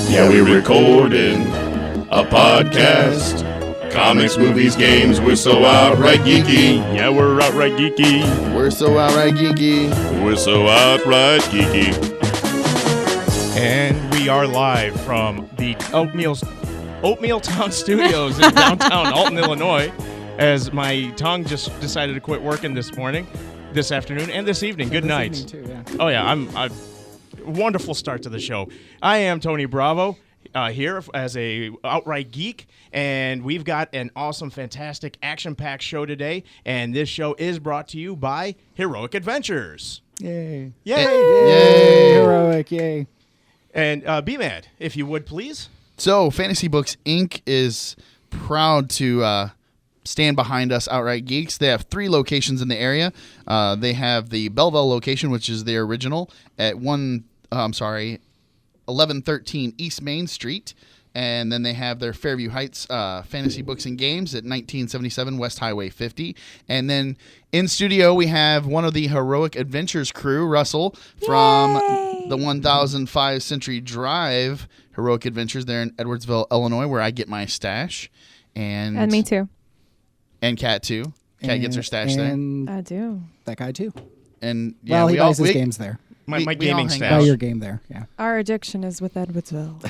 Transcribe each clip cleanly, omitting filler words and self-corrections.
Yeah, we recording a podcast. Comics, movies, games, we're so outright geeky. Yeah, we're outright geeky. We're so outright geeky. We're so outright geeky. And we are live from the Oatmeal Town Studios in downtown Alton, Illinois, as my tongue just decided to quit working this afternoon, and this evening. Good night. Too, yeah. Oh, yeah, I'm wonderful start to the show. I am Tony Bravo. Here as a outright geek, and we've got an awesome, fantastic, action-packed show today, and this show is brought to you by Heroic Adventures. Yay. Yay! Yay! Heroic, yay. And B-Mad, if you would, please. So, Fantasy Books Inc. is proud to stand behind us, Outright Geeks. They have 3 locations in the area. They have the Belleville location, which is their original, at 1113 East Main Street, and then they have their Fairview Heights Fantasy Books and Games at 1977 West Highway 50. And then in studio we have one of the Heroic Adventures crew, Russell, from the 1005 Century Drive Heroic Adventures there in Edwardsville, Illinois, where I get my stash. And me too. And Kat too. Kat gets her stash there. I do. That guy too. And yeah, Well, he buys his games there. My we gaming all hang stash. Buy your game there, yeah. Our addiction is with Edwardsville.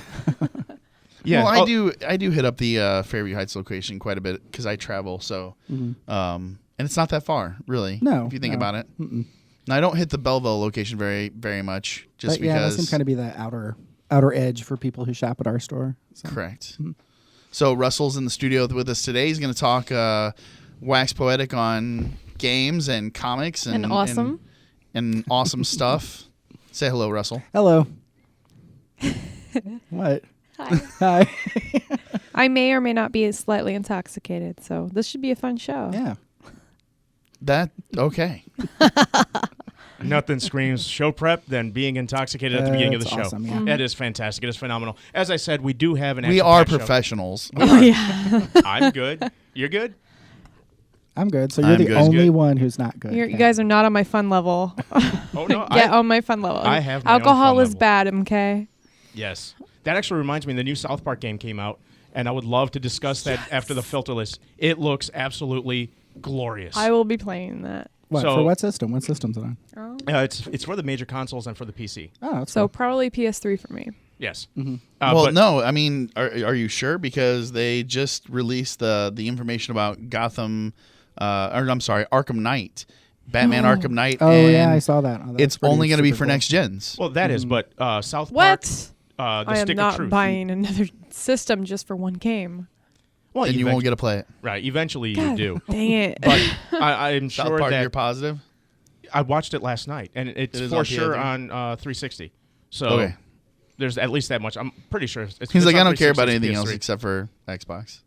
Yeah. Well, I do hit up the Fairview Heights location quite a bit because I travel. So, and it's not that far, really. No, if you think no. about it. Mm-mm. Now, I don't hit the Belleville location very, very much, just But, yeah, that because. seems kind of be the outer edge for people who shop at our store. So. Correct. So Russell's in the studio with us today. He's going to talk wax poetic on games and comics And awesome. and awesome stuff. Say hello, Russell. Hello. What? Hi. Hi. I may or may not be slightly intoxicated, so this should be a fun show. Yeah. Okay. Nothing screams show prep than being intoxicated at the beginning of the That's show. awesome, yeah. That is fantastic. It is phenomenal. As I said, we do have an We are action-packed show. professionals. Oh, yeah. I'm good. You're good? I'm good. So you're I'm the good. only Good. one who's not good. You guys are not on my fun level. Oh, no. Get on my fun level. I have my own Alcohol fun is level. bad, okay? Yes. That actually reminds me, the new South Park game came out, and I would love to discuss that after the filterless. It looks absolutely glorious. I will be playing that. What, So- for what system? What system's it on? Oh. It's for the major consoles and for the PC. Oh, that's So cool. probably PS3 for me. Yes. Mhm. Well, but no. I mean, are you sure? Because they just released the information about Gotham, Arkham Knight, Batman Arkham Knight. Oh, and yeah, I saw that. Oh, that's it's pretty only going to be super for cool. next gens. Well, that is, but South Park, What? the I am Stick not of Truth. buying another system just for one game. Well, Then you won't get to play it. right. Eventually, God, you do. dang it. But I'm South sure Park, that you're positive. I watched it last night, and it's It is for on sure PS3? on 360. So Okay. there's at least that much. I'm pretty sure. It's He's like, on I don't care about 360, anything else PS3. except for Xbox.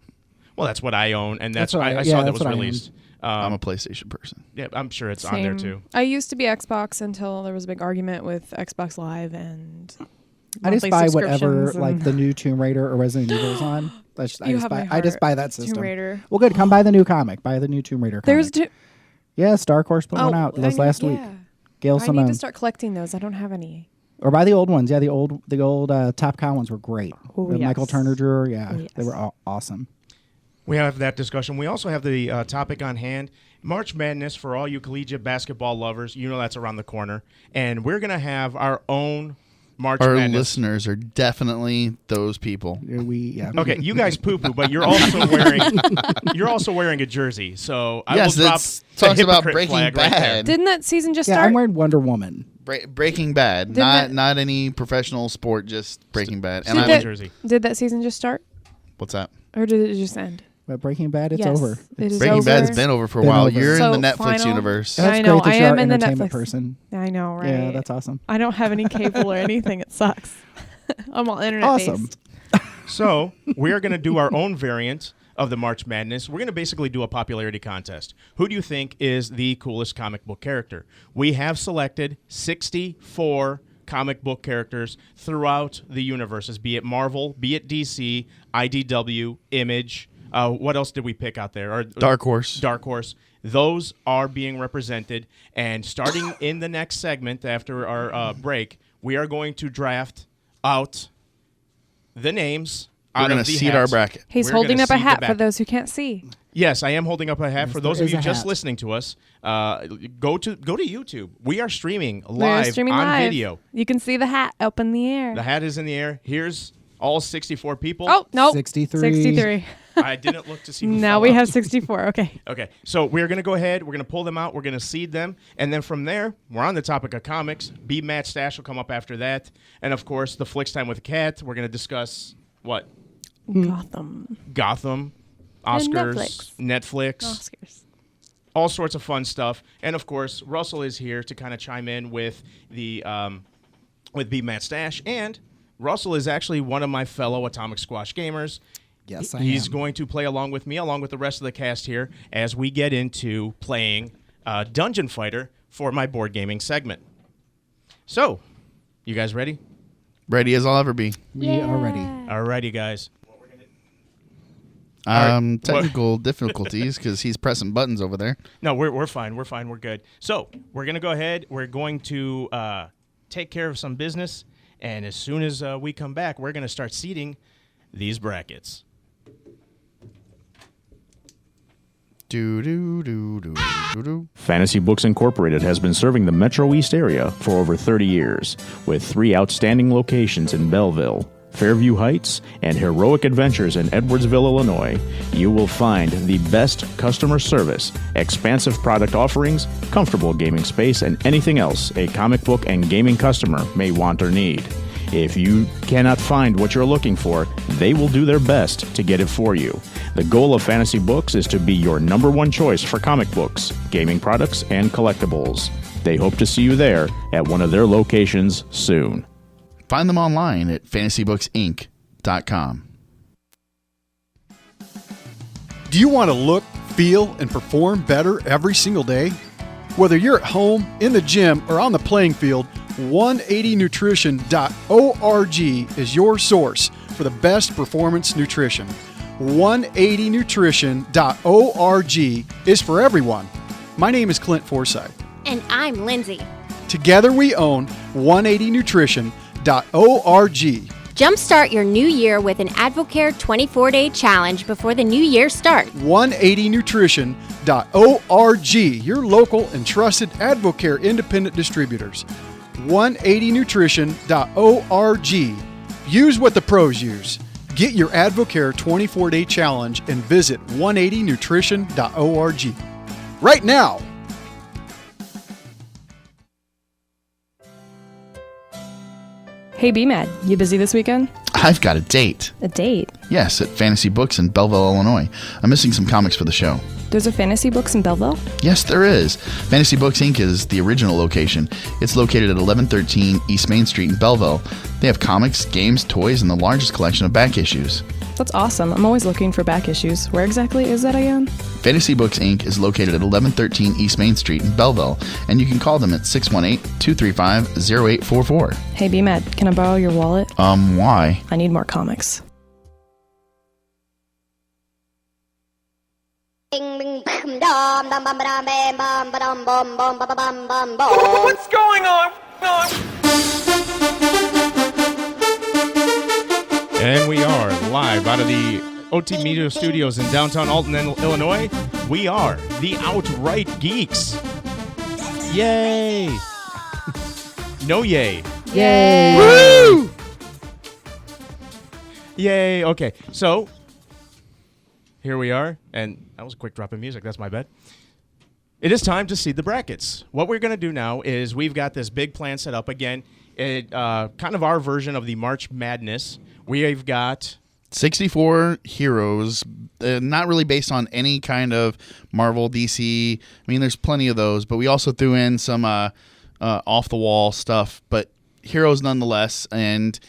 Well, that's what I own, and that's That's what I I- saw yeah, that that's was what I own. released. I'm a PlayStation person. Yeah, I'm sure it's on there too. I used to be Xbox until there was a big argument with Xbox Live and I just monthly buy whatever, subscriptions like and the new Tomb Raider or Resident Evil's on. I You have my just heart. buy that system. Tomb Raider. Well, good. Come buy the new comic. Buy the new Tomb Raider comic. There's Yes, Dark Horse put one out. I This need- last week. yeah. Gail I need Simone. to start collecting those. I don't have any. Or buy the old ones. Yeah, the old Top Cow ones were great. Oh, The Michael yes. Turner drewer. Yeah, Oh, they yes. were awesome. We have that discussion. We also have the topic on hand. March Madness, for all you collegiate basketball lovers, you know that's around the corner. And we're going to have our own March Our Madness. listeners are definitely those people. Yeah. Okay, you guys poo-poo, but you're also wearing a jersey. So I Yes, will drop it's the talks about hypocrite Breaking flag right there. Bad. Didn't that season just Yeah, start? I'm wearing Wonder Woman. Breaking Bad, Didn't not that- not any professional sport, just Breaking Bad. And Did I'm that- jersey. Did that season just start, what's that? or did it just end? But Breaking Bad, it's Yes, over. it is Breaking over. Bad's been over for a Been while. over. You're So, in the Netflix final- universe. That's I know, great that I you're am an in the entertainment Netflix. person. I know, right? Yeah, that's awesome. I don't have any cable or anything. It sucks. I'm all internet Awesome. based. So we are going to do our own variant of the March Madness. We're going to basically do a popularity contest. Who do you think is the coolest comic book character? We have selected 64 comic book characters throughout the universes, be it Marvel, be it DC, IDW, Image. What else did we pick out there? Dark Horse. Dark Horse. Those are being represented. And starting in the next segment after our break, we are going to draft out the names. We're going gonna to seed our bracket. He's We're holding gonna up a seed the hat for back. those who can't see. Yes, I am holding up a hat. Yes, For those there of you is a just hat. listening to us, go to YouTube. We are streaming We're live streaming on live. video. You can see the hat up in the air. The hat is in the air. Here's all 64 people. Oh, no. 63. 63. I didn't look to see who Now fell we out. have 64. Okay. Okay, so we're going to go ahead. We're going to pull them out. We're going to seed them. And then from there, we're on the topic of comics. B. Matt Stash will come up after that. And, of course, the Flicks Time with the Cat. We're going to discuss, what? Gotham. Gotham, And Oscars, Netflix, Oscars. all sorts of fun stuff. And, of course, Russell is here to kind of chime in with the with B. Matt Stash. And Russell is actually one of my fellow Atomic Squash gamers. Yes, I He's am. going to play along with me, along with the rest of the cast here, as we get into playing Dungeon Fighter for my board gaming segment. So, you guys ready? Ready as I'll ever be. We are ready. Alrighty, guys. Technical difficulties because he's pressing buttons over there. No, we're fine. We're fine. We're good. So, we're going to go ahead. We're going to take care of some business. And as soon as we come back, we're going to start seeding these brackets. Do do do do do do. Fantasy Books Incorporated has been serving the Metro East area for over 30 years, with 3 outstanding locations in Belleville, Fairview Heights, and Heroic Adventures in Edwardsville, Illinois. You will find the best customer service, expansive product offerings, comfortable gaming space, and anything else a comic book and gaming customer may want or need. If you cannot find what you're looking for, they will do their best to get it for you. The goal of Fantasy Books is to be your #1 choice for comic books, gaming products, and collectibles. They hope to see you there at one of their locations soon. Find them online at fantasybooksinc.com. Do you want to look, feel, and perform better every single day? Whether you're at home, in the gym, or on the playing field, 180nutrition.org is your source for the best performance nutrition. 180nutrition.org is for everyone. My name is Clint Forsythe. And I'm Lindsay. Together we own 180nutrition.org. Jumpstart your new year with an Advocare 24-day challenge before the new year starts. 180nutrition.org, your local and trusted Advocare independent distributors. 180nutrition.org. Use what the pros use. Get your Advocare 24-day challenge and visit 180nutrition.org right now. Hey, B-Mad, you busy this weekend? I've got a date. A date? Yes, at Fantasy Books in Belleville, Illinois. I'm missing some comics for the show. There's a Fantasy Books in Belleville? Yes, there is. Fantasy Books Inc. is the original location. It's located at 1113 East Main Street in Belleville. They have comics, games, toys, and the largest collection of back issues. That's awesome. I'm always looking for back issues. Where exactly is that again? Fantasy Books Inc. is located at 1113 East Main Street in Belleville, and you can call them at 618-235-0844. Hey, B-Mad, can I borrow your wallet? Why? I need more comics. What's going on? And we are live out of the OT Media Studios in downtown Alton, Illinois. We are the Outright Geeks. Yay! No yay. Yay! Woo! Yay! Okay, so here we are, and that was a quick drop in music. That's my bad. It is time to seed the brackets. What we're going to do now is we've got this big plan set up. Again, kind of our version of the March Madness. We've got 64 heroes, not really based on any kind of Marvel, DC. I mean, there's plenty of those, but we also threw in some off-the-wall stuff, but heroes nonetheless, and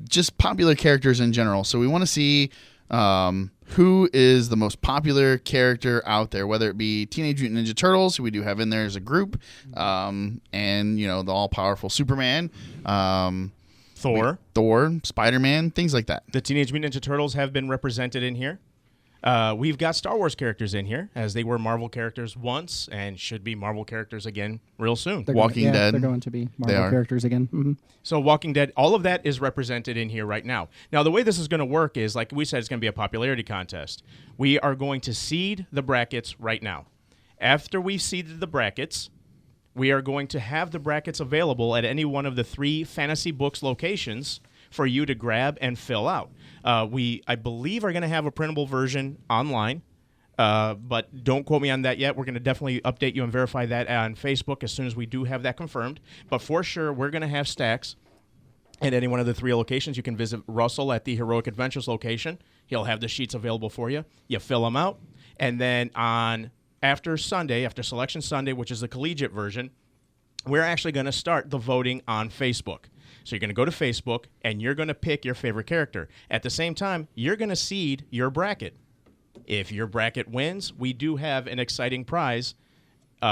just popular characters in general. So we want to see who is the most popular character out there, whether it be Teenage Mutant Ninja Turtles, who we do have in there as a group, and, you know, the all-powerful Superman, Thor, Spider-Man, things like that. The Teenage Mutant Ninja Turtles have been represented in here. We've got Star Wars characters in here, as they were Marvel characters once and should be Marvel characters again real soon. Walking Dead. They're going to be Marvel characters again. Mm-hmm. So Walking Dead, all of that is represented in here right now. Now, the way this is going to work is, like we said, it's going to be a popularity contest. We are going to seed the brackets right now. After we've seeded the brackets, we are going to have the brackets available at any one of the 3 Fantasy Books locations for you to grab and fill out. I believe, are going to have a printable version online, but don't quote me on that yet. We're going to definitely update you and verify that on Facebook as soon as we do have that confirmed. But for sure, we're going to have stacks at any one of the 3 locations. You can visit Russell at the Heroic Adventures location. He'll have the sheets available for you. You fill them out, and then after Selection Sunday, which is the collegiate version, we're actually going to start the voting on Facebook. So you're going to go to Facebook, and you're going to pick your favorite character. At the same time, you're going to seed your bracket. If your bracket wins, we do have an exciting prize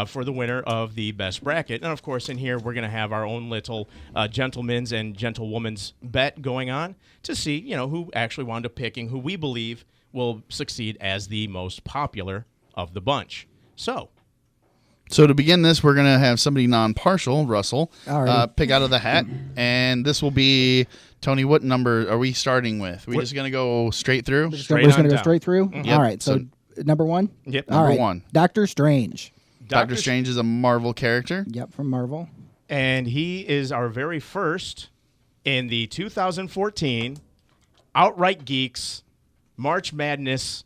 for the winner of the best bracket. And, of course, in here, we're going to have our own little gentleman's and gentlewoman's bet going on to see, who actually wound up picking who we believe will succeed as the most popular of the bunch. So to begin this, we're going to have somebody non-partial, Russell, Alrighty. pick out of the hat. And this will be, Tony, what number are we starting with? Are we just going to go straight through? We're just going to go down. straight through? Mm-hmm. Yep. All right, so number 1? Yep. All Number right. 1. Doctor Strange. Doctor Strange is a Marvel character. Yep, from Marvel. And he is our very first in the 2014 Outright Geeks March Madness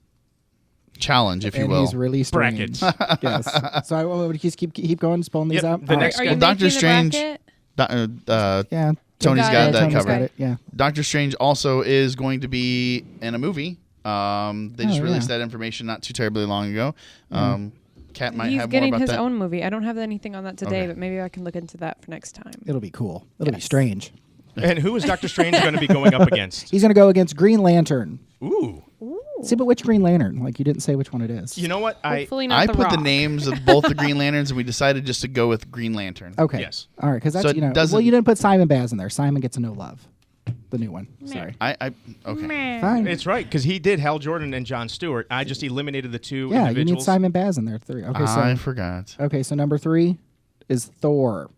Challenge, if you And will. he's really brackets. strange. Yes. So I would just keep going, spelling these Yep, out. the All next Are guy. you Well, Doctor making the Strange- bracket? Yeah. Tony's got got it. that Tony's covered. got it, yeah. Doctor Strange also is going to be in a movie. They just released yeah. that information not too terribly long ago. Kat might He's have more getting about his that. own movie. I don't have anything on that today, Okay. but maybe I can look into that for next time. It'll be cool. It'll be Yes. strange. And who is Doctor Strange going to be going up against? He's going to go against Green Lantern. Ooh. See, but which Green Lantern? Like, you didn't say which one it is. You know what? Hopefully not I the put the Rock. names of both the Green Lanterns, and we decided just to go with Green Lantern. Okay. Yes. All right, because that's, So it doesn't- well, you didn't put Simon Baz in there. Simon gets a no love. The new one. Sorry. Okay. Meh. Fine. It's right, because he did Hal Jordan and John Stewart. I just eliminated the 2 Yeah, you need individuals. Simon Baz in there. 3. Okay, I so forgot. so number 3 is Thor,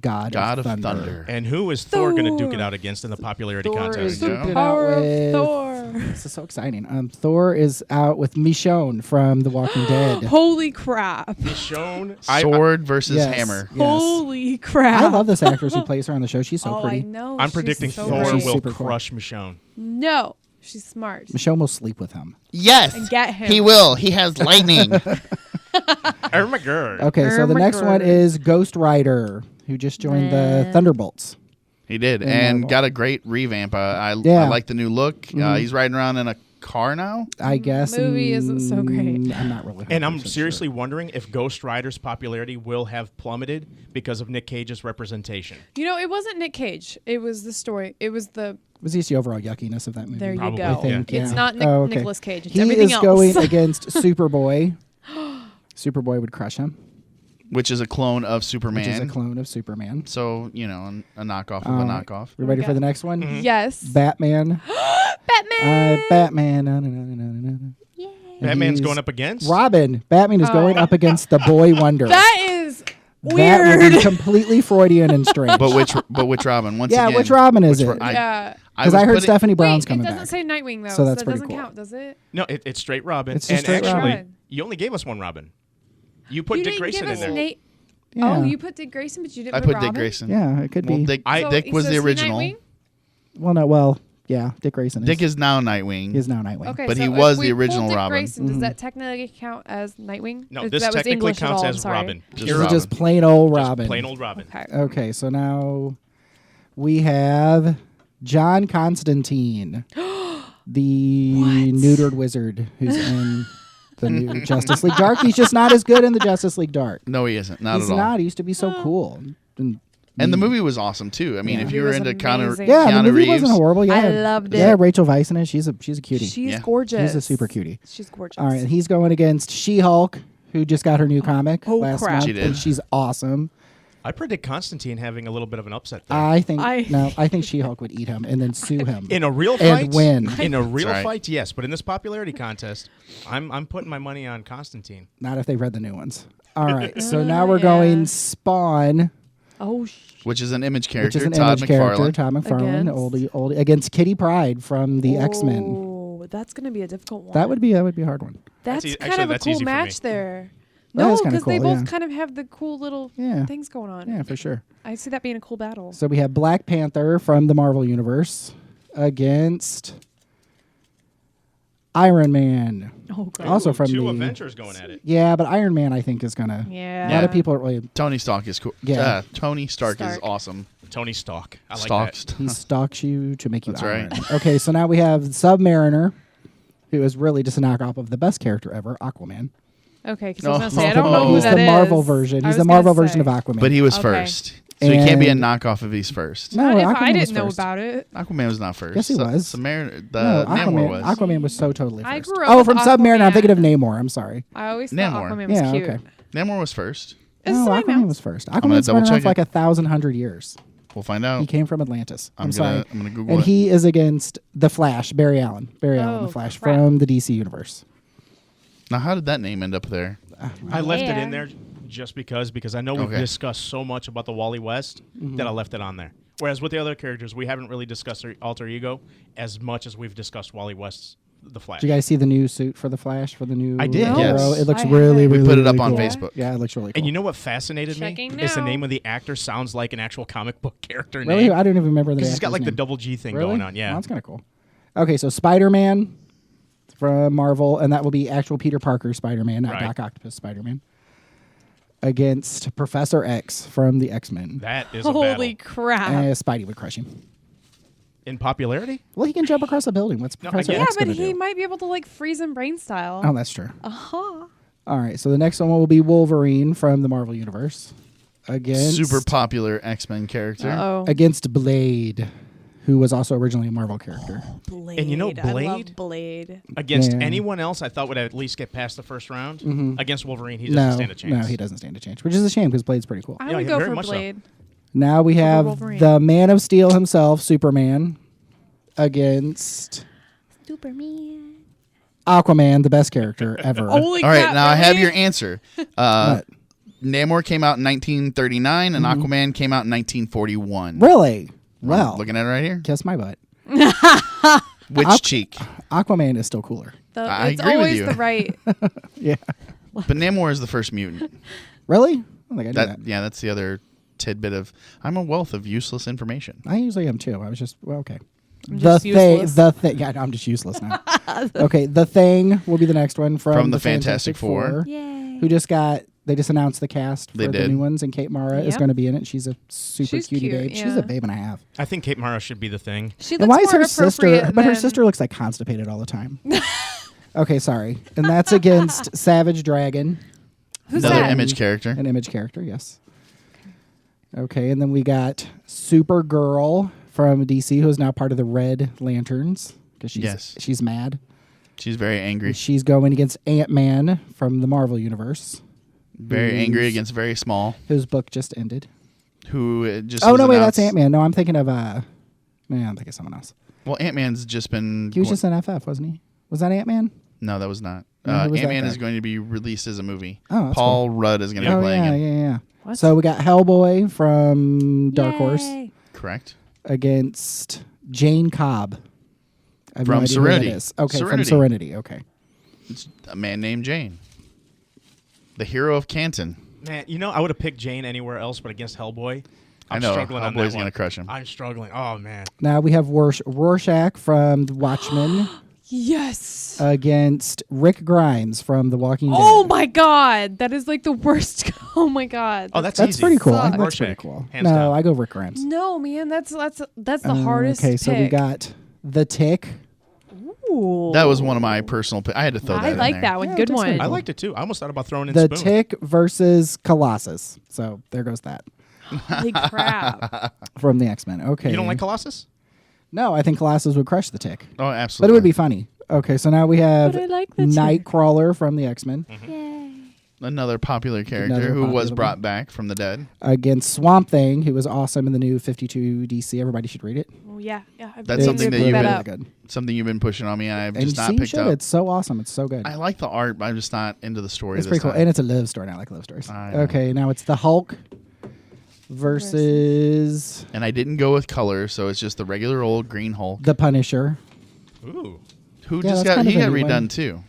God God of Thunder. And who is Thor going to duke it out against in the popularity Thor contest? is duking it out Power of with. Thor. This is so exciting. Thor is out with Michonne from The Walking Dead. Holy crap. Michonne. Sword versus Yes, hammer. yes. Holy crap. I love this actress who plays her on the show. She's so I pretty. know. I'm she's predicting so Thor great. She's will super cool. crush Michonne. No, she's smart. Michonne will sleep with him. Yes. And get him. He will. He has lightning. Oh my god. Okay, so the next one Ermagerd. is Ghost Rider, who just joined the Thunderbolts. He did, In and Marvel. got a great revamp. I Yeah. like the new look. He's riding around in a car now. I guess. movie isn't so great. I'm not really. And I'm 100% seriously wondering if Ghost Rider's popularity will have plummeted because of Nick Cage's representation. You know, it wasn't Nick Cage. It was the story. It was the. Sure. Was just the overall yuckiness of that movie? There you Probably, go. I think, It's yeah. not Okay. Nicolas Cage. It's He everything is else. going against Superboy. Superboy would crush him, Which is a clone of Superman. which is a clone of Superman. So, a knockoff of a All right. knockoff. We ready Okay. for the next one? Yes. Batman. Batman. Batman. No, no, no, no, no, no. And Batman's he's going up against? Robin. Batman is going up against the Boy Wonder. That is That would weird. be completely Freudian and strange. But which Robin? Once yeah, again, which Robin is it? Yeah. Because I was heard putting- Stephanie Brown's Wait, coming it doesn't back. say Nightwing though, So so that's that pretty doesn't cool. count, does it? No, it's straight Robin. It's and just straight actually, Robin. you only gave us one Robin. You put You Dick didn't Grayson give in us there. Nate. Yeah. Oh, you put Dick Grayson, but you didn't I put put Dick Robin? Grayson. Yeah, it could Well, be. Dick So- was so the is he original. Nightwing? Yeah, Dick Grayson is. Dick is now Nightwing. He is now Nightwing. Okay, But so he if was we the pull original Dick Robin. Grayson, does that technically count as Nightwing? No, If this that was technically English at counts all, as I'm sorry. Robin. Just This is Robin. just plain old Just Robin. plain old Robin. Okay. Okay, so now we have John Constantine, the neutered wizard who's in the new Justice League Dark. He's just not as good in the Justice League Dark. No, he isn't. Not He's at all. not. He used to be so cool. And the movie was awesome too. I mean, Yeah. if you It were was into amazing. Yeah, the Keanu movie Reeves, wasn't horrible. Yeah, I loved it. Yeah, Rachel Weisz in it. She's a cutie. She's Yeah. gorgeous. She's a super cutie. She's gorgeous. All right, and he's going against She-Hulk, who just got her new comic Oh, last crap. month, She did. and she's awesome. I predict Constantine having a little bit of an upset there. I think She-Hulk would eat him and then sue him. In a real fight, and win. In a real right. fight, yes, but in this popularity contest, I'm putting my money on Constantine. Not if they read the new ones. All right, so now we're going Spawn, Oh, Which is an Image character. which is an Todd Image character, McFarlane. Todd McFarlane, Against? oldie, against Kitty Pryde from the X-Men. Oh, that's gonna be a difficult one. That would be a hard one. That's That's kind actually, of a that's cool easy for me. match there. That No, is kinda because they cool, both yeah. kind of have the cool little Yeah. things going on. Yeah, for sure. I see that being a cool battle. So we have Black Panther from the Marvel Universe against Iron Man. Oh, God. Also from two the Avengers going at it. Yeah, but Iron Man I think is gonna. Yeah. A lot of people are really. Tony Stark is cool. Yeah. Tony Stark is Stark. awesome. Tony Stark. I like Stalks. that. He stalks you to make you That's Iron. right. Okay, so now we have Submariner, who is really just a knockoff of the best character ever, Aquaman. Okay, because No. I was gonna say I don't know who He's that the is. Marvel version. I He's was the Marvel gonna version of say. Aquaman. But he was Okay. first. So he can't be a And- knockoff if he's first. No, Not if Aquaman I was didn't know first. about it. Aquaman was not first. Yes, he was. Namor No, was. Aquaman was so totally first. I grew up Oh, with from Submariner. I'm Aquaman. thinking of Namor. I'm sorry. I always thought Namor. Aquaman was Yeah, cute. okay. Namor was first. Is No, my Aquaman mouse? was first. gonna Aquaman's been double around check for like it. 1,100 years. We'll find out. He came from Atlantis. I'm I'm sorry. gonna Google And it. he is against the Flash, Barry Allen. Barry Allen, Oh, the Flash crap. from the DC universe. Now, how did that name end up there? I left it Yeah. in there just because I know we've Okay. discussed so much about the Wally West that I left it on there. Whereas with the other characters, we haven't really discussed their alter ego as much as we've discussed Wally West's The Flash. Did you guys see the new suit for the Flash for the new? I did, hero? yes. It looks I really, haven't. We really, put it up really on cool. Facebook. Yeah, it looks really cool. And you know what fascinated Checking me? Is the now. name of the actor sounds like an actual comic book character really? name. I don't even remember the Because he's got actor's like the name. double G thing Really? going on. Yeah. Oh, that's kind of cool. Okay, so Spider-Man from Marvel, and that will be actual Peter Parker Spider-Man, not Right. Doc Octopus Spider-Man, against Professor X from the X-Men. That is a Holy battle. crap. Spidey would crush him. In popularity? Well, he can jump across a building. What's No, I Professor get it. Yeah, X but gonna he do? might be able to like freeze him brain style. Oh, that's true. Uh-huh. All right, so the next one will be Wolverine from the Marvel Universe against Super popular X-Men character. Uh-oh. against Blade, who was also originally a Marvel character. Blade. And you know I Blade? love Blade. Against Yeah. anyone else, I thought would at least get past the first round. Against Wolverine, he doesn't No, stand a chance. no, he doesn't stand a chance, which is a shame because Blade's pretty cool. I Yeah, would yeah, go very for much so. Blade. Now we have Wolverine. the Man of Steel himself, Superman, against Superman. Aquaman, the best character ever. Holy All right, crap, now I have really? your answer. What? Namor came out in 1939, and Aquaman came out in 1941. Really? Well, Looking at it right here. kiss my butt. Which cheek? Aquaman is still cooler. I It's agree with always you. the right. Yeah. But Namor is the first mutant. Really? I don't think I knew that. Yeah, that's the other tidbit of. I'm a wealth of useless information. I usually am too. I was just okay. I'm just Thing. useless. The thing. Yeah, no, I'm just useless now. Okay, the Thing will be the next one from the Fantastic Four. Yay. Who just got? They just announced the cast for They the did. new ones, and Kate Mara is Yep. going to be in it. She's a super She's cutie cute, babe. She's yeah. a babe and a half. I think Kate Mara should be the Thing. She And looks why is more her sister? appropriate But her than- sister looks like constipated all the time. Okay, sorry. And that's against Savage Dragon, Who's Another that? Image character. an Image character. Yes. Okay, and then we got Supergirl from DC, who is now part of the Red Lanterns because she's mad. She's very angry. She's going against Ant-Man from the Marvel Universe, Very angry who's- against very small. whose book just ended. Who just. Oh was no, wait, that's announced- Ant-Man. No, I'm thinking of I'm thinking of someone else. Well, Ant-Man's just been. He was just in FF, wasn't he? Was that Ant-Man? No, that was not. No, who was that Ant-Man guy? is going to be released as a movie. Oh, that's Paul Rudd is going to Oh be playing yeah, it. yeah. What? So we got Hellboy from Dark Horse Yay. Correct. against Jane Cobb. I have From no idea who Serenity. that is. Okay, from Serenity. Serenity. Okay. It's a man named Jane. The hero of Canton. Man, I would have picked Jane anywhere else, but against Hellboy, I I'm know. struggling on that Hellboy's one. going to crush him. I'm struggling. Oh, man. Now we have Rorschach from The Watchmen Yes. against Rick Grimes from The Walking Dead. Oh my god, that is like the worst. Oh my god. Oh, that's That's easy. pretty cool. I think Sucks. that's pretty Rorschach, cool. hands No, down. I go Rick Grimes. No, man, that's the hardest. Okay, so we pick. got The Tick. Ooh. That was one of my personal. I had to throw that I in like there. that one. Yeah, Good that's one. pretty I cool. liked it, too. I almost thought about throwing in The Spoon. Tick versus Colossus. So there goes that Holy crap. from the X-Men. Okay. You don't like Colossus? No, I think Colossus would crush the Tick. Oh, But absolutely. it would be funny. Okay, so now we have But I like the Tick. Nightcrawler from the X-Men Yay. Another popular character who was brought back from the dead. Against Swamp Thing, who was awesome in the new 52 DC. Everybody should read it. Oh yeah. That's something that really good. Something you've been pushing on me, and I've And just not you picked should. up. It's so awesome. It's so good. I like the art, but I'm just not into the story. It's this pretty cool, time. and it's a love story. And I like love stories. I know. Okay, now it's the Hulk versus And I didn't go with color, so it's just the regular old green Hulk. the Punisher. Ooh. Who Yeah, just that's got kind of a new redone one. too.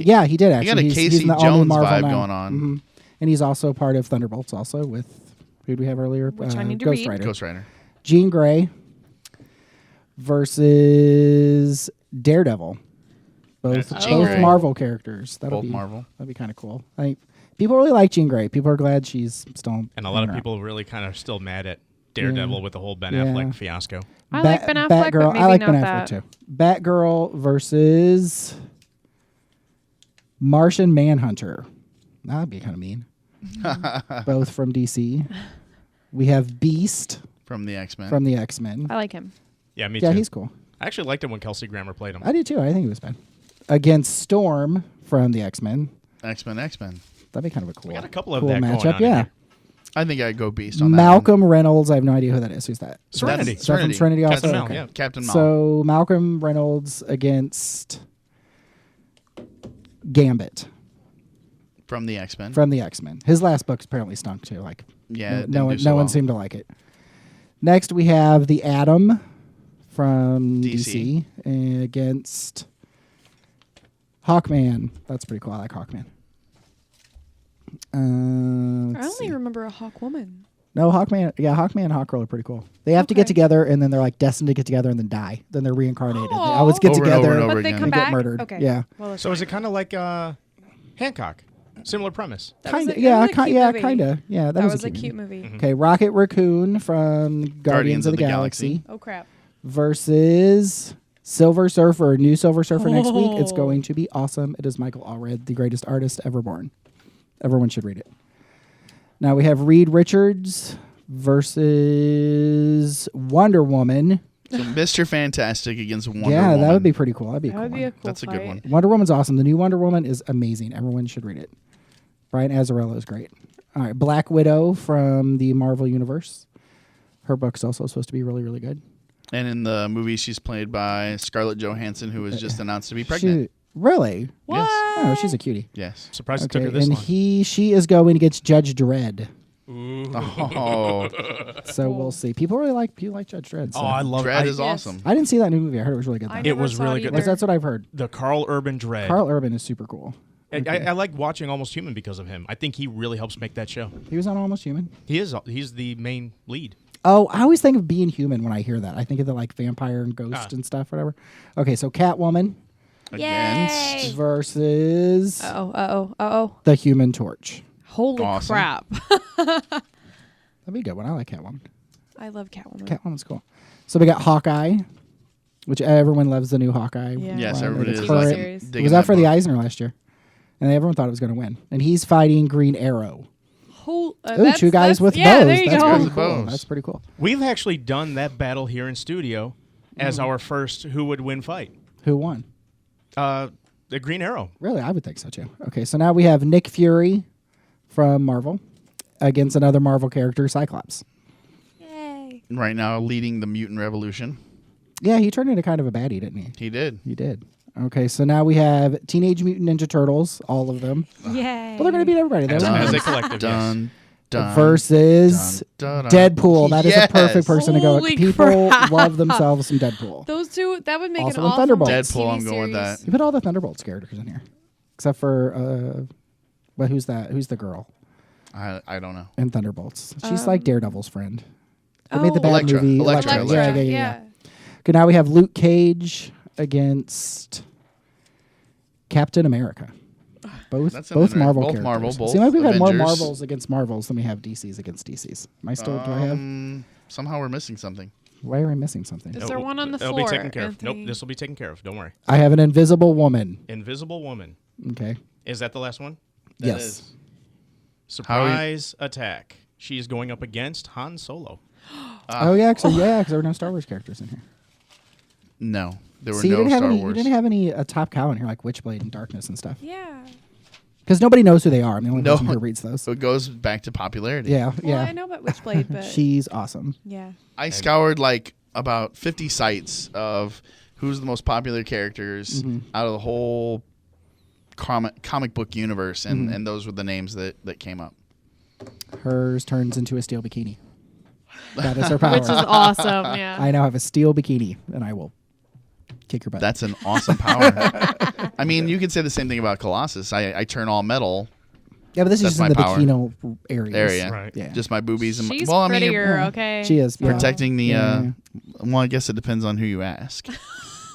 Yeah, he did actually. got a He's Casey in the all-new Jones Marvel vibe now. going on. Mhm. And he's also part of Thunderbolts, also with who did we have earlier? Which I need to Ghost read. Rider. Ghost Rider. Jean Grey versus Daredevil. Both Jean Grey. Marvel characters. Both Marvel. That'd be kind of cool. I think people really like Jean Grey. People are glad she's still. And a lot of around. people really kind of still mad at Daredevil with the whole Ben Yeah. Affleck fiasco. I like Ben Affleck, Batgirl. but maybe I like not Ben that. Affleck too. Batgirl versus Martian Manhunter. That'd be kind of mean. Both from DC. We have Beast From the X-Men. from the X-Men. I like him. Yeah, me Yeah, too. he's cool. I actually liked him when Kelsey Grammer played him. I did too. I think he was fun. Against Storm from the X-Men. X-Men. That'd be kind of a cool. got a couple of cool that going matchup. on in Yeah. here. I think I'd go Beast on Malcolm Reynolds. I have no idea who that is. Who's that? Serenity. That's Is that from Serenity also? Captain Mal, Okay. yeah. that one. Captain Mal. So Malcolm Reynolds against Gambit from the X-Men. from the X-Men. His last book apparently stunk too. Like Yeah, it no didn't one, do so no one well. seemed to like it. Next we have the Atom from DC. DC against Hawkman. That's pretty cool. I like Hawkman. I Let's see. only remember a Hawk woman. No, Hawkman. Yeah, Hawkman and Hawkgirl are pretty cool. They have to get Okay. together, and then they're like destined to get together and then die. Then they're reincarnated. They always get Over and over together and over But they again. come and get back. murdered. Okay. Yeah, Well, that's So is it kind of like Hancock? Similar premise. That was kind of. a- Yeah, that was a cute movie. kind of. Yeah, that was was a a cute movie. Okay, Rocket Raccoon from Guardians of the Galaxy Oh crap! versus Silver Surfer. New Silver Surfer next week. It's going to be awesome. It is Michael Allred, the greatest artist ever born. Everyone should read it. Now we have Reed Richards versus Wonder Woman. So Mr. Fantastic against Wonder Woman. Yeah, that would be pretty cool. That'd be a That cool would be a one. cool That's a good fight. one. Wonder Woman's awesome. The new Wonder Woman is amazing. Everyone should read it. Brian Azzarello is great. All right, Black Widow from the Marvel Universe. Her book's also supposed to be really, really good. And in the movie, she's played by Scarlett Johansson, who was just announced to be pregnant. Really? What? Oh, she's a cutie. Yes. Surprised Okay, it took her this and long. she is going against Judge Dredd. Oh, So we'll see. People like Judge Dredd. So. Oh, I love Dredd it. is awesome. I didn't see that new movie. I heard it was really good. I Though. It never was saw really it good. either. That's what I've heard. The Carl Urban Dread. Carl Urban is super cool. I like watching Almost Human because of him. I think he really helps make that show. He was on Almost Human. He's the main lead. Oh, I always think of Being Human when I hear that. I think of the like vampire and ghost and stuff, whatever. Okay, so Catwoman Against. versus Oh. the Human Torch. Holy Awesome. crap! That'd be a good one. I like Catwoman. I love Catwoman. Catwoman's cool. So we got Hawkeye, which everyone loves the new Hawkeye. Yeah. Yes, one. everybody It's is TV like series. digging was that for the book. Eisner last year, and everyone thought it was going to win. And he's fighting Green Arrow. Ooh, Ooh, two guys with yeah, bows. there you That's go. pretty With cool. bows. That's pretty cool. We've actually done that battle here in studio as our first who would win fight. Who won? The Green Arrow. Really, I would think so too. Okay, so now we have Nick Fury from Marvel against another Marvel character, Cyclops. Yay! Right now, leading the mutant revolution. Yeah, he turned into kind of a baddie, didn't he? He did. He did. Okay, so now we have Teenage Mutant Ninja Turtles, all of them. Yay! Well, they're going to beat everybody. They're As gonna- a collective, yes. Dun, dun, versus dun, dun. Deadpool. That is Yes. a perfect person to go. Holy People crap. love themselves some Deadpool. Those two, that would make Also an in awesome Thunderbolts. Deadpool, TV I'm going with series. that. You put all the Thunderbolts characters in here, except for well, who's that? Who's the girl I don't know. in Thunderbolts? She's like Daredevil's friend. They made the Oh. bad Elektra. movie. Elektra. Yeah. Okay, now we have Luke Cage against Captain America. Both That's both an Marvel both characters. Marvel, both Seems like we've had more Avengers. Marvels against Marvels than we have DCs against DCs. Am I still? Do I have? Somehow we're missing something. Why am I missing something? Is there one on the It'll floor? be taken care of. Anthony? Nope, this will be taken care of. Don't worry. I have an Invisible Woman. Invisible Woman. Okay. Is that the last one? Yes. is. Surprise attack. She's going up against Han Solo. Oh yeah, because there were no Star Wars characters in here. No, there were See, no you didn't have Star any. Wars. You didn't have any Top Cow in here, like Witchblade and Darkness and stuff. Yeah. Because nobody knows who they are. I'm the only person who reads those. So it goes back to popularity. Yeah, Well, yeah. I know about Witchblade, but She's awesome. yeah. I scoured like about 50 sites of who's the most popular characters out of the whole comic book universe, and those were the names that came up. Hers turns into a steel bikini. That is her power. Which is awesome. Yeah. I now have a steel bikini, and I will kick your butt. That's an awesome power. I mean, you could say the same thing about Colossus. I turn all metal. Yeah, but this is That's just in the my power. bikini area. Right. Yeah. Just my boobies and She's well, I mean, prettier, yeah. okay? She is. So- protecting the. Yeah. Well, I guess it depends on who you ask.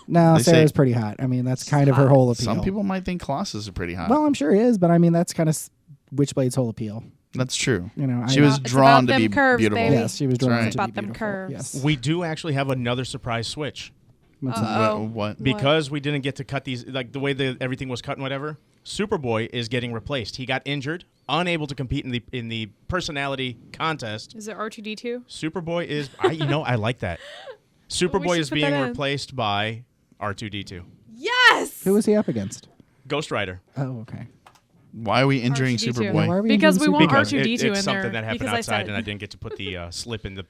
No, They Sarah's say- pretty hot. I mean, that's kind of her whole appeal. Some people might think Colossus is pretty hot. Well, I'm sure he is, but I mean, that's kind of Witchblade's whole appeal. That's true. You know, She was It's drawn about to be them curves, beautiful. baby. Yes, she was That's drawn right. to About be them beautiful. curves. Yes. We do actually have another surprise switch. What's that? Uh-oh. What? Because we didn't get to cut these, like the way everything was cut and whatever. Superboy is getting replaced. He got injured, unable to compete in the personality contest. Is it R2D2? Superboy is, I like that. Superboy should is put being that in. replaced by R2D2. Yes! Who was he up against? Ghost Rider. Oh, okay. Why are we injuring R2D2. Superboy? Yeah, why are we Because using we want Because R2D2 in it's something there. that happened because I outside, said and I it. didn't get to put the slip into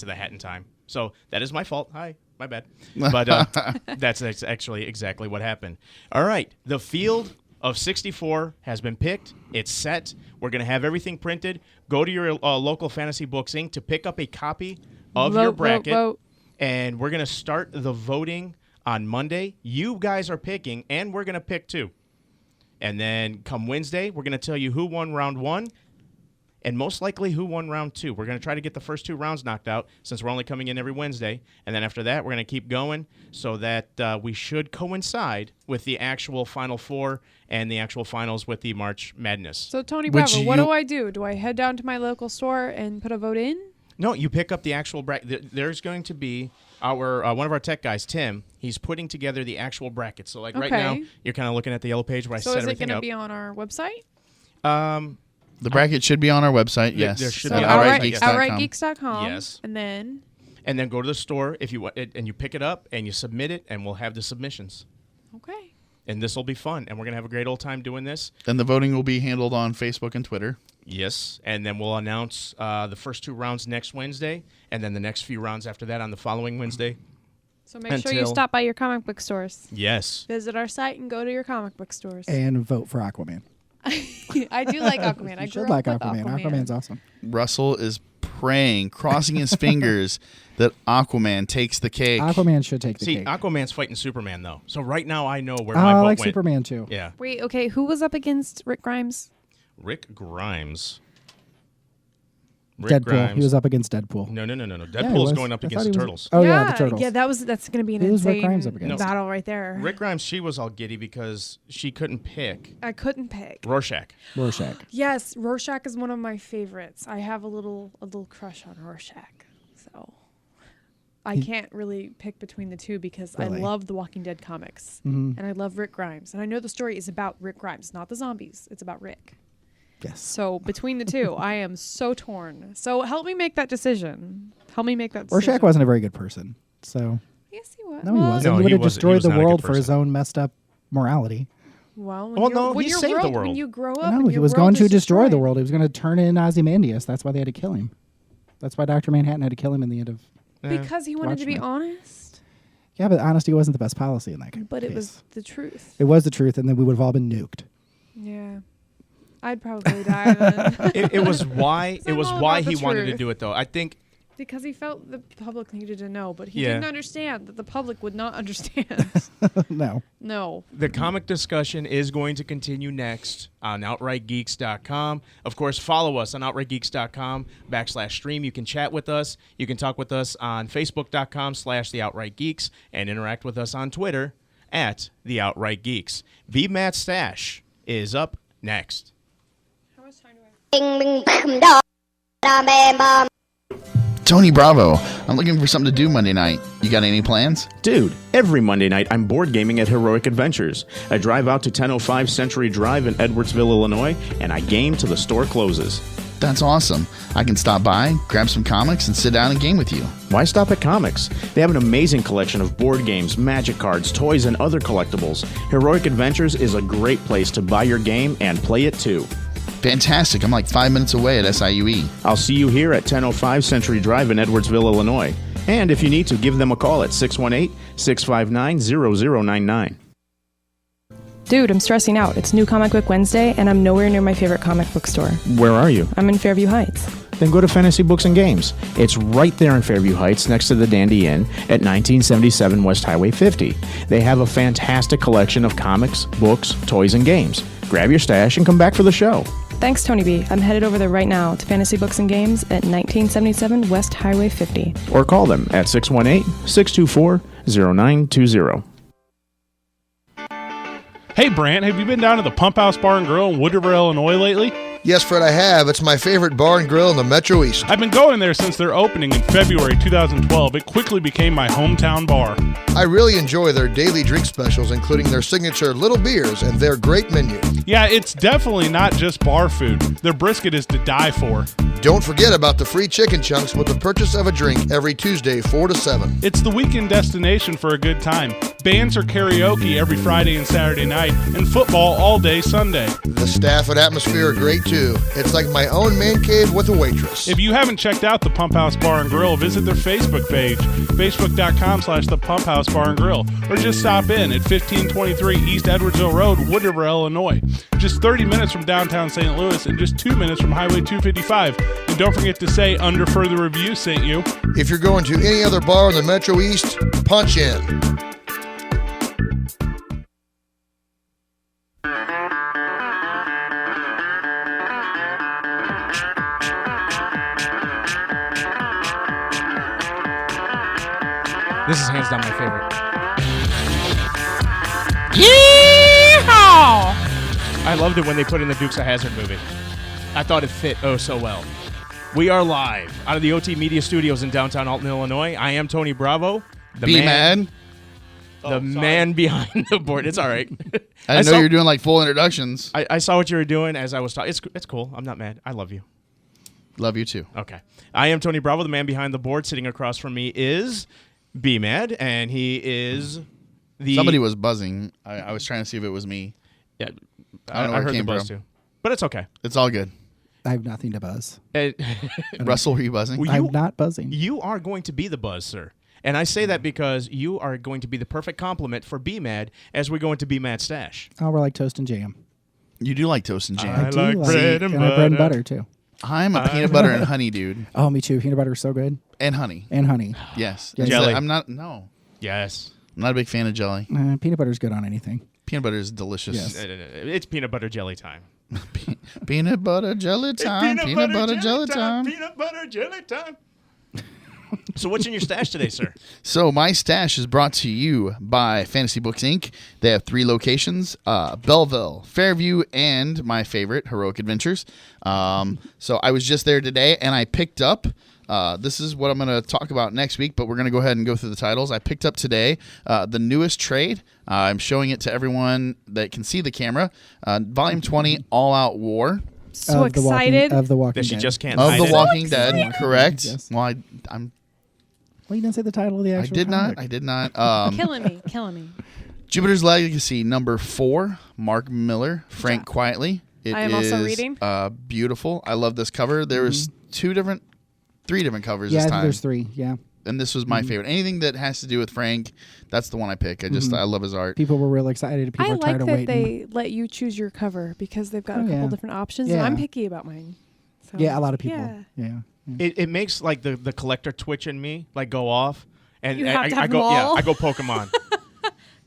the hat in time. So that is my fault. Hi, my bad. But that's actually exactly what happened. All right, the field of 64 has been picked. It's set. We're going to have everything printed. Go to your local Fantasy Books Inc. to pick up a copy of your Vote, bracket. vote. And we're going to start the voting on Monday. You guys are picking, and we're going to pick too. And then come Wednesday, we're going to tell you who won round 1 and most likely who won round 2. We're going to try to get the first 2 rounds knocked out since we're only coming in every Wednesday. And then after that, we're going to keep going so that we should coincide with the actual Final Four and the actual finals with the March Madness. So, Tony Which Bravo, what you- do I do? Do I head down to my local store and put a vote in? No, you pick up the actual bracket. There's going to be our one of our tech guys, Tim. He's putting together the actual brackets. So, like right now, Okay. you're kind of looking at the yellow page where I So set is it everything going to up. be on our website? The bracket should be on our website. Yes. there should So be At on our OutRightGeeks.com. OutRightGeeks.com. Yes. And then, And then go to the store if you want, and you pick it up and you submit it, and we'll have the submissions. okay. And this will be fun, and we're gonna have a great old time doing this. And the voting will be handled on Facebook and Twitter. Yes, and then we'll announce the first 2 rounds next Wednesday, and then the next few rounds after that on the following Wednesday. So make sure you Until- stop by your comic book stores. Yes. Visit our site and go to your comic book stores. And vote for Aquaman. I do like Aquaman. I You grew should like up with Aquaman. Aquaman's awesome. Russell is praying, crossing his fingers that Aquaman takes the cake. Aquaman should take the See, cake. Aquaman's fighting Superman though, so right now I know where Oh, my I vote like went. Superman too. Yeah, Wait, okay. Who was up against Rick Grimes? Rick Grimes. Deadpool. He was up against Deadpool. No. Yeah, he Deadpool's was. going up I against thought the he was- Turtles. Oh yeah, the Turtles. Yeah, that's going to be an Who's Rick insane Grimes up against? battle right there. Rick Grimes, she was all giddy because she couldn't pick I couldn't pick. Rorschach. Rorschach. Yes, Rorschach is one of my favorites. I have a little crush on Rorschach. So I can't really pick between the two because Really? I love the Walking Dead comics Mhm. and I love Rick Grimes. And I know the story is about Rick Grimes, not the zombies. It's about Rick. Yes. So between the two, I am so torn. So help me make that decision. Help me make that decision. Rorschach wasn't a very good person. So Yes, he was. no, he wasn't. No, he would he have wasn't. He destroyed was the not a good world for person. his own messed up morality. Well, Well, no, when he you saved grow, the world. When you grow up, No, and he your was world going to is destroy the destroyed. world. He was going to turn in Ozymandias. That's why they had to kill him. That's why Dr. Manhattan had to kill him in the end of. Because he wanted to be Watchmen. honest. Yeah, but honesty wasn't the best policy in that case. But it was the truth. It was the truth, and then we would have all been nuked. Yeah. I'd probably die then. It was why I'm all why about he the wanted to truth. do it though. I think Because he felt the public needed to know, but he Yeah. didn't understand that the public would not understand. No. No. the comic discussion is going to continue next on OutrightGeeks.com. Of course, follow us on OutrightGeeks.com/stream. You can chat with us. You can talk with us on Facebook.com/TheOutrightGeeks and interact with us on Twitter @TheOutrightGeeks. VMAT Stash is up next. How much time do I Tony Bravo, I'm looking for something to do Monday night. You got any plans? Dude, every Monday night I'm board gaming at Heroic Adventures. I drive out to 1005 Century Drive in Edwardsville, Illinois, and I game till the store closes. That's awesome. I can stop by, grab some comics, and sit down and game with you. Why stop at comics? They have an amazing collection of board games, magic cards, toys, and other collectibles. Heroic Adventures is a great place to buy your game and play it too. Fantastic. I'm like 5 minutes away at SIUE. I'll see you here at 1005 Century Drive in Edwardsville, Illinois. And if you need to, give them a call at 618-659-0099. Dude, I'm stressing out. It's New Comic Book Wednesday, and I'm nowhere near my favorite comic book store. Where are you? I'm in Fairview Heights. Then go to Fantasy Books and Games. It's right there in Fairview Heights next to the Dandy Inn at 1977 West Highway 50. They have a fantastic collection of comics, books, toys, and games. Grab your stash and come back for the show. Thanks, Tony B. I'm headed over there right now to Fantasy Books and Games at 1977 West Highway 50. Or call them at 618-624-0920. Hey, Brant, have you been down to the Pump House Bar and Grill in Wood River, Illinois lately? Yes, Fred, I have. It's my favorite bar and grill in the Metro East. I've been going there since their opening in February 2012. It quickly became my hometown bar. I really enjoy their daily drink specials, including their signature little beers and their great menu. Yeah, it's definitely not just bar food. Their brisket is to die for. Don't forget about the free chicken chunks with the purchase of a drink every Tuesday, 4 to 7. It's the weekend destination for a good time. Bands or karaoke every Friday and Saturday night, and football all day Sunday. The staff and atmosphere are great too. It's like my own man cave with a waitress. If you haven't checked out the Pump House Bar and Grill, visit their Facebook page, facebook.com/the Pump House Bar and Grill, or just stop in at 1523 East Edwardsville Road, Wood River, Illinois. Just 30 minutes from downtown St. Louis and just 2 minutes from Highway 255. And don't forget to say Under Further Review sent you. If you're going to any other bar in the Metro East, punch in. This is hands down my favorite. Yeehaw! I loved it when they put in the Dukes of Hazzard movie. I thought it fit oh so well. We are live out of the OT Media Studios in downtown Alton, Illinois. I am Tony Bravo. B-Man. The man behind the board. It's all right. I didn't know you were doing like full introductions. I saw what you were doing as I was talking. It's cool. I'm not mad. I love you. Love you too. Okay. I am Tony Bravo, the man behind the board. Sitting across from me is B-Mad, and he is the... Somebody was buzzing. I was trying to see if it was me. Yeah, I don't know where heard it came the buzz from. too. But it's okay. It's all good. I have nothing to buzz. Russell, were you buzzing? Well, I'm not buzzing. You are going to be the buzz, sir. And I say that because you are going to be the perfect complement for B-Mad as we go into B-Mad's stash. Oh, we're like toast and jam. You do like toast and jam. I do like bread and butter. Bread and butter, too. I'm a peanut butter and honey dude. Oh, me too. Peanut butter is so good. And honey. And honey. Yes. Jelly. I'm not, no. Yes. I'm not a big fan of jelly. Peanut butter is good on anything. Peanut butter is delicious. Yes. It's peanut butter jelly time. Peanut butter jelly time. Peanut butter jelly time. Peanut butter jelly time. So what's in your stash today, sir? So my stash is brought to you by Fantasy Books Inc. They have 3 locations, Belleville, Fairview, and my favorite, Heroic Adventures. So I was just there today, and I picked up, this is what I'm going to talk about next week, but we're going to go ahead and go through the titles. I picked up today the newest trade. I'm showing it to everyone that can see the camera. Volume 20, All Out War. So excited. Of The Walking That she Dead. just can't Of hide The it. Walking Dead, correct. Yes. Well, I'm... Well, you didn't say the title of the actual I did not. Killing me. Jupiter's Legacy, number 4, Mark Miller, Frank Quietly. It I am also reading. Beautiful. I love this cover. There was 3 different covers this Yeah, time. there's 3, yeah. And this was my favorite. Anything that has to do with Frank, that's the one I pick. I love his art. People were real excited. People I are like tired of that waiting. they let you choose your cover because they've got a couple different options, and Yeah. I'm picky about mine. So, Yeah, a lot of people. Yeah. Yeah. It makes like the collector twitch in me like go off, and You have to have I go them all? I go Pokemon.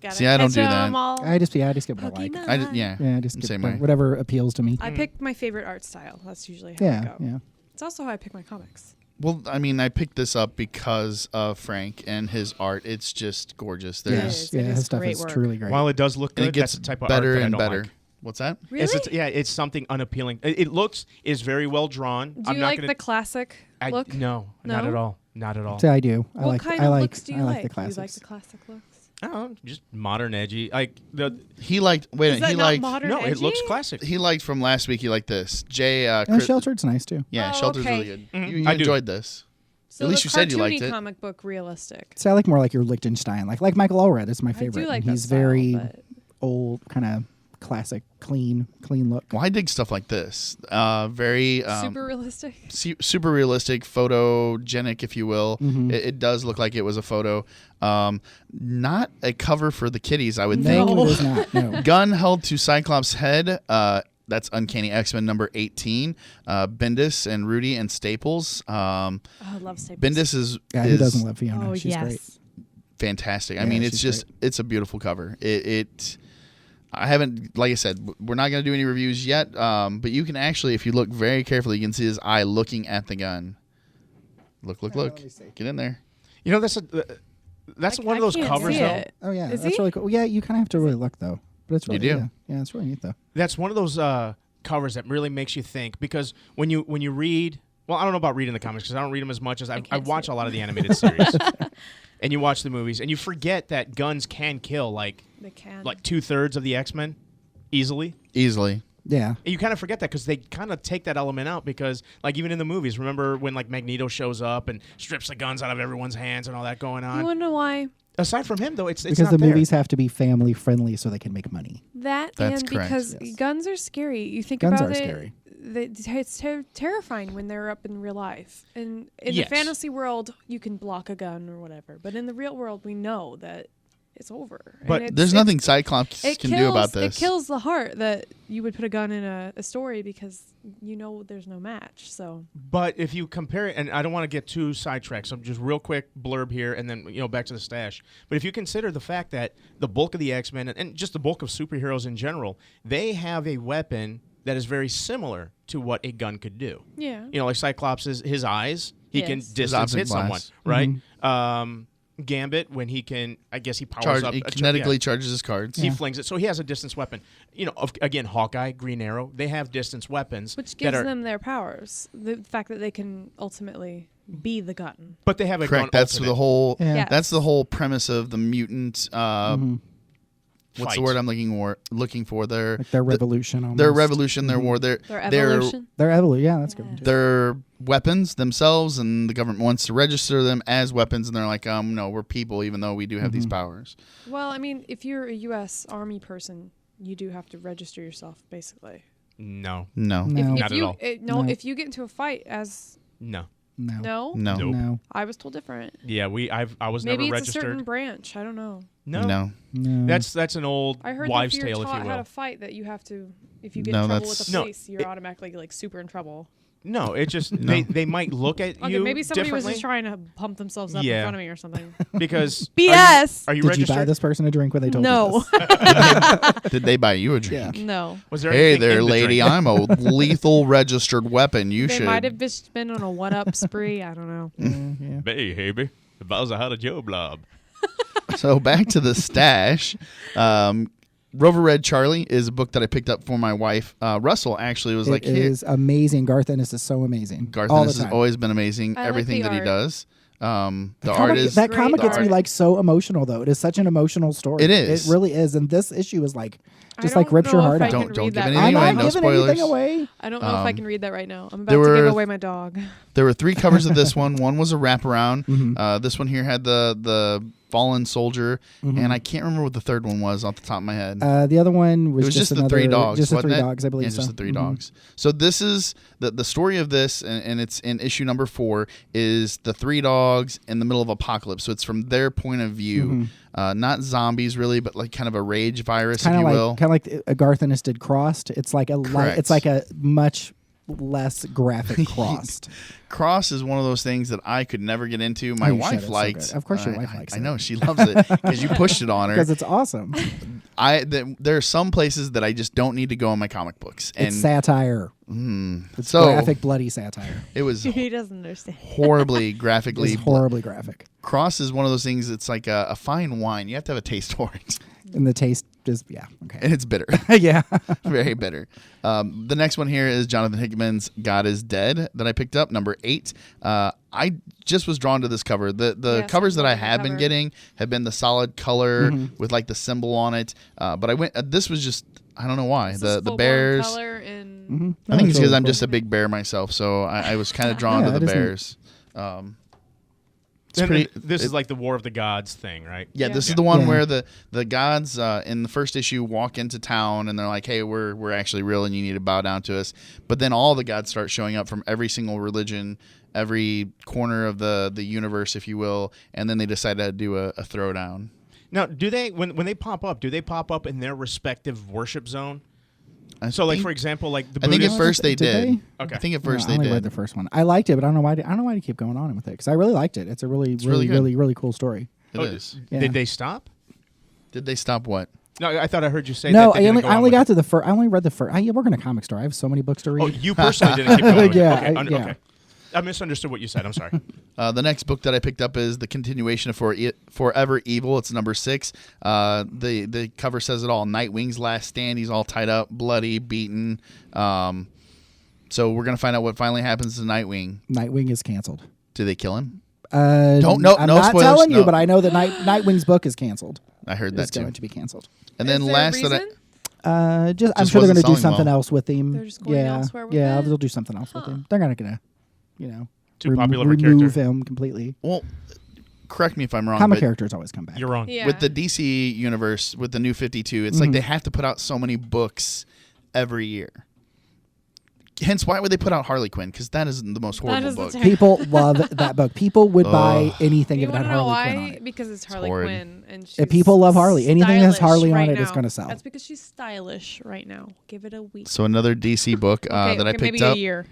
See, I don't do that. I just get what I like. Yeah, Yeah, I just get same way. whatever appeals to me. I picked my favorite art style. That's usually how I Yeah, go. yeah. It's also how I pick my comics. Well, I mean, I picked this up because of Frank and his art. It's just gorgeous. There's Yeah, It is his stuff great is work. truly great. While it does look and good, it gets that's the type of better art that I and don't better. like. What's that? Really? It's something unappealing. It is very well drawn. Do you like the classic look? No, not No? at all. Not at all. So I do. What kind I of like, looks do you I like? like the Do you like classics. the classic looks? Oh, just modern, edgy. Like he liked. Wait, Is that he not liked. modern no, edgy? it looks classic. He liked from last week. He liked this. Sheltered's nice too. Yeah, Oh, Sheltered's okay. really good. Mhm. You I do. enjoyed this. So At least the you said you liked cartoony it. comic book realistic. See, I like more like your Liechtenstein. Like Michael Allred is my favorite. I do like and that he's style, very but- old, kind of classic, clean look. Well, I dig stuff like this. Very Super realistic. super realistic, photogenic, if you will. Mhm. It does look like it was a photo. Not a cover for the kiddies, I would No, think. it is not. No. Gun held to Cyclops' head. That's Uncanny X-Men number 18. Bendis and Rudy and Staples. Oh, I love Staples. Bendis is Who doesn't love Fiona? Oh, She's yes. great. fantastic. I Yeah, mean, it's she's just it's a beautiful cover. I haven't, like I said, we're not going to do any reviews yet, but you can actually, if you look very carefully, you can see his eye looking at the gun. Look. Get in there. You know, that's one of those can't covers, see though. it. Oh yeah, Is that's he? really cool. Yeah, you kind of have to really look though. But it's really You do. Yeah, it's really neat though. That's one of those covers that really makes you think, because when you read, well, I don't know about reading the comics because I don't read them as much as I watch a lot of the animated series, and you watch the movies, and you forget that guns can kill like 2/3 of the X-Men easily. Yeah. And you kind of forget that because they kind of take that element out, because like even in the movies, remember when like Magneto shows up and strips the guns out of everyone's hands and all that going on? You want to know why? Aside from him, though, it's Because not the there. movies have to be family friendly so they can make money. That's correct. because Yes. guns are scary. You think Guns about are it. scary. It's terrifying when they're up in real life. And in Yes. the fantasy world, you can block a gun or whatever. But in the real world, we know that it's over. But And There's nothing Cyclops it can kills, do about this. It kills the heart that you would put a gun in a story because you know there's no match. So But if you compare it, and I don't want to get too sidetracked, so just real quick blurb here, and then back to the stash. But if you consider the fact that the bulk of the X-Men and just the bulk of superheroes in general, they have a weapon that is very similar to what a gun could do. yeah. Like Cyclops, his eyes, he can Yes. distance optic hit someone, blast. right? Gambit, when he can, I guess he powers up. He a kinetically charges his cards. He flings it, so he has a distance weapon. Again, Hawkeye, Green Arrow, they have distance weapons, Which that gives are, them their powers. The fact that they can ultimately be the gun. but they have a Correct. gun That's ultimate. the whole. Yeah. Yes. That's the whole premise of the mutant. What's Fight. the word I'm looking for? Their Like their revolution almost. their revolution, their war, their Evolution. Their evolution. Yeah, that's good. their weapons themselves, and the government wants to register them as weapons, and they're like, no, we're people, even though we do have these powers. Well, I mean, if you're a U.S. Army person, you do have to register yourself, basically. No, No, No. Not at all. No, No. if you get into a fight as no. No. no, no, No. I was told different. Yeah, I was Maybe never it's registered. a certain branch. I don't know. No, No. that's an old I heard wives' that if you're tale, if taught you how will. to fight, that you have to. If you get No, in trouble with that's- the No, police, you're automatically like super in trouble. No, it just No. they might look at Okay, you maybe somebody was differently just trying to pump themselves up in Yeah. front of me or something. because BS. Are you Did registered? you buy this person a drink when they told you No, this? Did they buy you a drink? no. Was there Hey anything there, in the lady. drink? I'm a lethal registered weapon. You They should. might have just been on a one-up spree. I don't know. Yeah. Hey, Habe, the Bowser had a job, blob. So back to the stash. Rover Red Charlie is a book that I picked up for my wife. Russell actually was like, It "Here, is amazing. Garth Ennis is so amazing. Garth all Ennis the has time. always been amazing. I like Everything the that he art. does. The art Comic- is that great. comic the gets me art- like so emotional though. It is such an emotional story. It is. It really is. And this issue is like I just like don't rips your know heart if I out. can Don't read give that anything right I'm away. not now. No giving spoilers. anything away. I don't know if I can read that right now. I'm about there to give were- away my dog. There were 3 covers of this one. One was a wraparound. Mm-hmm. This one here had the fallen soldier, and I can't remember what the third one was off the top of my head. The other one was, It was just the another, 3 dogs. Just the wasn't 3 it? dogs, I believe. Yeah, just so. the 3 Mhm. dogs. So this is the story of this, and it's in issue number 4. Is the 3 dogs in the middle of apocalypse? So it's from their point of view, not zombies really, but like kind of a rage virus, Kind if of you will. like a Garth Ennis did Crossed. It's like a Correct. it's like a much less graphic Crossed. Cross is one of those things that I could never get into. My Oh, you should. wife It's so likes. good. Of course your wife likes I it. know she loves it because you pushed it on her. Because it's awesome. There are some places that I just don't need to go in my comic books, and It's satire. It's so graphic, bloody satire. it was He doesn't understand. horribly graphically. It's horribly graphic. Cross is one of those things. It's like a fine wine. You have to have a taste for it. And the taste is, okay. And it's bitter. Yeah. Very bitter. The next one here is Jonathan Hickman's God is Dead that I picked up, number 8. I just was drawn to this cover. The covers that I have been getting have been the solid color with like the symbol on it. But this was just, I don't know why. The bears. Color in I think it's because I'm just a big bear myself, so I was kind of drawn to the bears. This is like the War of the Gods thing, right? Yeah, this is the one where the gods in the first issue walk into town and they're like, "Hey, we're actually real, and you need to bow down to us." But then all the gods start showing up from every single religion, every corner of the universe, if you will, and then they decide to do a throwdown. Now, do they when they pop up? Do they pop up in their respective worship zone? So, like for example, like the Buddhists. I think at first they did. Okay. I think at first I they only did. read the first one. I liked it, but I don't know why they keep going on with it because I really liked it. It's a really cool story. It is. Yeah. Did they stop? Did they stop what? No, I thought I heard you say no. that. No, I only got to the first. I only read the first. I work in a comic store. I have so many books to read. Oh, you personally didn't keep going. Yeah, Okay. yeah. Okay. I misunderstood what you said. I'm sorry. The next book that I picked up is the continuation of Forever Evil. It's number 6. The cover says it all. Nightwing's last stand. He's all tied up, bloody, beaten. So we're gonna find out what finally happens to Nightwing. Nightwing is canceled. Do they kill him? I'm no not spoilers, telling you, no. but I know that Nightwing's book is canceled. I heard that it's too. going to be canceled. And then Is there a last that reason? I'm sure they're going to do selling something well. else with him. They're just going elsewhere with it? They'll do something else with him. They're not going to, Too popular of a remove character. him completely. Well, correct me if I'm wrong. Comic but characters always come back. You're wrong. Yeah. with the DC universe, with the new 52, it's like they have to put out so many books every year. Hence, why would they put out Harley Quinn? Because that is the most horrible book. People love that book. People would buy anything You if it had want to know Harley Quinn why? on it. Because it's Harley horrid. Quinn, and she's If people love Harley, anything that has stylish Harley on right it is now. going to sell. That's because she's stylish right now. Give it a week. So another DC book that I picked maybe up. a year.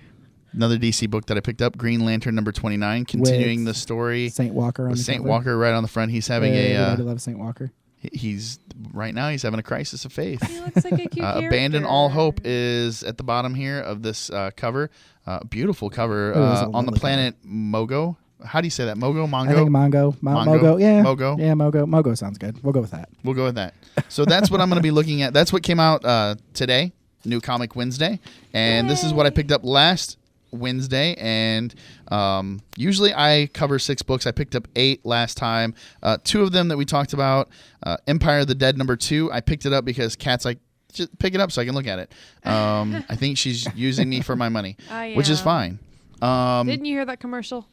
Another DC book that I picked up, Green Lantern number 29, continuing the story. Saint Walker on with the Saint cover. Walker right on the front. He's having Everybody loves Saint Walker. he's right now he's having a crisis of faith. He looks like a cute character. Abandon All Hope is at the bottom here of this cover. Beautiful cover It is a on the lovely planet Mogo. How do you say that? Mogo? Mongo? I think Mongo. Mogo. Yeah. Mogo. Yeah, Mogo. Mogo sounds good. We'll go with that. We'll go with that. So that's what I'm going to be looking at. That's what came out today, New Comic Wednesday. And this is what I picked up last Wednesday. And usually I cover 6 books. I picked up 8 last time. 2 of them that we talked about. Empire of the Dead number 2. I picked it up because Kat's like, just pick it up so I can look at it. I think she's using me for my money, which is fine. Didn't you hear that commercial?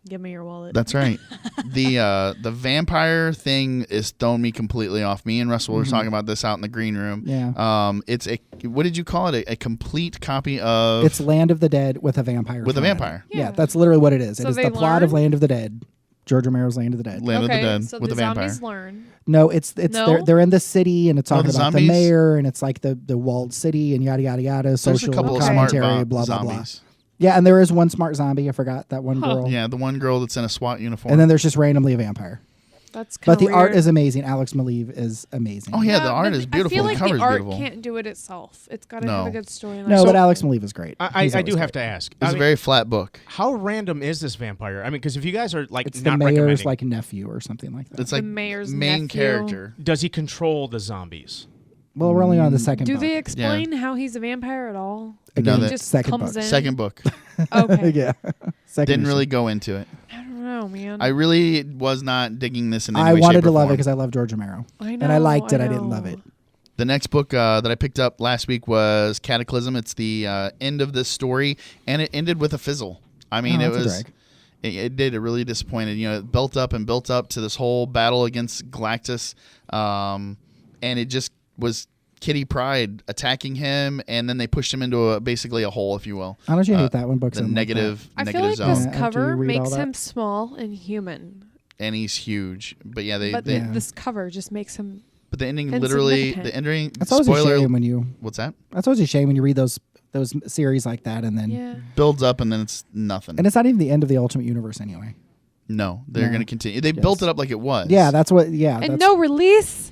Give me your wallet. That's right. The vampire thing is thrown me completely off. Me and Russell were talking about this out in the green room. Yeah. It's what did you call it? A complete copy of. It's Land of the Dead with a vampire. With a thrown in it. vampire. Yeah, that's literally what it is. So It is they the plot of learn? Land of the Dead. George Romero's Land of the Dead. Land of the Dead so with the a vampire. zombies learn. No, it's No? they're in the city and it's talking the about zombies? the mayor and it's like the walled city and yada yada yada. There's Social a couple of smart commentary, blah blah blah. zombies. Yeah, and there is one smart zombie. I forgot that one girl. Yeah, the one girl that's in a SWAT uniform. And then there's just randomly a vampire. That's kind But of the art is amazing. Alex Maleev is amazing. oh yeah, the art but is beautiful. I feel like the cover's the art beautiful. can't do it itself. It's got to No. have a good storyline. No, but Alex Maleev is great. I He's do always have great. to ask. It's a very flat book. How random is this vampire? I mean, because if you guys are like It's the not mayor's recommending, like nephew or something like that. It's The like mayor's main nephew. character. does he control the zombies? Well, we're only on the second Do book. they explain how he's a vampire at all? No, he that- just second comes book. in. Second book. Okay. yeah. Second Didn't issue. really go into it. I don't know, man. I really was not digging this in any I way, wanted shape, to or love it form. because I love George Romero. I know. And I liked it. I know. didn't love it. The next book that I picked up last week was Cataclysm. It's the end of this story, and it ended with a fizzle. I mean, Oh, it that's a was. drag. It did. It really disappointed. You know, it built up and built up to this whole battle against Galactus, and it just was Kitty Pryde attacking him, and then they pushed him into basically a hole, if you will. How don't you hate that when books The end like that? negative I feel negative like zone, this Yeah, after you cover read all makes that. him small and human. and he's huge. But yeah, But they this cover just makes him. but the ending literally insignificant. the ending. That's always a spoiler. shame when you. What's that? That's always a shame when you read those series like that and then. Yeah. Builds up and then it's nothing. And it's not even the end of the Ultimate Universe anyway. No, they're No. going to continue. They Yes. built it up like it was. Yeah, that's what. Yeah, And that's, no release.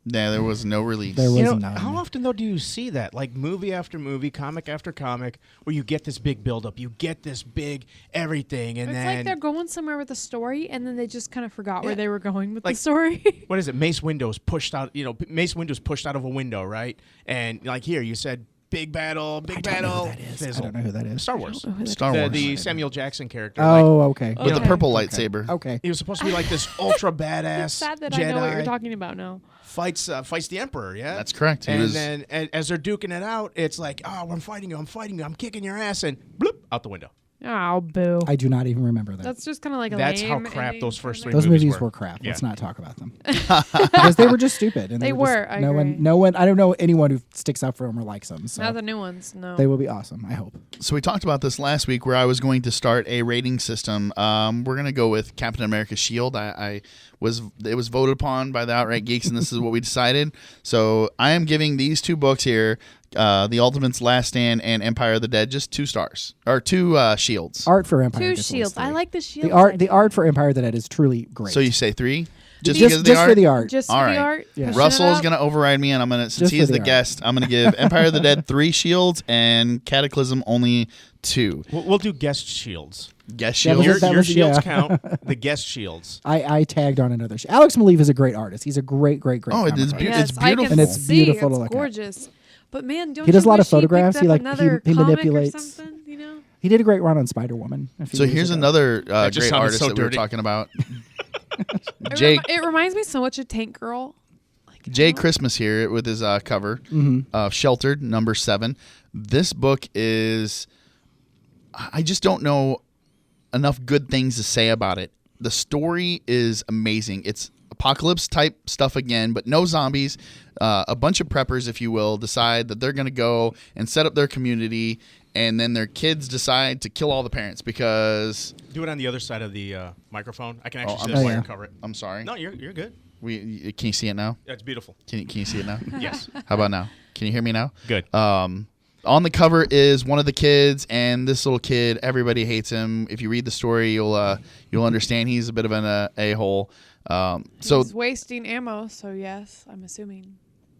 Yeah, there was no release. There was You know, none. how often though do you see that, like movie after movie, comic after comic, where you get this big buildup, you get this big everything, and It's then like they're going somewhere with the story, and then they just kind of forgot Yeah. where they were going with Like- the story. what is it? Mace Windu's pushed out. You know, Mace Windu's pushed out of a window, right? And like here, you said big battle, big battle. I Fizzle. don't know who that is. Star Wars. Star The, Wars. the Samuel Jackson character. Oh, okay. With the Okay. purple lightsaber. Okay. He was supposed to be like this ultra badass It's sad that Jedi. I know what you're talking about now. Fights the Emperor, yeah. That's correct. He And was- then as they're duking it out, it's like, oh, I'm fighting you, I'm kicking your ass, and bloop out the window. Oh, boo. I do not even remember that. That's just kind of like a That's how lame crap ending those for first me. three Those movies movies were. were crap. Yeah. Let's not talk about them because they were just stupid. And They were, I no agree. one. I don't know anyone who sticks up for them or likes them. So Not the new ones, no. they will be awesome. I hope. So we talked about this last week, where I was going to start a rating system. We're going to go with Captain America's Shield. It was voted upon by the Outright Geeks, and this is what we decided. So I am giving these two books here, The Ultimate's Last Stand and Empire of the Dead, just 2 stars or 2 shields. Art for Empire. Two gets at least shields. I 3. like the shields. The art for Empire of the Dead is truly great. So you say 3, just because of the art. for the art. Just All for right. the art. Yeah. pushing Russell it is up. going to override me, and I'm going to, since Just he for is the the art. guest, I'm going to give Empire of the Dead 3 shields and Cataclysm only 2. We'll do guest shields. Guest Yeah, shields. because that Your was- shields yeah. count. The guest shields. I tagged on another. Alex Maleev is a great artist. He's a great. Oh, comic it's artist. beautiful. Yes, It's I can beautiful. And it's see. beautiful to It's look at. gorgeous. But man, don't He does you a lot of wish he picked photographs. up He, like, another he comic manipulates- or something, you know? He did a great run on Spider Woman. So here's another That just great sounded artist so that we were dirty. talking about. It Jake it reminds me so much of Tank Girl. Like, Jay Christmas here with his cover of Sheltered, number 7. This book is, I just don't know enough good things to say about it. The story is amazing. It's apocalypse type stuff again, but no zombies. A bunch of preppers, if you will, decide that they're going to go and set up their community, and then their kids decide to kill all the parents because... Do it on the other side of the microphone. I can actually see I'm the sorry. wire cover it. I'm sorry. No, you're good. Can you see it now? That's beautiful. Can you see it now? Yes. How about now? Can you hear me now? Good. On the cover is one of the kids, and this little kid, everybody hates him. If you read the story, you'll understand he's a bit of an a-hole. So he's wasting ammo, so yes, I'm assuming.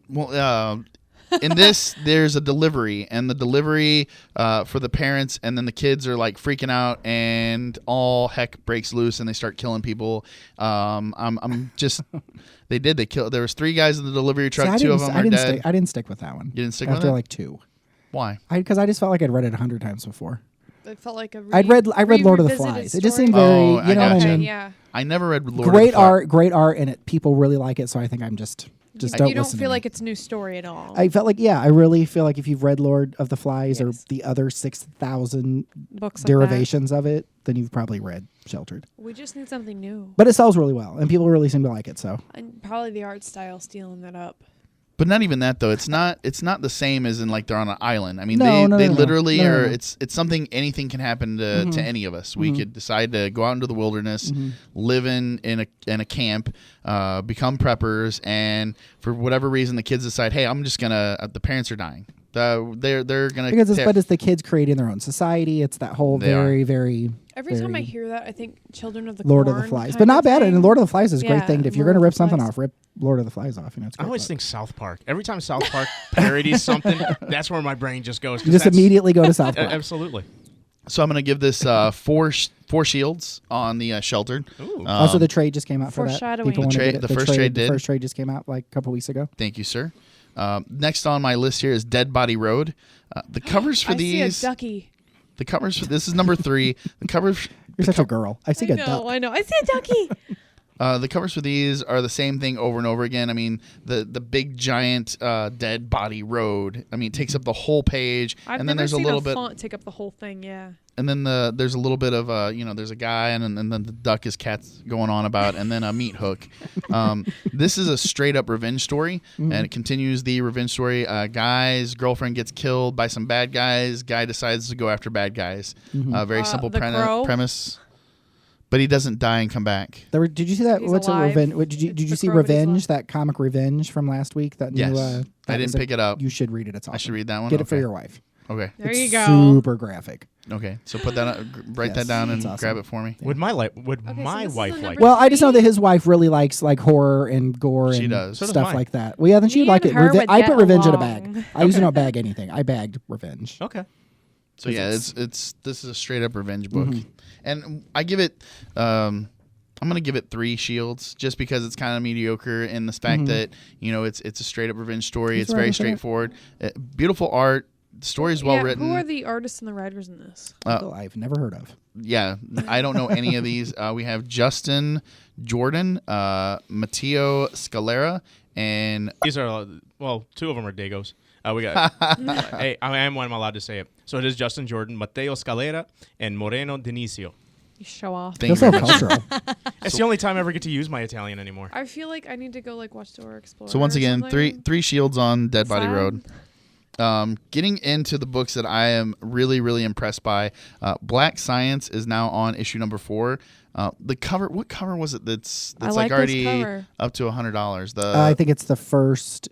well, in this, there's a delivery, and the delivery for the parents, and then the kids are like freaking out, and all heck breaks loose, and they start killing people. I'm just, they killed. There was 3 guys in the delivery truck. 2 of them are dead. I didn't stick with that one. You didn't stick with after it? like 2. Why? Because I just felt like I'd read it 100 times before. It felt like a I read Lord of the revisited Flies. It just story. seemed very, Oh, I you know what gotcha. I mean? Yeah. I never read Lord of the Flies. Great art in it. People really like it, so I think I'm just don't You don't listen to feel me. like it's new story at all. I felt like, I really feel like if you've read Lord of the Flies Yes. or the other 6,000 Books like derivations of it, then you've probably read Sheltered. that. We just need something new. But it sells really well, and people really seem to like it. So And probably the art style stealing that up. But not even that though. It's not the same as in like they're on an island. I mean, No, they no. literally No, no, are. no. It's something. Anything can happen to any of us. We could decide to go out into the wilderness, live in a camp, become preppers, and for whatever reason, the kids decide, hey, I'm just gonna. The parents are dying. They're gonna because it's the kids creating their own society. It's that whole They are. very Every time I very hear that, I think Children of the Lord of the Corn Flies, kind but not of bad. thing. And Lord of the Flies is a great Yeah, thing. If you're Lord gonna of rip the something Flies. off, rip Lord of the Flies off. It's a I great always book. think South Park. Every time South Park parodies something, that's where my brain just goes. 'cause You just that's- immediately go to South Park. Absolutely. So I'm gonna give this 4 shields on the Sheltered. Ooh. Also, the trade just came out for that. Foreshadowing. People The wanna trade- get it. the first trade did? The first trade just came out like a couple weeks ago. Thank you, sir. Next on my list here is Dead Body Road. The covers for I these. see a ducky. The covers for this is number 3. The covers. You're such a girl. I see a duck. I know. I see a ducky. The covers for these are the same thing over and over again. I mean, the big giant dead body road. I mean, it takes up the whole page, I've and then never there's a seen little a bit, font take up the whole thing. Yeah. and then there's a little bit of there's a guy, and then the duck is cats going on about, and then a meat hook. This is a straight up revenge story, and it continues the revenge story. Guy's girlfriend gets killed by some bad guys. Guy decides to go after bad guys. Very simple The Crow? premise. But he doesn't die and come back. Did you see that? He's What's alive. a revenge? Did It's you the see Crow, but he's Revenge? alive. That comic Revenge from last week. That Yes. new. I that didn't was pick it up. You should read it. It's awesome. I should read that one? Get it for Okay. your wife. Okay. There you go. Super graphic. Okay. So put that write that down and grab it for me. Would my Okay, my so this wife is the like? number- Well, I just know that his wife really likes like horror and gore She and does. So does stuff mine. like that. Well, yeah, then she'd Me like and it. her would I get put revenge in a along. bag. I usually don't bag anything. I bagged revenge. Okay. So yeah, this is a straight up revenge book, and I give it. I'm gonna give it 3 shields just because it's kind of mediocre in the fact that it's a straight up revenge story. Who's It's very writing for that? straightforward, beautiful art. The story's well written. Who are the artists and the writers in this? I've never heard of. Yeah, I don't know any of these. We have Justin Jordan, Matteo Scalera, and These are 2 of them are Dagos. We got. Hey, I am when I'm allowed to say it. So it is Justin Jordan, Mateo Scalera, and Moreno Dinicio. You show off. thank Feels you so very much. cultural. It's the only time I ever get to use my Italian anymore. I feel like I need to go watch Dora Explorer. So once or again, something. three shields on Dead Body Sad. Road. Getting into the books that I am really, really impressed by, Black Science is now on issue number 4. The cover, what cover was it? That's I like this already cover. up to $100. I think it's the first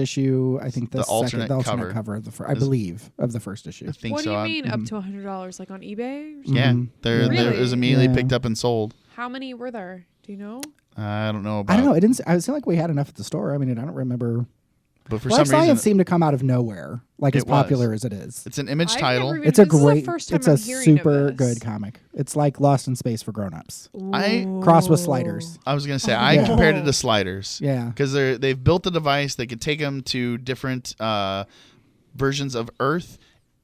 issue. I think the alternate alternate cover. cover of I believe of the first issue. I think What so. do you mean up to $100? Like on eBay? Or something? Yeah, Mhm. there Really? it was immediately Yeah. picked up and sold. How many were there? Do you know? I don't know about. I don't know. It didn't. I feel like we had enough at the store. I mean, I don't remember. But for Black some reason, Science seemed to come out of nowhere, like as It was. popular as it is. it's an Image I've title. never even- It's a this is the great. first time It's I'm a hearing of super this. good comic. It's like Lost in Space for grown-ups. I- Cross with sliders. I was gonna say I Yeah. compared it to Sliders. Yeah. Because they've built a device that could take them to different versions of Earth.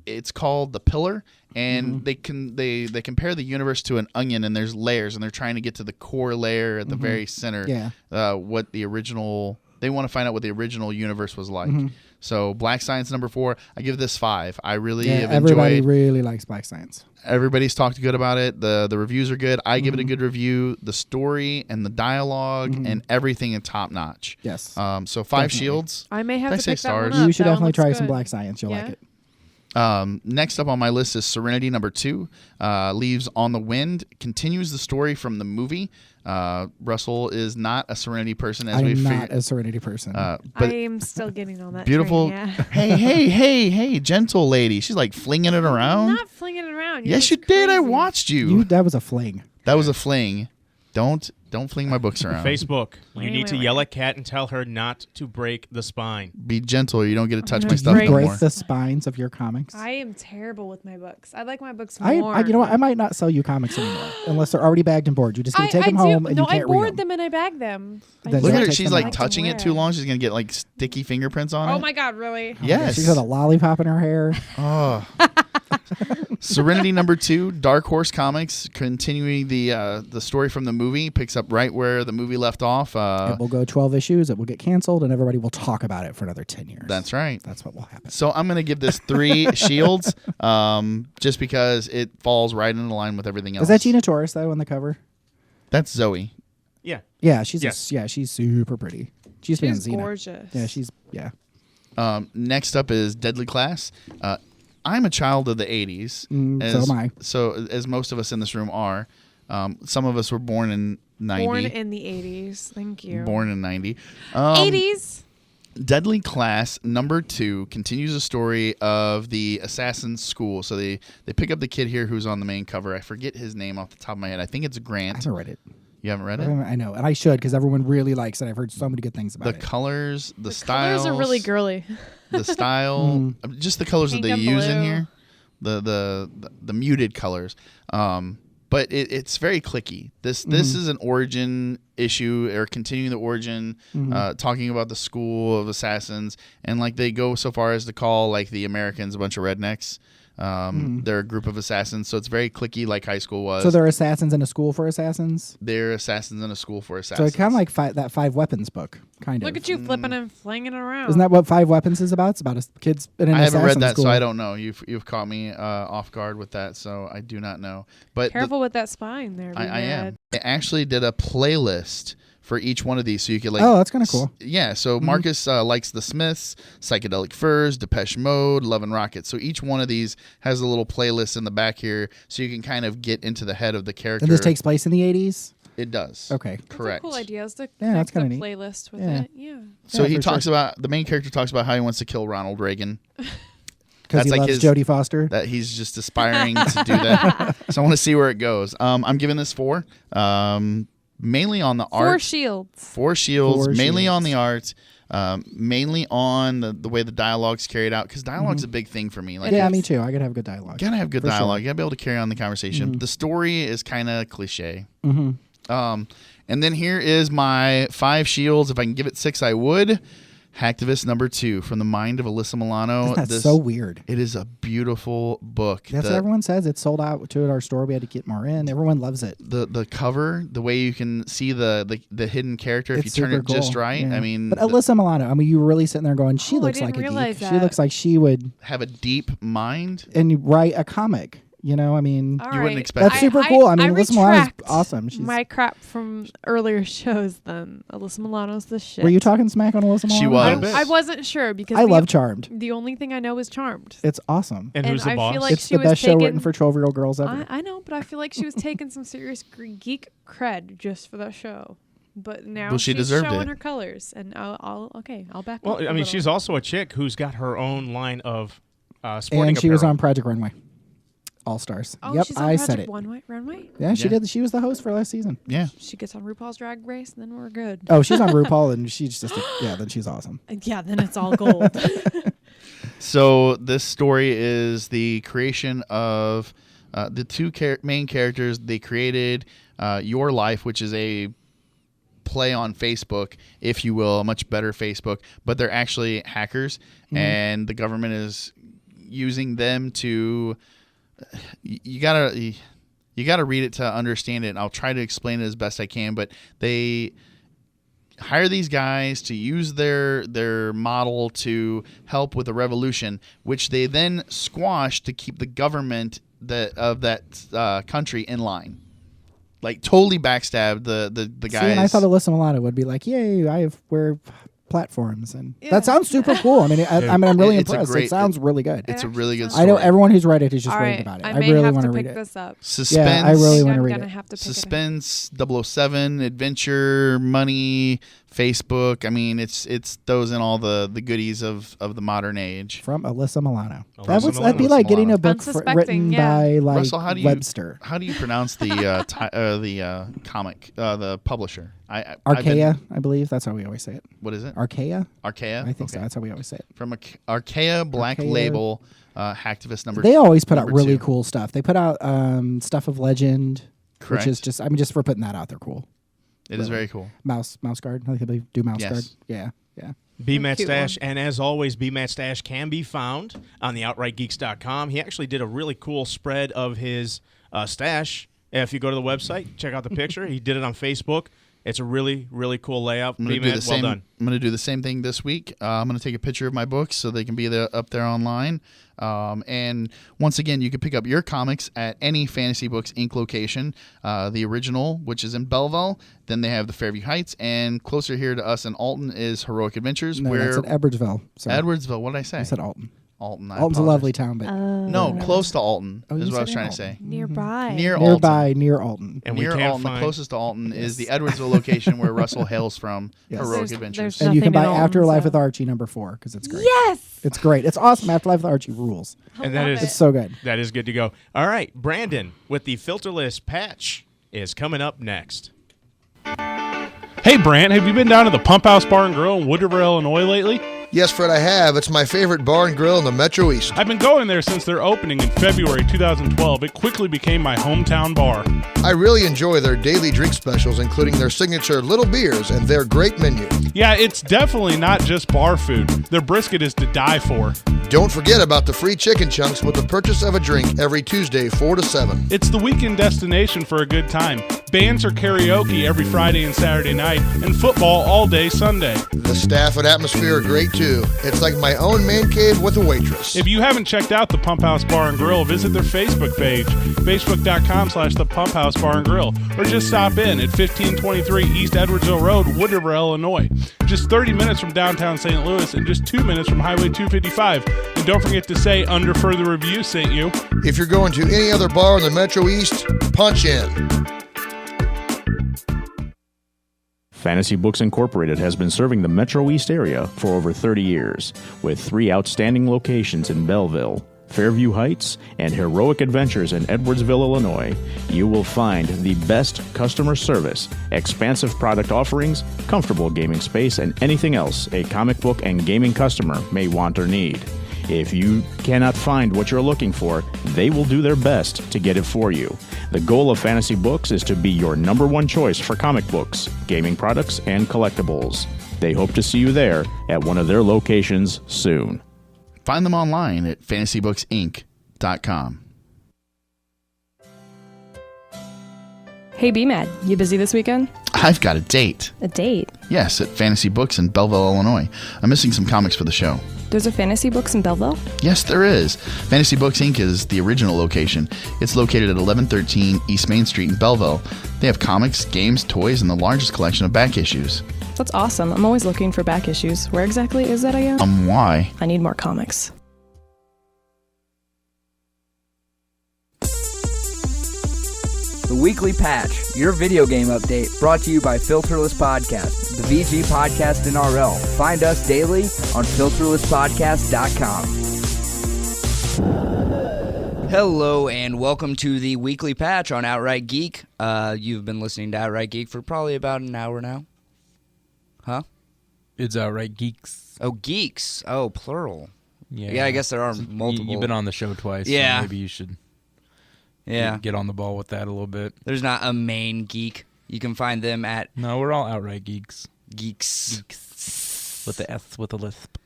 It's called the Pillar, and they compare the universe to an onion, and there's layers, and they're trying to get to the core layer at the very center. Yeah. What the original? They want to find out what the original universe was like. Mm-hmm. So Black Science number 4, I give this 5. I really Yeah, have everybody enjoyed. really likes Black Science. Everybody's talked good about it. The reviews are good. I give it a good review. The story and the dialogue and everything is top notch. Yes. So 5 Definitely. shields. I may have Did I to say pick that one stars? up. You should That one definitely looks try some good. Black Science. You'll like Yeah. it. Next up on my list is Serenity number 2. Leaves on the Wind continues the story from the movie. Russell is not a Serenity person, as we I'm not figured. a Serenity person. I But am still getting on that. beautiful. Train, yeah. Hey, gentle lady. She's like flinging it I'm around. not flinging it around. You're Yes, you just did. I crazy. watched you. That was a fling. That was a fling. Don't fling my books around. Facebook. You Wait, need to wait, yell wait. at Kat and tell her not to break the spine. Be gentle. You don't get to touch gonna my stuff break anymore. Break the spines of your comics. I am terrible with my books. I like my books I more. you know what? I might not sell you comics anymore unless they're already bagged and board. You're just gonna take them home and no, you can't I read board them. them and I bag them. I Then Look don't at her. take She's them like out. touching it too long. She's gonna get like sticky fingerprints on Oh it. my god, really? Yes. She's got a lollipop in her hair. Oh. Serenity number 2, Dark Horse Comics, continuing the story from the movie, picks up right where the movie left off. It will go 12 issues. It will get canceled, and everybody will talk about it for another 10 years. That's right. That's what will happen. So I'm gonna give this 3 shields, just because it falls right in line with everything else. Is that Gina Torres though on the cover? That's Zoe. Yeah. Yeah, she's Yes. she's super pretty. She's been on She's Xena. gorgeous. Yeah. Next up is Deadly Class. I'm a child of the 80s. So am I. So as most of us in this room are. Some of us were born in 90. Born in the 80s. Thank you. Born in 90. 80s. Deadly Class number 2 continues the story of the assassin's school. So they pick up the kid here who's on the main cover. I forget his name off the top of my head. I think it's I Grant. haven't read it. You haven't read it? I know, and I should because everyone really likes it. I've heard so many good things about The it. colors, the Colors styles. are really girly. The style, just the colors Pink that they and use in blue. here. The muted colors. But it's very clicky. This is an origin issue or continuing the origin, talking about the school of assassins, and like they go so far as to call like the Americans a bunch of rednecks. They're a group of assassins, so it's very clicky like high school was. So they're assassins in a school for assassins. They're assassins in a school for So assassins. it's kind of like that 5 Weapons book, kind of. Look at you flipping and flinging it around. Isn't that what 5 Weapons is about? It's about kids in an I haven't read assassin that, school. so I don't know. You've caught me off guard with that, so I do not know. But Careful with that spine there. I am. I actually did a playlist for each one of these, so you could like. Oh, that's kinda cool. Yeah, so Marcus likes the Smiths, Psychedelic Furs, Depeche Mode, Love and Rockets. So each one of these has a little playlist in the back here, so you can kind of get into the head of the character. And this takes place in the 80s? It does. Okay. Correct. Cool ideas to Yeah, that's connect the kinda neat. playlist with Yeah. it. Yeah. So Yeah, he for talks sure. about the main character talks about how he wants to kill Ronald Reagan. Because he loves Jodie Foster. That he's just aspiring to do that. So I want to see where it goes. I'm giving this 4. Mainly on the art. 4 shields. 4 shields. Mainly on the art. Mainly on the way the dialogue's carried out. Because dialogue's a big thing for me. Like, yeah, me too. I gotta have good dialogue. Gotta have good dialogue. You gotta be able to carry on the conversation. The story is kind of cliche. And then here is my 5 shields. If I can give it 6, I would. Hacktivist number 2, From the Mind of Alyssa Milano. That's so weird. It is a beautiful book. That's what everyone says. It's sold out to at our store. We had to get more in. Everyone loves it. The cover, the way you can see the hidden character if you turn it just right. Yeah. I mean, but Alyssa Milano. I mean, you were really sitting there going, she looks like a geek. She looks like she would have a deep mind and write a comic. You know, I mean, you wouldn't expect that's super cool. I mean, Alyssa Milano's awesome. She's my crap from earlier shows. Then Alyssa Milano's the shit. Were you talking smack on Alyssa Milano? She was. I wasn't sure because I love Charmed. The only thing I know is Charmed. It's awesome. And who's the boss? Feel like it's the best show written for 12-year-old girls ever. I know, but I feel like she was taking some serious geek cred just for that show. But now she's showing her colors, and I'll back up. Well, I mean, she's also a chick who's got her own line of sporting and she apparel. was on Project Runway. All Stars. Oh, yep, she's on I Project said it. Runway? Yeah, she did. She was the host for last season. Yeah. She gets on RuPaul's Drag Race, and then we're good. Oh, she's on RuPaul, and she's just then she's awesome. Yeah, then it's all gold. So this story is the creation of the 2 main characters. They created Your Life, which is a play on Facebook, if you will, a much better Facebook, but they're actually hackers, and the government is using them to. You gotta read it to understand it. I'll try to explain it as best I can, but they hire these guys to use their model to help with a revolution, which they then squash to keep the government of that country in line. Like totally backstab the guys. See, and I thought Alyssa Milano would be like, "Yay! we're platforms," and that sounds super cool. I mean, I'm really impressed. It sounds really good. It's a really good story. I know everyone who's read it is just raving about it. I really want to read it. This up. Suspense. Yeah, I really want to read it. Suspense, 007, adventure, money, Facebook. I mean, it's those and all the goodies of the modern age. From Alyssa Milano. That'd be like getting a book written by like Russell, Webster. How do you pronounce the comic? The publisher. Archaea, I believe. That's how we always say it. What is it? Archaea? Archaea? I think so. That's how we always say it. From Archaea Black Label, Hacktivist number 2. They always put out really cool stuff. They put out Stuff of Legend, Correct. which is just, I mean, just for putting that out, they're cool. It is very cool. Mouse Guard. I think they do Mouse Guard. Yeah. BMAT Stash, and as always, BMAT Stash can be found on the OutrightGeeks.com. He actually did a really cool spread of his stash. If you go to the website, check out the picture. He did it on Facebook. It's a really, really cool layout. BMAT, well done. I'm going to do the same thing this week. I'm going to take a picture of my books so they can be up there online. And once again, you can pick up your comics at any Fantasy Books Inc. location. The original, which is in Belleville. Then they have the Fairview Heights. And closer here to us in Alton is Heroic Adventures. No, that's at Edwardsville. Edwardsville. What did I say? I said Alton. Alton. Alton's a lovely town, but no, close to Alton is what I was trying to say. Nearby. Near Alton. Near Alton. And near Alton, the closest to Alton is the Edwardsville location where Russell hails from. Heroic Adventures. And you can buy Afterlife with Archie number 4 because it's great. Yes, it's great. It's awesome. Afterlife with Archie rules. And that is it's so good. That is good to go. All right, Brandon with the filterless patch is coming up next. Hey, Brant, have you been down to the Pump House Bar and Grill in Wood River, Illinois lately? Yes, Fred, I have. It's my favorite bar and grill in the Metro East. I've been going there since their opening in February 2012. It quickly became my hometown bar. I really enjoy their daily drink specials, including their signature little beers and their great menu. Yeah, it's definitely not just bar food. Their brisket is to die for. Don't forget about the free chicken chunks with the purchase of a drink every Tuesday, 4 to 7. It's the weekend destination for a good time. Bands or karaoke every Friday and Saturday night, and football all day Sunday. The staff and atmosphere are great too. It's like my own man cave with a waitress. If you haven't checked out the Pump House Bar and Grill, visit their Facebook page, facebook.com/the Pump House Bar and Grill, or just stop in at 1523 East Edwardsville Road, Wood River, Illinois. Just 30 minutes from downtown St. Louis and just 2 minutes from Highway 255. And don't forget to say under further review sent you. If you're going to any other bar in the Metro East, punch in. Fantasy Books Incorporated has been serving the Metro East area for over 30 years, with 3 outstanding locations in Belleville, Fairview Heights, and Heroic Adventures in Edwardsville, Illinois. You will find the best customer service, expansive product offerings, comfortable gaming space, and anything else a comic book and gaming customer may want or need. If you cannot find what you're looking for, they will do their best to get it for you. The goal of Fantasy Books is to be your #1 choice for comic books, gaming products, and collectibles. They hope to see you there at one of their locations soon. Find them online at fantasybooksinc.com. Hey, B-Mad, you busy this weekend? I've got a date. A date? Yes, at Fantasy Books in Belleville, Illinois. I'm missing some comics for the show. There's a Fantasy Books in Belleville? Yes, there is. Fantasy Books Inc. is the original location. It's located at 1113 East Main Street in Belleville. They have comics, games, toys, and the largest collection of back issues. That's awesome. I'm always looking for back issues. Where exactly is that again? Why? I need more comics. The Weekly Patch, your video game update, brought to you by Filterless Podcast, the VG podcast in RL. Find us daily on filterlesspodcast.com. Hello and welcome to the Weekly Patch on Outright Geek. You've been listening to Outright Geek for probably about an hour now. Huh? It's Outright Geeks. Oh, Geeks. Oh, plural. Yeah, I guess there are multiple. You've been on the show twice. Yeah. So maybe you should get on the ball with that a little bit. There's not a main geek. You can find them at... No, we're all Outright Geeks. Geeks. With the S, with a lisp.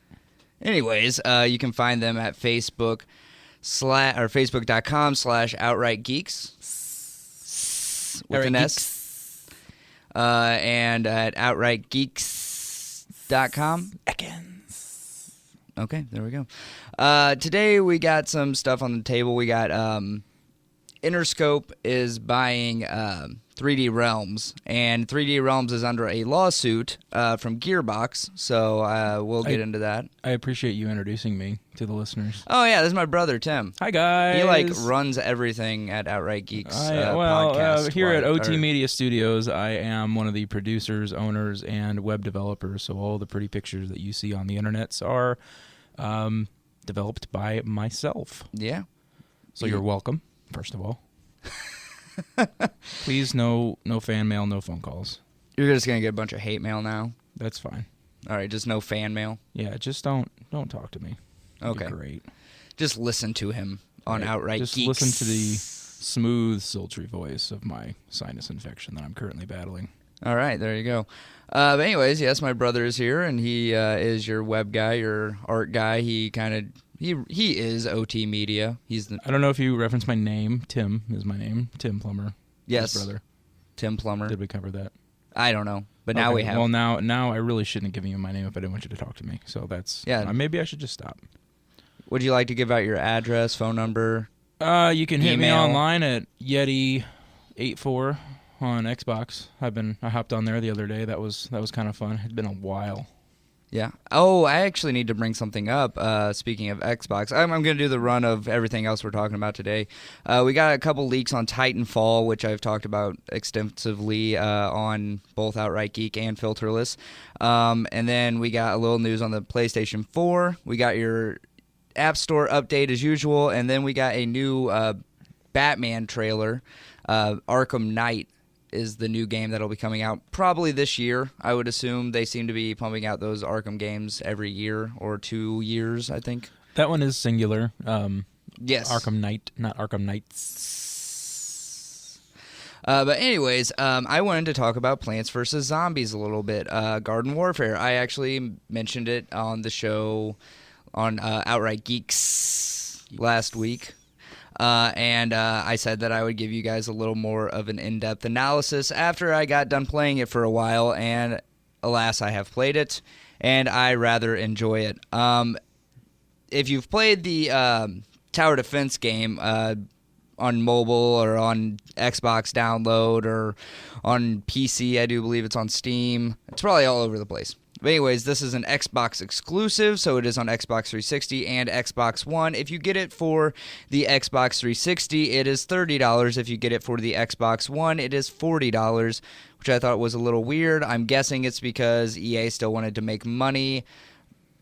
Anyways, you can find them at facebook.com/outrightgeeks with an S. And at outrightgeeks.com. Okay, there we go. Today we got some stuff on the table. We got Interscope is buying 3D Realms, and 3D Realms is under a lawsuit from Gearbox, so we'll get into that. I appreciate you introducing me to the listeners. Oh, yeah, this is my brother, Tim. Hi, guys. He, runs everything at Outright Geeks podcast. Here at OT Media Studios, I am one of the producers, owners, and web developers, so all the pretty pictures that you see on the internets are developed by myself. Yeah. So you're welcome. First of all, please no fan mail, no phone calls. You're just gonna get a bunch of hate mail now. That's fine. All right, just no fan mail. Yeah, just don't talk to me. Okay, great. Just listen to him on Outright Just Geeks. listen to the smooth, sultry voice of my sinus infection that I'm currently battling. All right, there you go. But anyways, yes, my brother is here, and he is your web guy, your art guy. He is OT Media. I don't know if you referenced my name. Tim is my name. Tim Plummer. Yes, his brother. Tim Plummer. Did we cover that? I don't know, but now we have. Well, now I really shouldn't have given you my name if I didn't want you to talk to me. So that's maybe I should just stop. Would you like to give out your address, phone number? You can hit me online at Yeti84 on Xbox. I hopped on there the other day. That was kind of fun. It'd been a while. Yeah. Oh, I actually need to bring something up. Speaking of Xbox, I'm going to do the run of everything else we're talking about today. We got a couple leaks on Titanfall, which I've talked about extensively on both Outright Geek and Filterless. And then we got a little news on the PlayStation 4. We got your App Store update as usual. And then we got a new Batman trailer. Arkham Knight is the new game that'll be coming out probably this year, I would assume. They seem to be pumping out those Arkham games every year or 2 years, I think. That one is singular. Yes. Arkham Knight, not Arkham Knights. But anyways, I wanted to talk about Plants vs. Zombies a little bit. Garden Warfare. I actually mentioned it on the show on Outright Geeks last week. And I said that I would give you guys a little more of an in-depth analysis after I got done playing it for a while, and alas, I have played it, and I rather enjoy it. If you've played the Tower Defense game on mobile or on Xbox download or on PC, I do believe it's on Steam. It's probably all over the place. But anyways, this is an Xbox exclusive, so it is on Xbox 360 and Xbox One. If you get it for the Xbox 360, it is $30. If you get it for the Xbox One, it is $40. which I thought was a little weird. I'm guessing it's because EA still wanted to make money,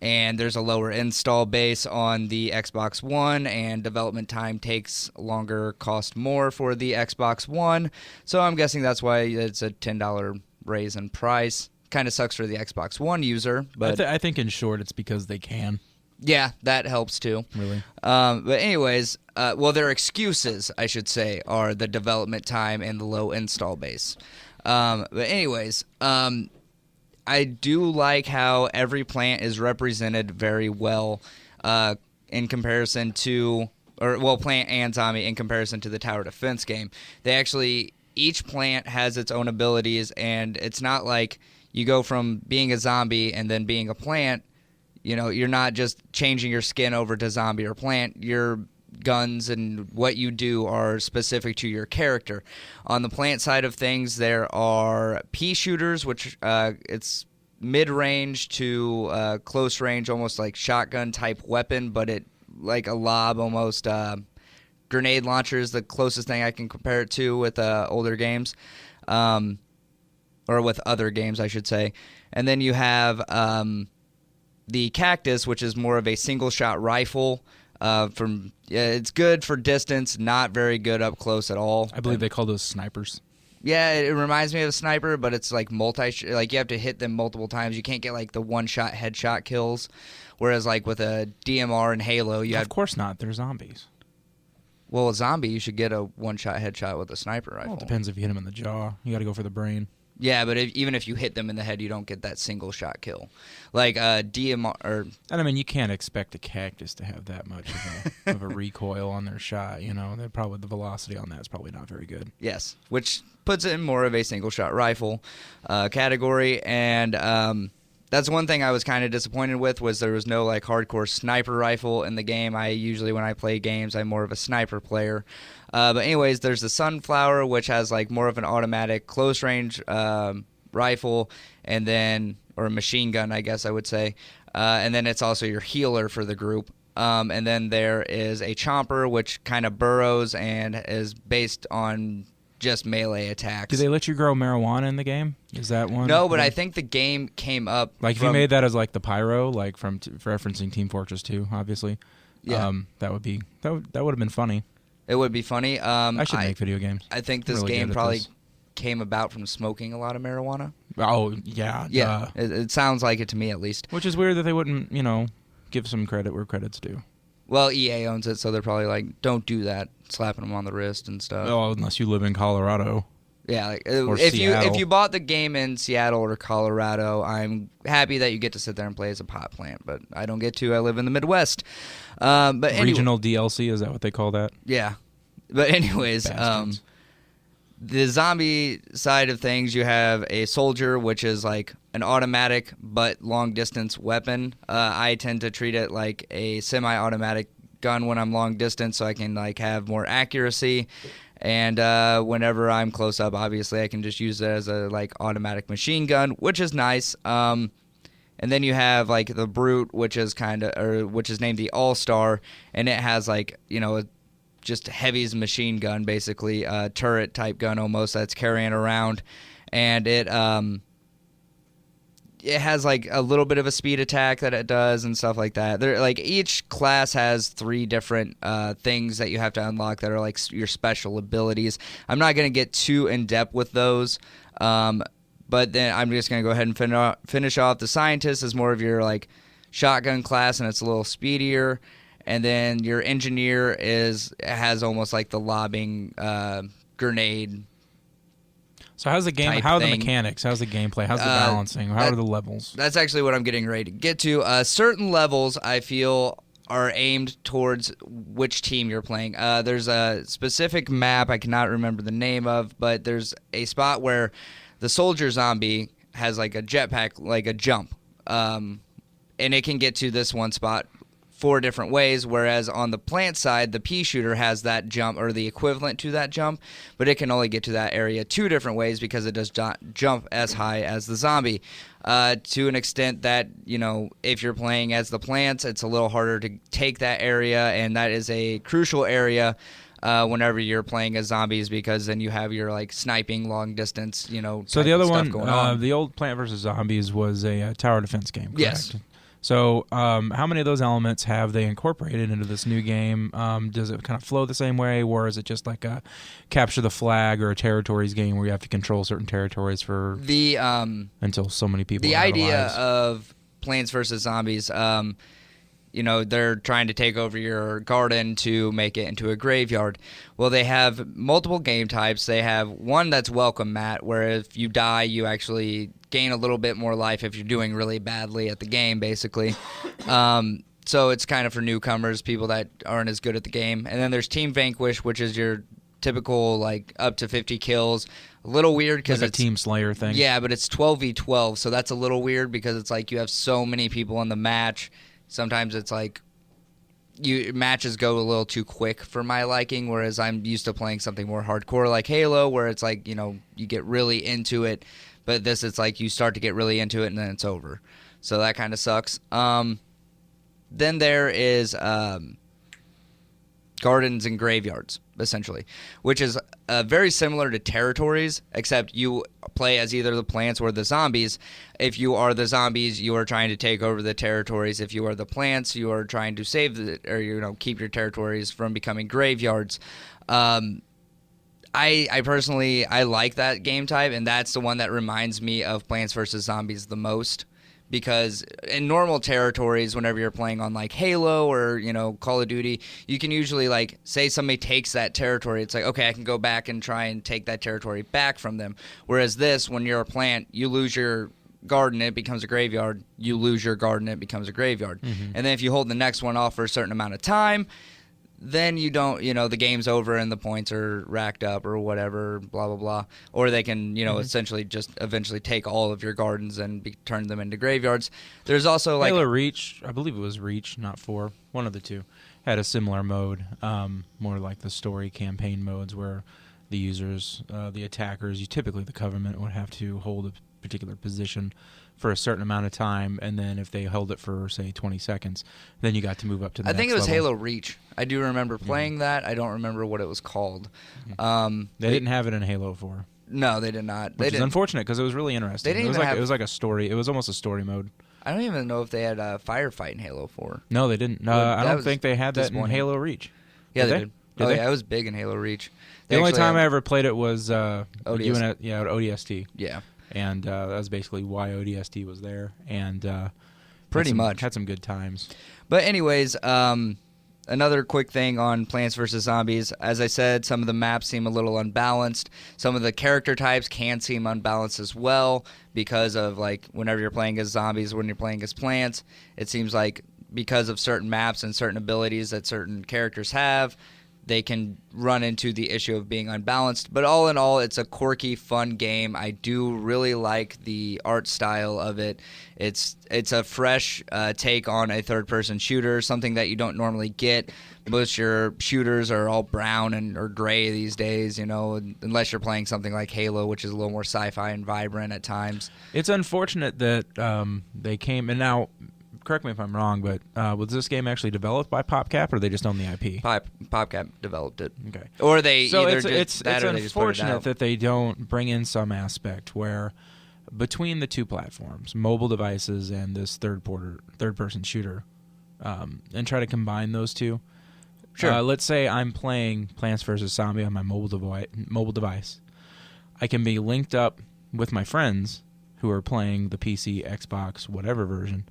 and there's a lower install base on the Xbox One, and development time takes longer, cost more for the Xbox One. So I'm guessing that's why it's a $10 raise in price. Kind of sucks for the Xbox One user, but I think in short it's because they can. Yeah, that helps too. Really? But anyways, their excuses, I should say, are the development time and the low install base. But anyways, I do like how every plant is represented very well in comparison to, plant and zombie in comparison to the tower defense game. They actually, each plant has its own abilities, and it's not like you go from being a zombie and then being a plant. You know, you're not just changing your skin over to zombie or plant. Your guns and what you do are specific to your character. On the plant side of things, there are pea shooters, which it's mid-range to close range, almost like shotgun type weapon, but it like a lob almost. Grenade launcher is the closest thing I can compare it to with older games. Or with other games, I should say. And then you have the Cactus, which is more of a single-shot rifle. It's good for distance, not very good up close at all. I believe they call those snipers. Yeah, it reminds me of a sniper, but it's like like you have to hit them multiple times. You can't get like the one-shot headshot kills. Whereas like with a DMR and Halo, Of course not. They're zombies. Well, a zombie, you should get a one-shot headshot with a sniper rifle. Well, it depends if you hit them in the jaw. You got to go for the brain. Yeah, but even if you hit them in the head, you don't get that single shot kill. Like DMR. And I mean, you can't expect a Cactus to have that much of a recoil on their shot. You know, the velocity on that is probably not very good. Yes, which puts it in more of a single shot rifle category. And that's one thing I was kind of disappointed with, was there was no like hardcore sniper rifle in the game. I usually, when I play games, I'm more of a sniper player. But anyways, there's the Sunflower, which has like more of an automatic close range rifle, and then, or a machine gun, I guess I would say. And then it's also your healer for the group. And then there is a Chomper, which kind of burrows and is based on just melee attacks. Do they let you grow marijuana in the game? Is that one? No, but I think the game came up like if you made that as like the pyro, like from referencing Team Fortress 2, obviously. Yeah. That would have been funny. It would be funny. I should make video games. I think this really game probably came about from smoking a lot of marijuana. Oh, yeah. Yeah, it sounds like it to me at least. Which is weird that they wouldn't, give some credit where credit's due. Well, EA owns it, so they're probably like, don't do that, slapping them on the wrist and stuff. Oh, unless you live in Colorado. Yeah, like, or if Seattle. you bought the game in Seattle or Colorado, I'm happy that you get to sit there and play as a pot plant, but I don't get to. I live in the Midwest. But Regional DLC, is that what they call that? Yeah. But anyways, the zombie side of things, you have a soldier, which is like an automatic but long-distance weapon. I tend to treat it like a semi-automatic gun when I'm long distance, so I can like have more accuracy. And whenever I'm close up, obviously, I can just use it as a like automatic machine gun, which is nice. And then you have like the Brute, which is named the All-Star, and it has like just heavy's machine gun, basically turret type gun almost that's carrying around, and it has like a little bit of a speed attack that it does and stuff like that. There, like each class has 3 different things that you have to unlock that are like your special abilities. I'm not going to get too in depth with those, but then I'm just going to go ahead and finish off. The Scientist is more of your like shotgun class, and it's a little speedier. And then your Engineer has almost like the lobbing grenade. So how's the game? How are the mechanics? How's the gameplay? How's the balancing? How are the levels? That's actually what I'm getting ready to get to. Certain levels I feel are aimed towards which team you're playing. There's a specific map I cannot remember the name of, but there's a spot where the soldier zombie has like a jetpack, like a jump, and it can get to this one spot 4 different ways, whereas on the plant side, the pea shooter has that jump, or the equivalent to that jump, but it can only get to that area 2 different ways because it does not jump as high as the zombie. To an extent that, if you're playing as the plants, it's a little harder to take that area, and that is a crucial area whenever you're playing as zombies, because then you have your like sniping long distance, So the other stuff one, going on. the old Plant vs. Zombies was a tower defense game, correct? Yes. So how many of those elements have they incorporated into this new game? Does it kind of flow the same way, or is it just like a capture the flag or a territories game where you have to control certain territories for until so many people The are out idea alive? of Plants vs. Zombies, they're trying to take over your garden to make it into a graveyard. Well, they have multiple game types. They have one that's welcome mat, where if you die, you actually gain a little bit more life if you're doing really badly at the game, basically. So it's kind of for newcomers, people that aren't as good at the game. And then there's Team Vanquish, which is your typical like up to 50 kills. A little weird because like it's a Team Slayer thing. Yeah, but it's 12v12, so that's a little weird because it's like you have so many people in the match. Sometimes it's like matches go a little too quick for my liking, whereas I'm used to playing something more hardcore like Halo, where it's like, you get really into it, but this it's like you start to get really into it and then it's over. So that kind of sucks. Then there is Gardens and Graveyards, essentially, which is very similar to Territories, except you play as either the plants or the zombies. If you are the zombies, you are trying to take over the territories. If you are the plants, you are trying to save keep your territories from becoming graveyards. I personally like that game type, and that's the one that reminds me of Plants vs. Zombies the most. Because in normal territories, whenever you're playing on like Halo or Call of Duty, you can usually like say somebody takes that territory, it's like, okay, I can go back and try and take that territory back from them. Whereas this, when you're a plant, you lose your garden, it becomes a graveyard. You lose your garden, it becomes a graveyard. Mm-hmm. And then if you hold the next one off for a certain amount of time, then you don't, the game's over and the points are racked up or whatever, blah, blah, blah. Or they can, essentially just eventually take all of your gardens and turn them into graveyards. There's also like Halo Reach, I believe it was Reach, not 4, one of the two, had a similar mode, more like the story campaign modes where the users, the attackers, typically the government would have to hold a particular position for a certain amount of time, and then if they held it for, say, 20 seconds, then you got to move up to the next I think it was level. Halo Reach. I do remember playing that. I don't remember what it was called. They didn't have it in Halo 4. No, they did not. Which is unfortunate because it was really interesting. It was like a story. It was almost a story mode. I don't even know if they had a firefight in Halo 4. No, they didn't. I don't think they had that in Halo Reach. Yeah, they did. Yeah, it was big in Halo Reach. The only time I ever played it was ODST. ODST. Yeah. And that was basically why ODST was there, and pretty much had some good times. But anyways, another quick thing on Plants vs. Zombies. As I said, some of the maps seem a little unbalanced. Some of the character types can seem unbalanced as well because of like whenever you're playing as zombies, when you're playing as plants, it seems like because of certain maps and certain abilities that certain characters have, they can run into the issue of being unbalanced. But all in all, it's a quirky, fun game. I do really like the art style of it. It's a fresh take on a third-person shooter, something that you don't normally get. Most your shooters are all brown or gray these days, unless you're playing something like Halo, which is a little more sci-fi and vibrant at times. It's unfortunate that they came, and now correct me if I'm wrong, but was this game actually developed by PopCap, or they just own the IP? PopCap developed it. Okay. Or they so either it's that or they just put it unfortunate out. that they don't bring in some aspect where between the two platforms, mobile devices and this third-person shooter, and try to combine those two. Sure. Let's say I'm playing Plants vs. Zombie on my mobile device. I can be linked up with my friends who are playing the PC, Xbox, whatever version,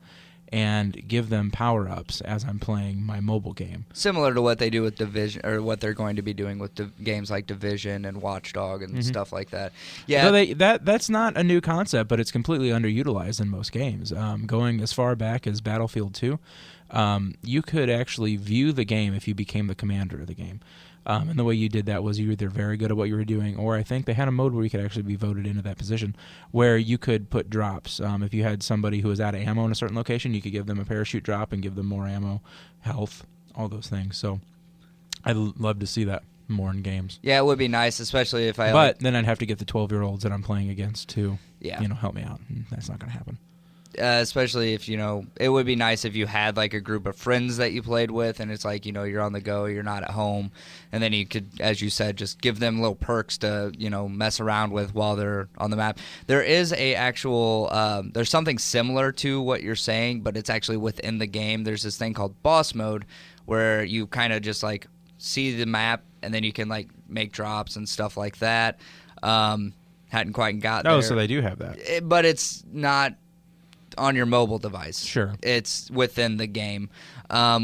and give them power-ups as I'm playing my mobile game. Similar to what they do with Division, or what they're going to be doing with games like Division and Watchdog and stuff like that. Yeah, So that's not a new concept, but it's completely underutilized in most games. Going as far back as Battlefield 2, you could actually view the game if you became the commander of the game. And the way you did that was you were either very good at what you were doing, or I think they had a mode where you could actually be voted into that position, where you could put drops. If you had somebody who was out of ammo in a certain location, you could give them a parachute drop and give them more ammo, health, all those things. So I'd love to see that more in games. Yeah, it would be nice, especially if I... But then I'd have to get the 12-year-olds that I'm playing against to Yeah. help me out. And that's not going to happen. especially if, it would be nice if you had like a group of friends that you played with, and it's like, you're on the go, you're not at home, and then you could, as you said, just give them little perks to, mess around with while they're on the map. There is there's something similar to what you're saying, but it's actually within the game. There's this thing called boss mode where you kind of just like see the map, and then you can like make drops and stuff like that. Hadn't quite got there. Oh, so they do have that. But it's not on your mobile device. Sure. It's within the game,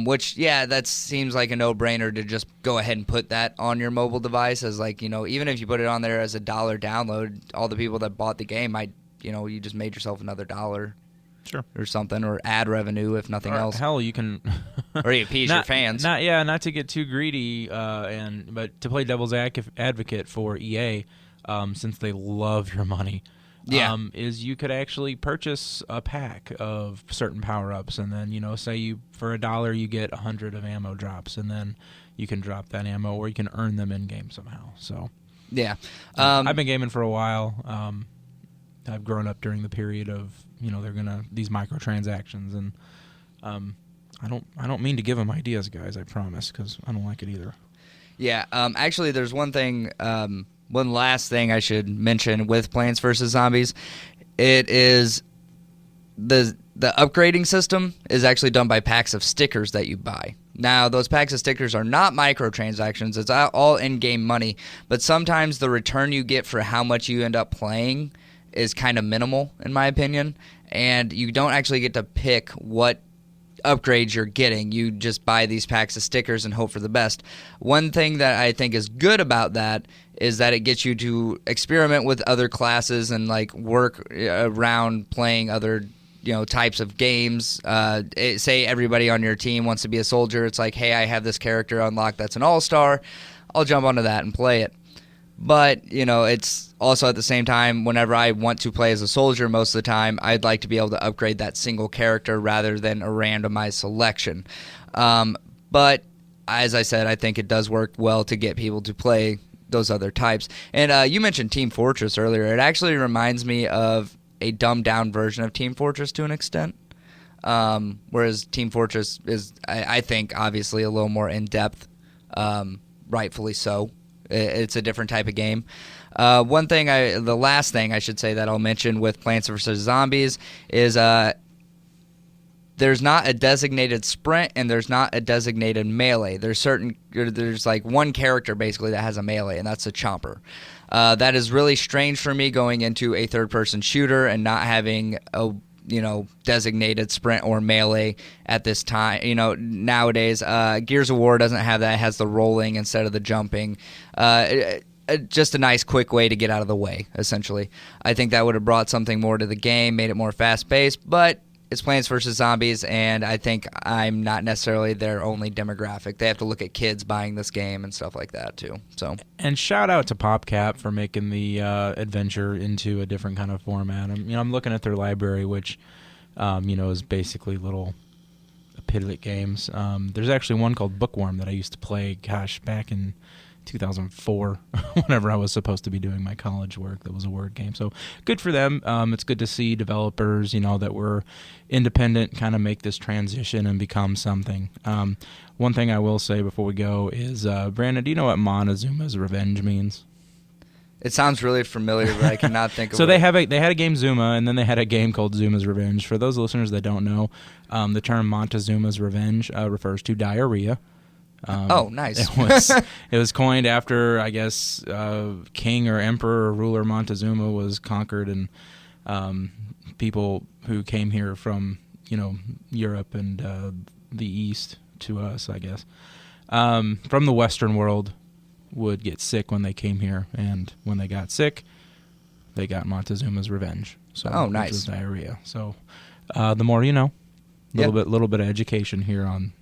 which, that seems like a no-brainer to just go ahead and put that on your mobile device as like, even if you put it on there as a $1 download, all the people that bought the game might, you just made yourself another $1. Sure. Or something, or ad revenue if nothing else. Hell, you can or you appease your fans. Not to get too greedy, but to play devil's advocate for EA, since they love your money. Is you could actually purchase a pack of certain power-ups, and then, say for $1 you get 100 of ammo drops, and then you can drop that ammo, or you can earn them in-game somehow. So, I've been gaming for a while. I've grown up during the period of, these microtransactions, and I don't mean to give them ideas, guys, I promise, because I don't like it either. Yeah, actually, there's one thing... one last thing I should mention with Plants vs. Zombies, it is the upgrading system is actually done by packs of stickers that you buy. Now, those packs of stickers are not microtransactions. It's all in-game money, but sometimes the return you get for how much you end up playing is kind of minimal, in my opinion, and you don't actually get to pick what upgrades you're getting. You just buy these packs of stickers and hope for the best. One thing that I think is good about that is that it gets you to experiment with other classes and like work around playing other types of games. Say everybody on your team wants to be a soldier. It's like, hey, I have this character unlocked that's an all-star. I'll jump onto that and play it. But, it's also at the same time, whenever I want to play as a soldier most of the time, I'd like to be able to upgrade that single character rather than a randomized selection. But, as I said, I think it does work well to get people to play those other types. And you mentioned Team Fortress earlier. It actually reminds me of a dumbed-down version of Team Fortress to an extent. Whereas Team Fortress is, I think, obviously a little more in-depth, rightfully so. It's a different type of game. The last thing I should say that I'll mention with Plants vs. Zombies is there's not a designated sprint and there's not a designated melee. There's like one character basically that has a melee, and that's a chomper. That is really strange for me going into a third-person shooter and not having a designated sprint or melee at this time. Nowadays, Gears of War doesn't have that. It has the rolling instead of the jumping. Just a nice, quick way to get out of the way, essentially. I think that would have brought something more to the game, made it more fast-paced, but it's Plants vs. Zombies, and I think I'm not necessarily their only demographic. They have to look at kids buying this game and stuff like that, too. So. And shout out to PopCap for making the adventure into a different kind of format. I'm looking at their library, which, is basically little Pidlet games. There's actually one called Bookworm that I used to play, back in 2004, whenever I was supposed to be doing my college work. That was a word game. So good for them. It's good to see developers, that were independent kind of make this transition and become something. One thing I will say before we go is, Brandon, do you know what Montezuma's Revenge means? It sounds really familiar, but I cannot think of it. So they had a game Zuma, and then they had a game called Zuma's Revenge. For those listeners that don't know, the term Montezuma's Revenge refers to diarrhea. Nice. It was coined after, I guess, King or Emperor or Ruler Montezuma was conquered, and people who came here from Europe and the East to us, I guess, from the Western world, would get sick when they came here, and when they got sick, they got Montezuma's Revenge. So nice. Which was diarrhea. So the more you know. Little bit of education here on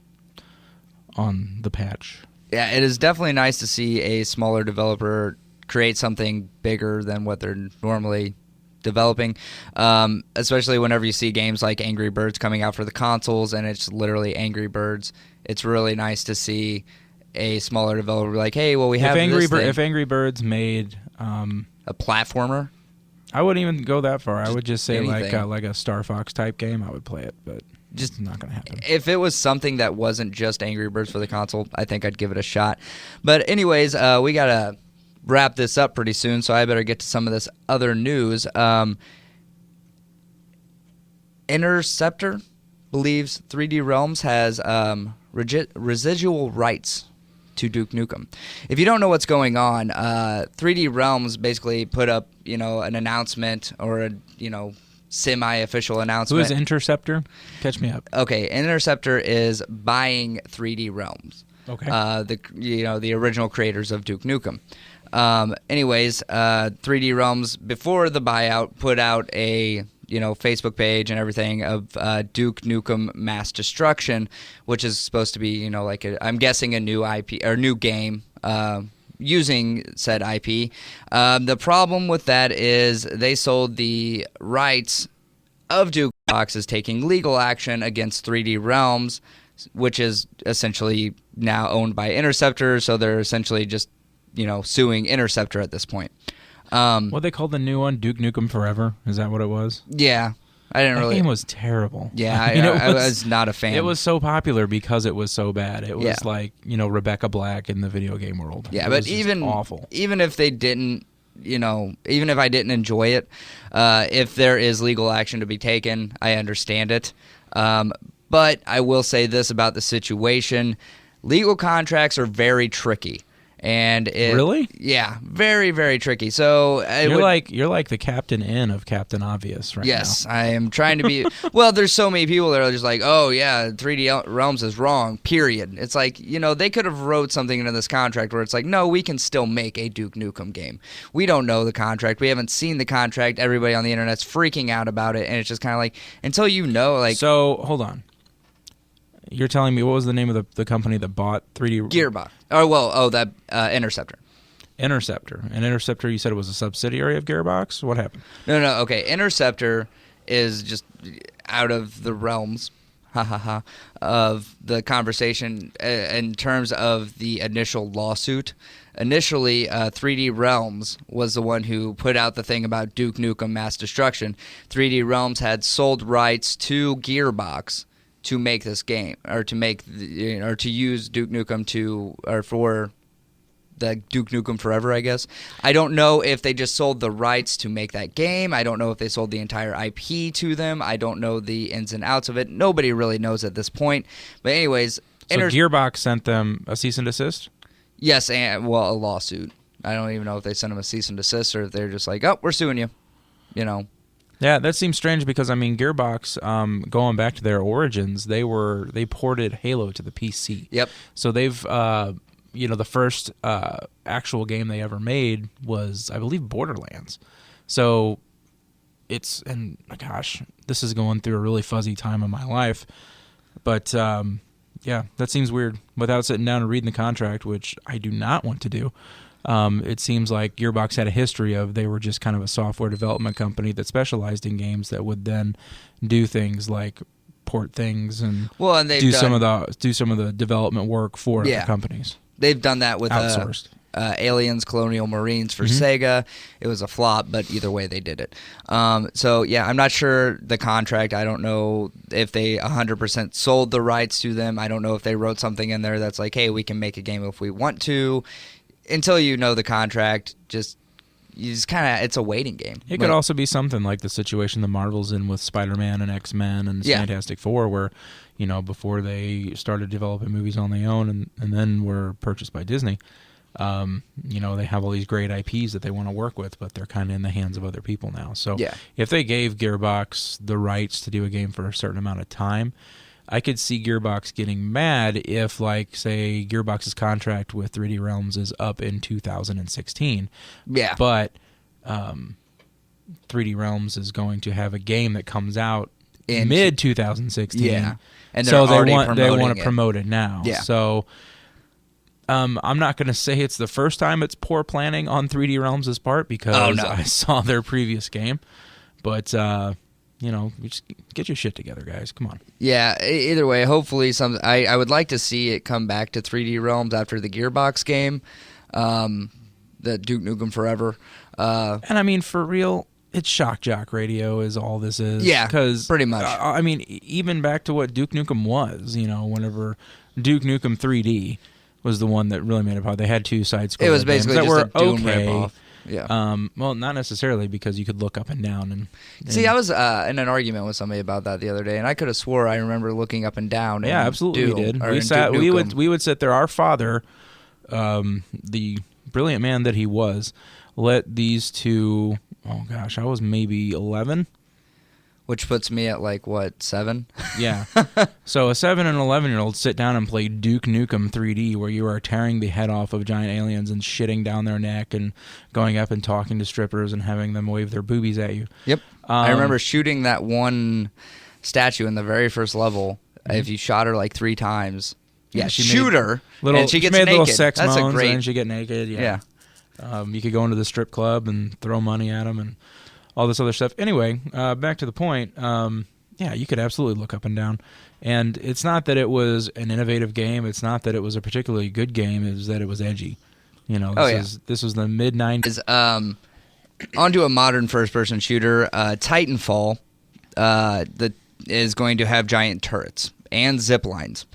the patch. Yeah, it is definitely nice to see a smaller developer create something bigger than what they're normally developing, especially whenever you see games like Angry Birds coming out for the consoles and it's literally Angry Birds. It's really nice to see a smaller developer like, hey, well, we have if Angry Birds made a platformer. I wouldn't even go that far. I would just say anything. like a Star Fox type game. I would play it, but just not going to happen. If it was something that wasn't just Angry Birds for the console, I think I'd give it a shot. But anyways, we got to wrap this up pretty soon, so I better get to some of this other news. Interceptor believes 3D Realms has residual rights to Duke Nukem. If you don't know what's going on, 3D Realms basically put up, an announcement or a, semi-official announcement. Who is Interceptor? Catch me up. Okay, Interceptor is buying 3D Realms. Okay. The original creators of Duke Nukem. 3D Realms before the buyout put out a Facebook page and everything of Duke Nukem Mass Destruction, which is supposed to be I'm guessing a new IP or new game using said IP. The problem with that is they sold the rights of Duke Boxes, taking legal action against 3D Realms, which is essentially now owned by Interceptor. So they're essentially just suing Interceptor at this point. What they call the new one, Duke Nukem Forever? Is that what it was? Yeah, I didn't really. That game was terrible. Yeah, I was not a fan. It was so popular because it was so bad. It was like Rebecca Black in the video game world. Yeah, it but was even awful. Even if they didn't, even if I didn't enjoy it, if there is legal action to be taken, I understand it. But I will say this about the situation: legal contracts are very tricky. And really? Yeah, very, very tricky. So you're like the Captain N of Captain Obvious right now. Yes, I am trying to be. Well, there's so many people that are just like, oh yeah, 3D Realms is wrong. Period. It's like they could have wrote something into this contract where it's like, no, we can still make a Duke Nukem game. We don't know the contract. We haven't seen the contract. Everybody on the internet's freaking out about it, and it's just kind of like until So hold on. You're telling me what was the name of the company that bought 3D Gearbox? Interceptor. Interceptor. And Interceptor, you said it was a subsidiary of Gearbox? What happened? No. Okay, Interceptor is just out of the realms, of the conversation in terms of the initial lawsuit. Initially, 3D Realms was the one who put out the thing about Duke Nukem Mass Destruction. 3D Realms had sold rights to Gearbox to make this game, or to make, or to use Duke Nukem for the Duke Nukem Forever, I guess. I don't know if they just sold the rights to make that game. I don't know if they sold the entire IP to them. I don't know the ins and outs of it. Nobody really knows at this point. But anyways, so Gearbox sent them a cease and desist? Yes, a lawsuit. I don't even know if they sent them a cease and desist or if they're just like, oh, we're suing you. Yeah, that seems strange because Gearbox, going back to their origins, they ported Halo to the PC. Yep. So they've, the first actual game they ever made was, I believe, Borderlands. So gosh, this is going through a really fuzzy time in my life, but yeah, that seems weird. Without sitting down and reading the contract, which I do not want to do. It seems like Gearbox had a history of they were just kind of a software development company that specialized in games that would then do things like port things and do some of the development work for other companies. They've done that with outsourced. Aliens, Colonial Marines for Sega. It was a flop, but either way they did it. So yeah, I'm not sure the contract. I don't know if they 100% sold the rights to them. I don't know if they wrote something in there that's like, hey, we can make a game if we want to. Until you know the contract, it's a waiting game. It could also be something like the situation the Marvel's in with Spider-Man and X-Men and Fantastic Four, where, before they started developing movies on their own and then were purchased by Disney, they have all these great IPs that they want to work with, but they're kind of in the hands of other people now. So if they gave Gearbox the rights to do a game for a certain amount of time, I could see Gearbox getting mad if, say, Gearbox's contract with 3D Realms is up in 2016. Yeah. But 3D Realms is going to have a game that comes out in mid-2016. Yeah. And so they want to promote it now. Yeah. So I'm not going to say it's the first time it's poor planning on 3D Realms' part because I saw their previous game. But... just get your shit together, guys. Come on. Yeah, either way, hopefully I would like to see it come back to 3D Realms after the Gearbox game, the Duke Nukem Forever. And I mean, for real, It's shock jock radio is all this is. Yeah, because pretty much. I mean, even back to what Duke Nukem was, whenever Duke Nukem 3D was the one that really made it popular. They had 2 side-scroller It was basically games just that were a Doom ripoff. Yeah. Well, not necessarily, because you could look up and down and See, I was in an argument with somebody about that the other day, and I could have swore I remember looking up and down. Yeah, absolutely, we did. We would sit there. Our father, the brilliant man that he was, let these 2. Oh gosh, I was maybe 11. Which puts me at like, what, 7? Yeah. So a 7 and 11-year-old sit down and play Duke Nukem 3D, where you are tearing the head off of giant aliens and shitting down their neck and going up and talking to strippers and having them wave their boobies at you. Yep. I remember shooting that one statue in the very first level. If you shot her like 3 times, she shoot her, and she gets made naked. little sex That's moans, a great. and she get naked. Yeah. You could go into the strip club and throw money at them and all this other stuff. Anyway, back to the point. You could absolutely look up and down. And it's not that it was an innovative game. It's not that it was a particularly good game. It was that it was edgy. This was the mid-90s. Onto a modern first-person shooter, Titanfall, that is going to have giant turrets and zip lines.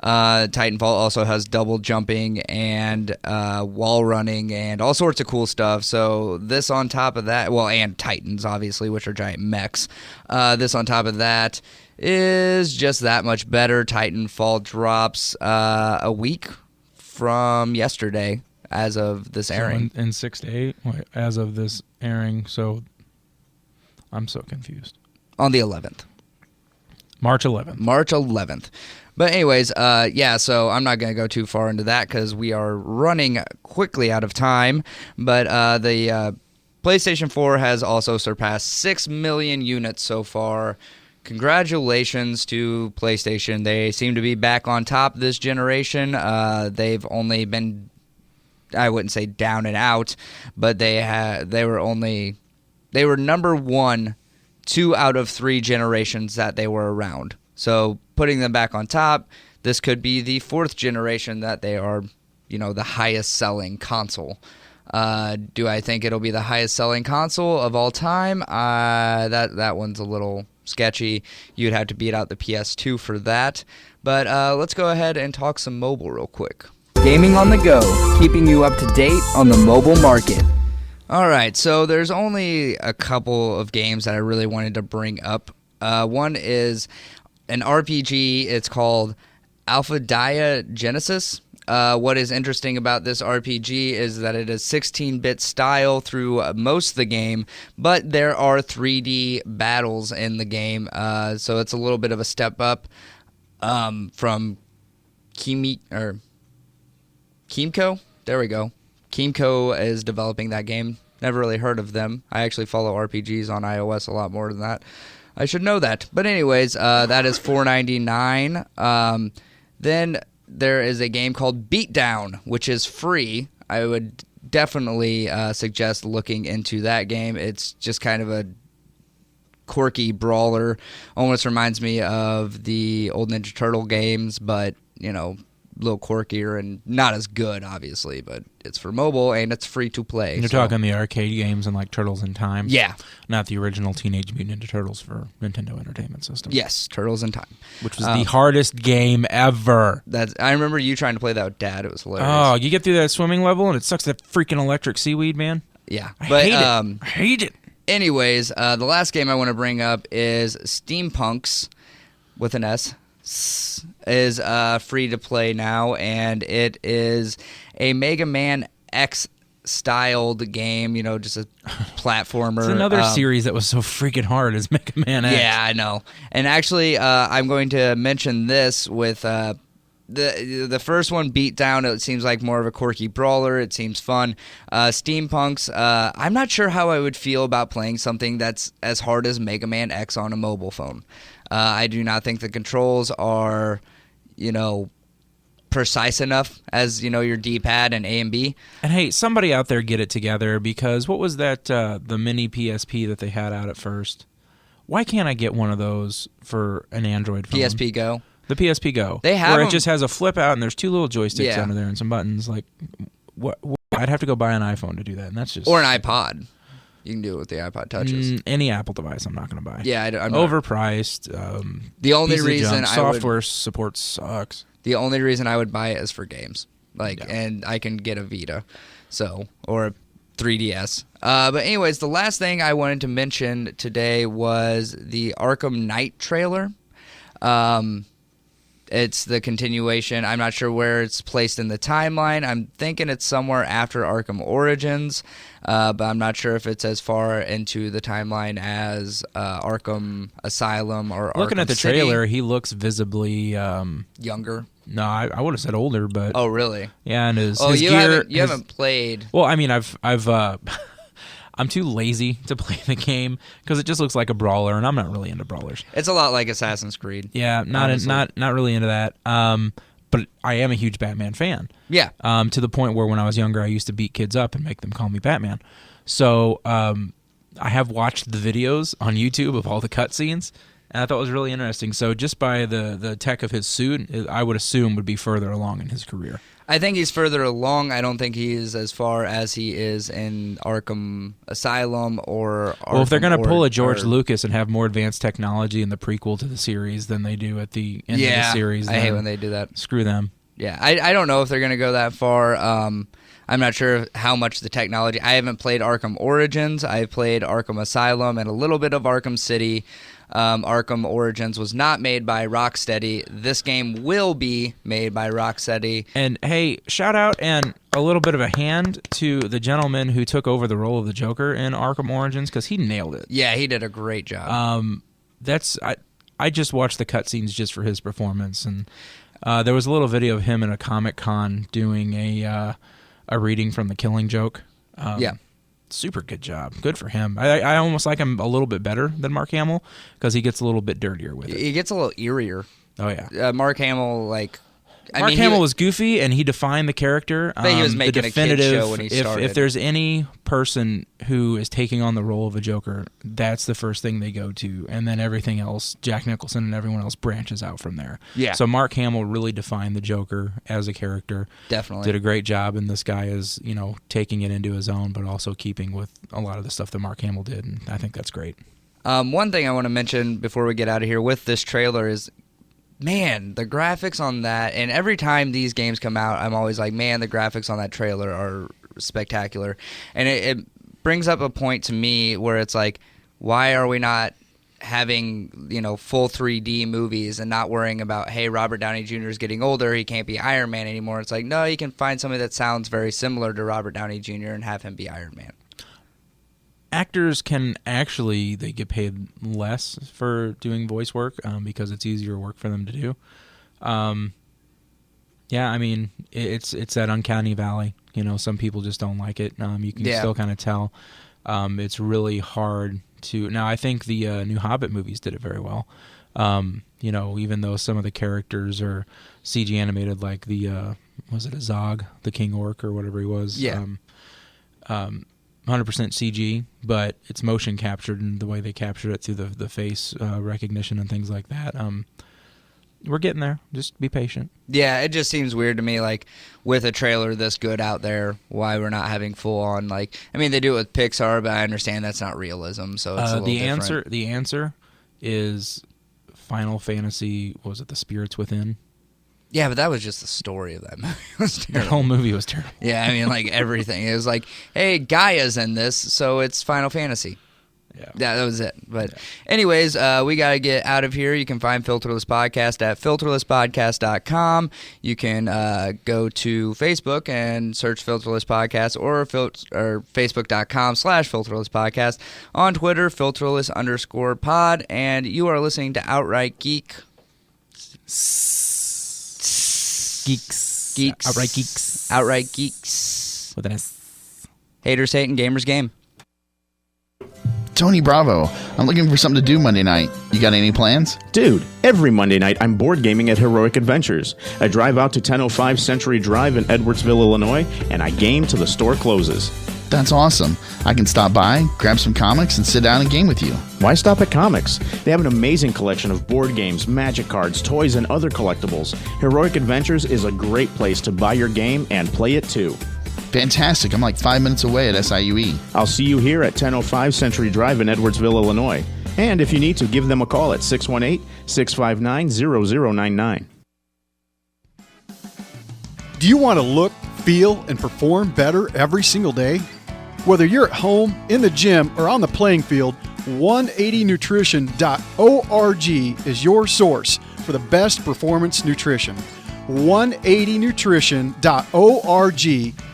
Titanfall also has double jumping and wall running and all sorts of cool stuff. So this on top of that, and Titans, obviously, which are giant mechs. This on top of that is just that much better. Titanfall drops a week from yesterday as of this airing. So in 6 to 8, as of this airing, so I'm so confused. On the 11th. March 11th. But anyways, so I'm not going to go too far into that because we are running quickly out of time. But the PlayStation 4 has also surpassed 6 million units so far. Congratulations to PlayStation. They seem to be back on top this generation. They've only been, I wouldn't say down and out, but they were number 1 2 out of 3 generations that they were around. So putting them back on top, this could be the 4th generation that they are, the highest selling console. Do I think it'll be the highest selling console of all time? That one's a little sketchy. You'd have to beat out the PS2 for that. But let's go ahead and talk some mobile real quick. Gaming on the go, keeping you up to date on the mobile market. All right, so there's only a couple of games that I really wanted to bring up. One is an RPG. It's called Alpha Dia Genesis. What is interesting about this RPG is that it is 16-bit style through most of the game, but there are 3D battles in the game, so it's a little bit of a step up from Keemco. There we go. Keemco is developing that game. Never really heard of them. I actually follow RPGs on iOS a lot more than that. I should know that. But anyways, that is $4.99. Then there is a game called Beatdown, which is free. I would definitely suggest looking into that game. It's just kind of a quirky brawler. Almost reminds me of the old Ninja Turtle games, but, a little quirkier and not as good, obviously, but it's for mobile and it's free to play. You're talking the arcade games and like Turtles in Time? Yeah. Not the original Teenage Mutant Ninja Turtles for Nintendo Entertainment System. Yes, Turtles in Time. Which was the hardest game ever. I remember you trying to play that with Dad. It was hilarious. Oh, you get through that swimming level and it sucks that freaking electric seaweed, man. Yeah. I hate it. Anyways, the last game I want to bring up is Steampunks, with an S. Is free to play now, and it is a Mega Man X styled game, just a platformer. It's another series that was so freaking hard as Mega Man X. Yeah, I know. And actually, I'm going to mention this with the first one, Beatdown. It seems like more of a quirky brawler. It seems fun. Steampunks, I'm not sure how I would feel about playing something that's as hard as Mega Man X on a mobile phone. I do not think the controls are, precise enough as, your D-pad and A and B. And hey, somebody out there get it together, because what was that, the mini PSP that they had out at first? Why can't I get one of those for an Android phone? PSP Go? The PSP Go. They have where them. it just has a flip out and there's 2 little joysticks under there and some buttons. Like, what? I'd have to go buy an iPhone to do that, and that's just... Or an iPod. You can do it with the iPod Touches. Any Apple device, I'm not going to buy. Yeah, I'm overpriced. The only reason software support sucks. The only reason I would buy it is for games, and I can get a Vita, or a 3DS. But anyways, the last thing I wanted to mention today was the Arkham Knight trailer. It's the continuation. I'm not sure where it's placed in the timeline. I'm thinking it's somewhere after Arkham Origins, but I'm not sure if it's as far into the timeline as Arkham Asylum or Looking Arkham at the City. trailer, he looks visibly younger. No, I would have said older, but Oh, really? yeah, and his you gear. haven't played. Well, I mean, I've I'm too lazy to play the game because it just looks like a brawler, and I'm not really into brawlers. It's a lot like Assassin's Creed. Yeah, not really into that. But I am a huge Batman fan. Yeah. To the point where when I was younger, I used to beat kids up and make them call me Batman. So I have watched the videos on YouTube of all the cutscenes, and I thought it was really interesting. So just by the tech of his suit, I would assume would be further along in his career. I think he's further along. I don't think he's as far as he is in Arkham Asylum or Arkham. Well, if they're going to pull a George Lucas and have more advanced technology in the prequel to the series than they do at the end of the series, I hate when they do that. Screw them. Yeah, I don't know if they're going to go that far. I'm not sure how much the technology. I haven't played Arkham Origins. I've played Arkham Asylum and a little bit of Arkham City. Arkham Origins was not made by Rocksteady. This game will be made by Rocksteady. And hey, shout out and a little bit of a hand to the gentleman who took over the role of the Joker in Arkham Origins because he nailed it. Yeah, he did a great job. I just watched the cutscenes just for his performance, and there was a little video of him in a Comic-Con doing a reading from The Killing Joke. Yeah. Super good job. Good for him. I almost like him a little bit better than Mark Hamill because he gets a little bit dirtier with it. He gets a little eerier. Oh, yeah. Mark Hamill, Mark Hamill was goofy, and he defined the character. But he was making a kid show when he started. If there's any person who is taking on the role of a Joker, that's the first thing they go to, and then everything else, Jack Nicholson and everyone else branches out from there. Yeah. So Mark Hamill really defined the Joker as a character. Definitely. Did a great job, and this guy is, taking it into his own, but also keeping with a lot of the stuff that Mark Hamill did, and I think that's great. One thing I want to mention before we get out of here with this trailer is, man, the graphics on that, and every time these games come out, I'm always like, man, the graphics on that trailer are spectacular. And it brings up a point to me where it's like, why are we not having, full 3D movies and not worrying about, hey, Robert Downey Jr. is getting older, he can't be Iron Man anymore. It's like, no, you can find somebody that sounds very similar to Robert Downey Jr. and have him be Iron Man. Actors they get paid less for doing voice work because it's easier work for them to do. Yeah, I mean, it's that uncanny valley. Some people just don't like it. You can still kind of tell. It's really hard to... Now, I think the new Hobbit movies did it very well. Even though some of the characters are CG animated, like the... was it a Zog, the King Orc, or whatever he was? Yeah. 100% CG, but it's motion captured, and the way they captured it through the face recognition and things like that. We're getting there. Just be patient. Yeah, it just seems weird to me, with a trailer this good out there, why we're not having full on, they do it with Pixar, but I understand that's not realism, so it's a little different. The answer is Final Fantasy, was it The Spirits Within? Yeah, but that was just the story of that movie. It was terrible. The whole movie was terrible. Yeah, I mean, everything. It was like, hey, Gaia's in this, so it's Final Fantasy. Yeah, that was it. But anyways, we got to get out of here. You can find Filterless Podcast at filterlesspodcast.com. You can go to Facebook and search Filterless Podcast or facebook.com/Filterless Podcast. On Twitter, Filterless_pod. And you are listening to Outright Geek. Geeks. Outright Geeks. Outright Geeks. With an S. Haters hate and gamers game. Tony Bravo, I'm looking for something to do Monday night. You got any plans? Dude, every Monday night I'm board gaming at Heroic Adventures. I drive out to 1005 Century Drive in Edwardsville, Illinois, and I game till the store closes. That's awesome. I can stop by, grab some comics, and sit down and game with you. Why stop at comics? They have an amazing collection of board games, magic cards, toys, and other collectibles. Heroic Adventures is a great place to buy your game and play it too. Fantastic. I'm like 5 minutes away at SIUE. I'll see you here at 1005 Century Drive in Edwardsville, Illinois. And if you need to, give them a call at 618-659-0099. Do you want to look, feel, and perform better every single day? Whether you're at home, in the gym, or on the playing field, 180nutrition.org is your source for the best performance nutrition. 180nutrition.org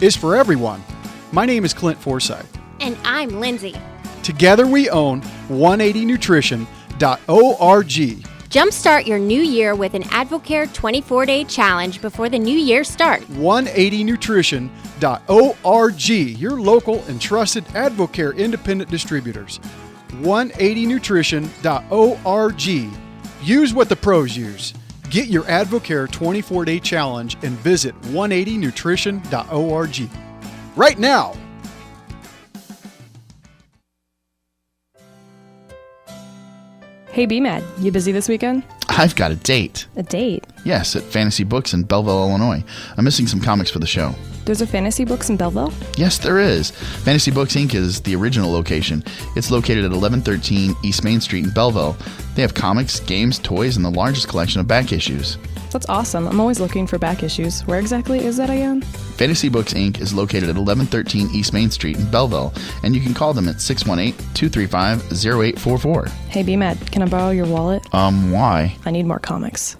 is for everyone. My name is Clint Forsythe. And I'm Lindsay. Together we own 180nutrition.org. Jumpstart your new year with an AdvoCare 24-day challenge before the new year starts. 180nutrition.org, your local and trusted AdvoCare independent distributors. 180nutrition.org. Use what the pros use. Get your AdvoCare 24-day challenge and visit 180nutrition.org right now. Hey, BMAD, you busy this weekend? I've got a date. A date? Yes, at Fantasy Books in Belleville, Illinois. I'm missing some comics for the show. There's a Fantasy Books in Belleville? Yes, there is. Fantasy Books Inc. is the original location. It's located at 1113 East Main Street in Belleville. They have comics, games, toys, and the largest collection of back issues. That's awesome. I'm always looking for back issues. Where exactly is that again? Fantasy Books Inc. is located at 1113 East Main Street in Belleville, and you can call them at 618-235-0844. Hey, BMAD, can I borrow your wallet? Why? I need more comics.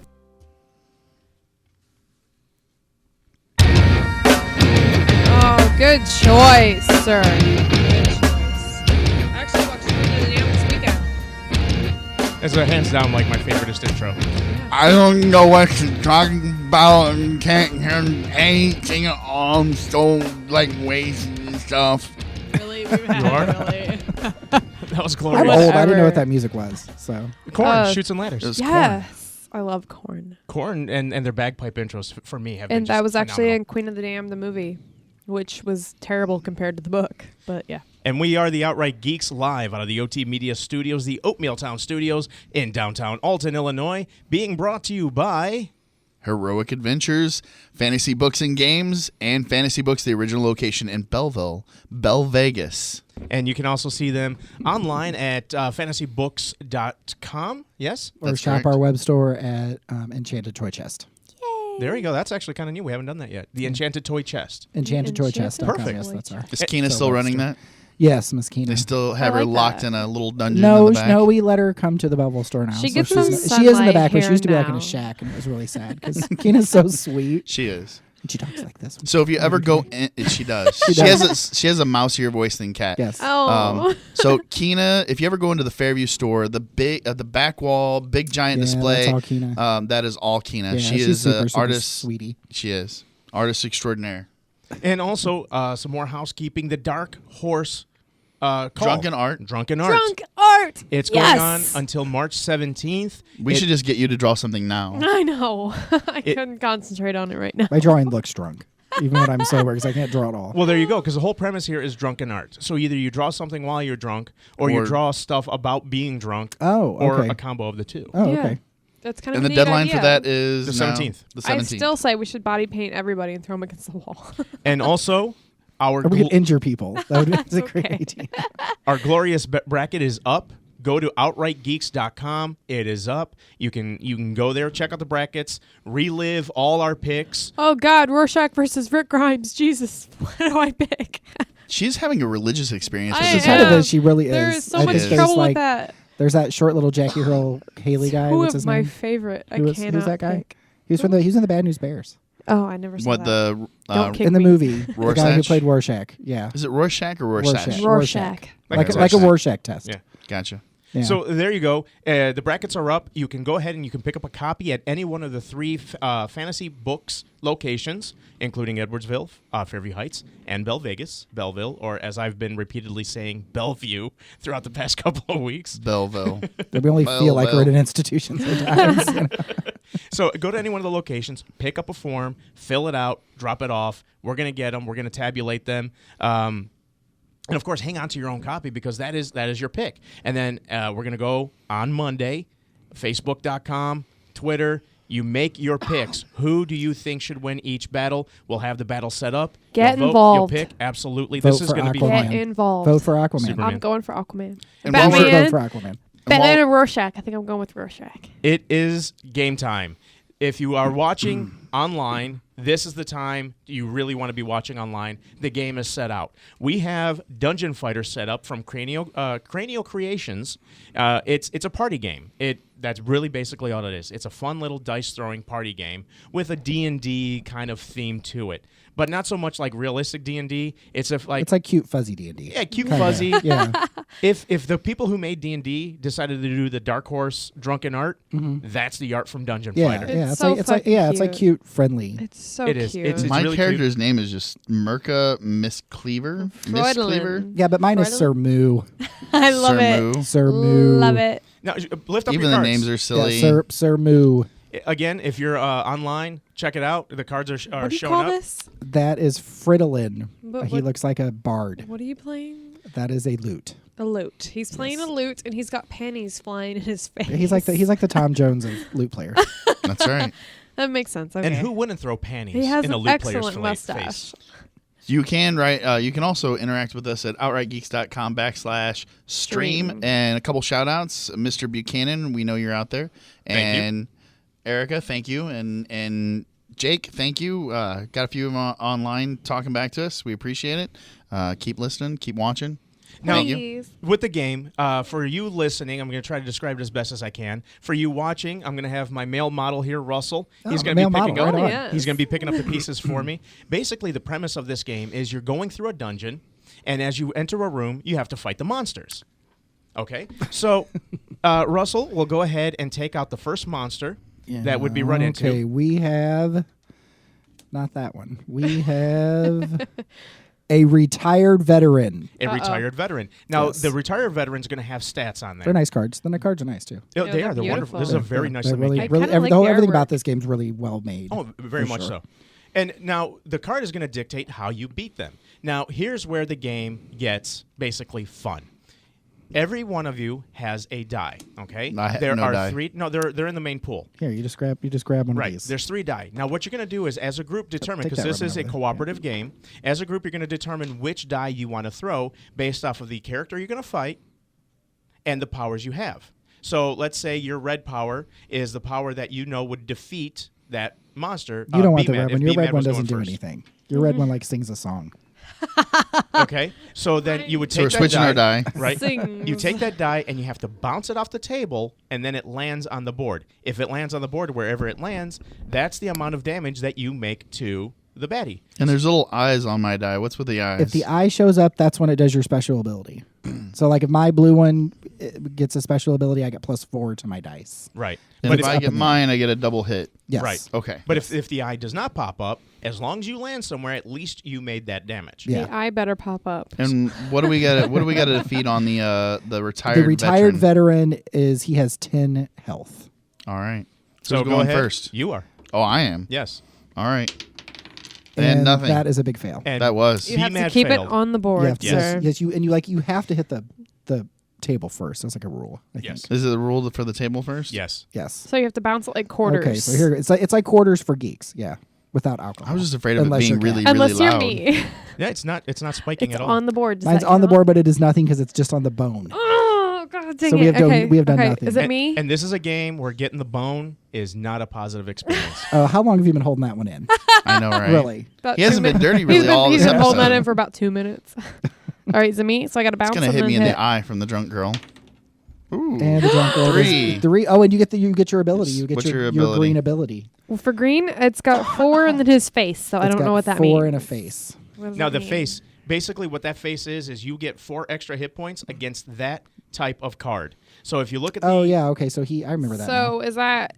Oh, good choice, sir. Good choice. I actually watched Queen of the Damned this weekend. That's hands down like my favoriteest intro. I don't know what you're talking about and can't hear anything at all. I'm still like wasting and stuff. Really? We've had You are? really. That was I'm glorious. old. I didn't know what that music was. So Corn, Shoots and Ladders. Yes. I love Corn. Corn and their bagpipe intros for me have been And just that was actually phenomenal. in Queen of the Damned, the movie, which was terrible compared to the book. But yeah. And we are the Outright Geeks live out of the OT Media Studios, the Oatmeal Town Studios in downtown Alton, Illinois, being brought to you by Heroic Adventures, Fantasy Books and Games, and Fantasy Books, the original location in Belleville, Bell Vegas. And you can also see them online at fantasybooks.com. Yes? or That's shop correct. our web store at Enchanted Toy Chest. There you go. That's actually kind of new. We haven't done that yet. The Enchanted Toy Chest. EnchantedToyChest.com. Perfect. Yes, that's our. Is Keena still running that? Yes, Miss Keena. They still have I her like locked that. in a little dungeon No, in the back? no, we let her come to the Belleville store now. She so gets she's some she is in the sunlight back, but she here used to be like in now. a shack, and it was really sad because Keena's so sweet. She is. And she talks like this. So if you ever go in, she does. She She has a mouseier voice than Kat. Yes. Oh. So Keena, if you ever go into the Fairview store, the big the back wall, big giant Yeah, display, that's all Keena. that is all Keena. Yeah, she she's is super, an super artist. sweetie. She is artist extraordinaire. And also some more housekeeping. The Dark Horse Call. Drunken Art. Drunken Art. Drunk art. It's Yes. going on until March 17th. We should just get you to draw something now. I know. I couldn't concentrate on it right now. My drawing looks drunk, even when I'm sober, because I can't draw at all. Well, there you go, because the whole premise here is drunken art. So either you draw something while you're drunk, or you Or- draw stuff about being drunk, Oh, or okay. a combo of the two. Oh, Yeah. okay. That's kind of And the a neat deadline idea. for that is The now, 17th. The I 17th. still say we should body paint everybody and throw them against the wall. And also, our Or we could injure people. That would be that's a great okay. idea. our glorious bracket is up. Go to outrightgeeks.com. It is up. You can go there, check out the brackets, relive all our picks. Oh God, Rorschach versus Rick Grimes. Jesus, what do I pick? She's having a religious experience. with I this She's kind of am. is. She really is. There is so I much think there's trouble like, with that. There's that short little Jackie Earl Haley guy. Two What's of his my name? favorite. I Who's cannot that guy? pick. He was from he was in the Bad News Bears Oh, I never saw What that. the Don't kick in the me. movie. The guy who Rorschach? played Rorschach. Yeah. Is it Rorschach or Rorschach? Rorschach. Like a Rorschach. Rorschach test. Yeah. Gotcha. Yeah. So there you go. The brackets are up. You can go ahead and you can pick up a copy at any one of the three Fantasy Books locations, including Edwardsville, Fairview Heights, and Belleville, or as I've been repeatedly saying, Bellevue throughout the past couple of weeks. Belleville. We only feel like we're at an institution sometimes. you know? So go to any one of the locations, pick up a form, fill it out, drop it off. We're going to get them. We're going to tabulate them. And, of course, hang on to your own copy because that is your pick. And then we're going to go on Monday, Facebook.com, Twitter, You make your picks. Who do you think should win each battle? We'll have the battle set up. Get You'll involved. You'll pick. Absolutely. Vote This is for going to be Aquaman. fun. Get involved. Vote for Aquaman. Superman. I'm going for Aquaman. And while we're- Vote for Aquaman. Batman and Rorschach. I think I'm going with Rorschach. It is game time. If you are watching online, this is the time you really want to be watching online. The game is set out. We have Dungeon Fighter set up from Cranial Creations. It's a party game. That's really basically all it is. It's a fun little dice throwing party game with a D&D kind of theme to it, but not so much like realistic D&D. It's like cute fuzzy D&D. Yeah, cute Kinda. fuzzy. Yeah. If the people who made D&D decided to do the Dark Horse drunken art, that's the art from Dungeon Fighter. Yeah, It's so it's like cute, friendly. It's so It is. cute. It's My really character's name is just Merca Miss Cleaver. Miss Cleaver. Freudlin. Yeah, but mine is Sir Moo. I love Sir it. Moo. Sir Moo. Love it. Now, lift up Even your the cards. names are silly. Yeah, Sir Moo. Again, if you're online, check it out. The cards are What do you showing call up. this? That is Fridolin. But He what- looks like a bard. What are you playing? That is a lute. A lute. He's playing a lute, and he's got panties flying in his face. He's like the Tom Jones of lute players. That's right. That makes sense. Okay. And who wouldn't throw panties He has in a an loot player's excellent mustache. face? You can you can also interact with us at outrightgeeks.com/stream. And a couple shout outs. Mr. Buchanan, we know you're out there. Thank And Erica, thank you. And Jake, thank you. Got a few of them online talking back to us. We appreciate it. Keep listening. Keep watching. Now, Thank you. Please. with the game, for you listening, I'm going to try to describe it as best as I can. For you watching, I'm going to have my male model here, Russell. He's going to be picking up. right on. Yes. He's going to be picking up the pieces for me. Basically, the premise of this game is you're going through a dungeon, and as you enter a room, you have to fight the monsters. Okay, so Russell will go ahead and take out the first monster that would be run into. Okay, we have not that one. We have a retired veteran. A retired veteran. Now, Yes. the retired veteran's going to have stats on there. They're nice cards. The cards are nice too. Oh, Yeah, they they're are. They're wonderful. beautiful. This is a very nicely They're made really, game. really, kinda like the whole the everything artwork. about this game's really well made. Oh, very for much sure. so. And now the card is going to dictate how you beat them. Now, here's where the game gets basically fun. Every one of you has a die. Okay, I have there no are die. three. No, they're in the main pool. Here, you just grab one Right. of these. There's 3 die. Now, what you're going to do is, as a group, determine, Take because that this is a ribbon over there. cooperative game. As a group, you're going to determine which die you want to throw based off of the character you're going to fight and the powers you have. So, let's say your red power is the power that you know would defeat that monster. You don't want the B-Man, red if one. Your B-Man red one was going doesn't do first. anything. Your red one like sings a song. Okay, so then you would So take we're that switching die, our die. right? Sings. You take that die and you have to bounce it off the table, and then it lands on the board. If it lands on the board wherever it lands, that's the amount of damage that you make to the baddie. And there's little eyes on my die. What's with the eyes? If the eye shows up, that's when it does your special ability. So, like, if my blue one gets a special ability, I get +4 to my dice. Right. and But if if I get mine, I get a double hit. Yes. Right. Okay. But if the eye does not pop up, as long as you land somewhere, at least you made that damage. Yeah. The eye better pop up. And what do we got? What do we got to defeat on the retired? The retired veteran is he has 10 health. All right. So Who's go going ahead. first? You are. Oh, I am. Yes. All right. And nothing. That is a big fail. And That was. You have to B-Mad keep failed. it on the You board, have to, sir. yes, you have to hit the table first. That's like a rule. I Yes. think. Is it the rule for the table first? Yes. Yes. So you have to bounce it like quarters. Okay, so here it's like quarters for geeks. Yeah, without alcohol. I was just afraid of it Unless being you're really, cat. really Unless loud. you're me. Yeah, it's not spiking It's at all. on the board. Does Mine's that on the count? board, but it is nothing because it's just on the bone. Oh, God dang So it. we have done- okay. we have done okay. nothing. Is it and, me? And this is a game where getting the bone is not a positive experience. How long have you been holding that one in? I know, right? Really? About He hasn't 2 been minutes. dirty really He's been, all he's this been holding that episode. in for about 2 minutes. All right, is it me? So I got to bounce It's gonna and hit then me in hit. the eye from the drunk girl. Ooh. And the drunk girl is 3. Oh, and you get your ability. You get What's your your ability? green ability. Well, for green, it's got 4 and then his face. So I It's don't got know what that 4 means. and a face. What does Now, that the mean? face, basically what that face is you get 4 extra hit points against that type of card. So if you look at the... Oh yeah, okay. So I remember that. So is that...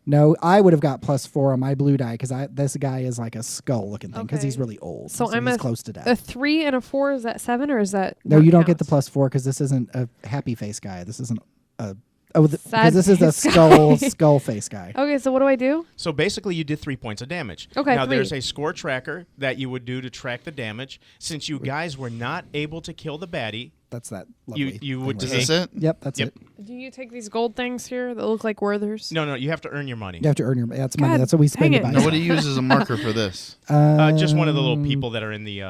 No, I would have got +4 on my blue die because this guy is like a skull looking thing because Okay. he's really old. So I'm he's a, close to death. a 3 and a 4, is that 7 or is that... No, not you don't get the count? +4 because this isn't a happy face guy. This isn't a because Sad this is a face guy. skull face guy. Okay, so what do I do? So basically, you did 3 points of damage. Okay, Now, 3. there's a score tracker that you would do to track the damage. Since you guys were not able to kill the baddie, that lovely. You would Is take. this it? Yep, that's it. Do you take these gold things here that look like Werthers? No, you have to earn your money. You have to earn your. That's money. God, That's what we spend dang to buy. it. Now, what do you use as a marker for this? Just one of the little people that are in the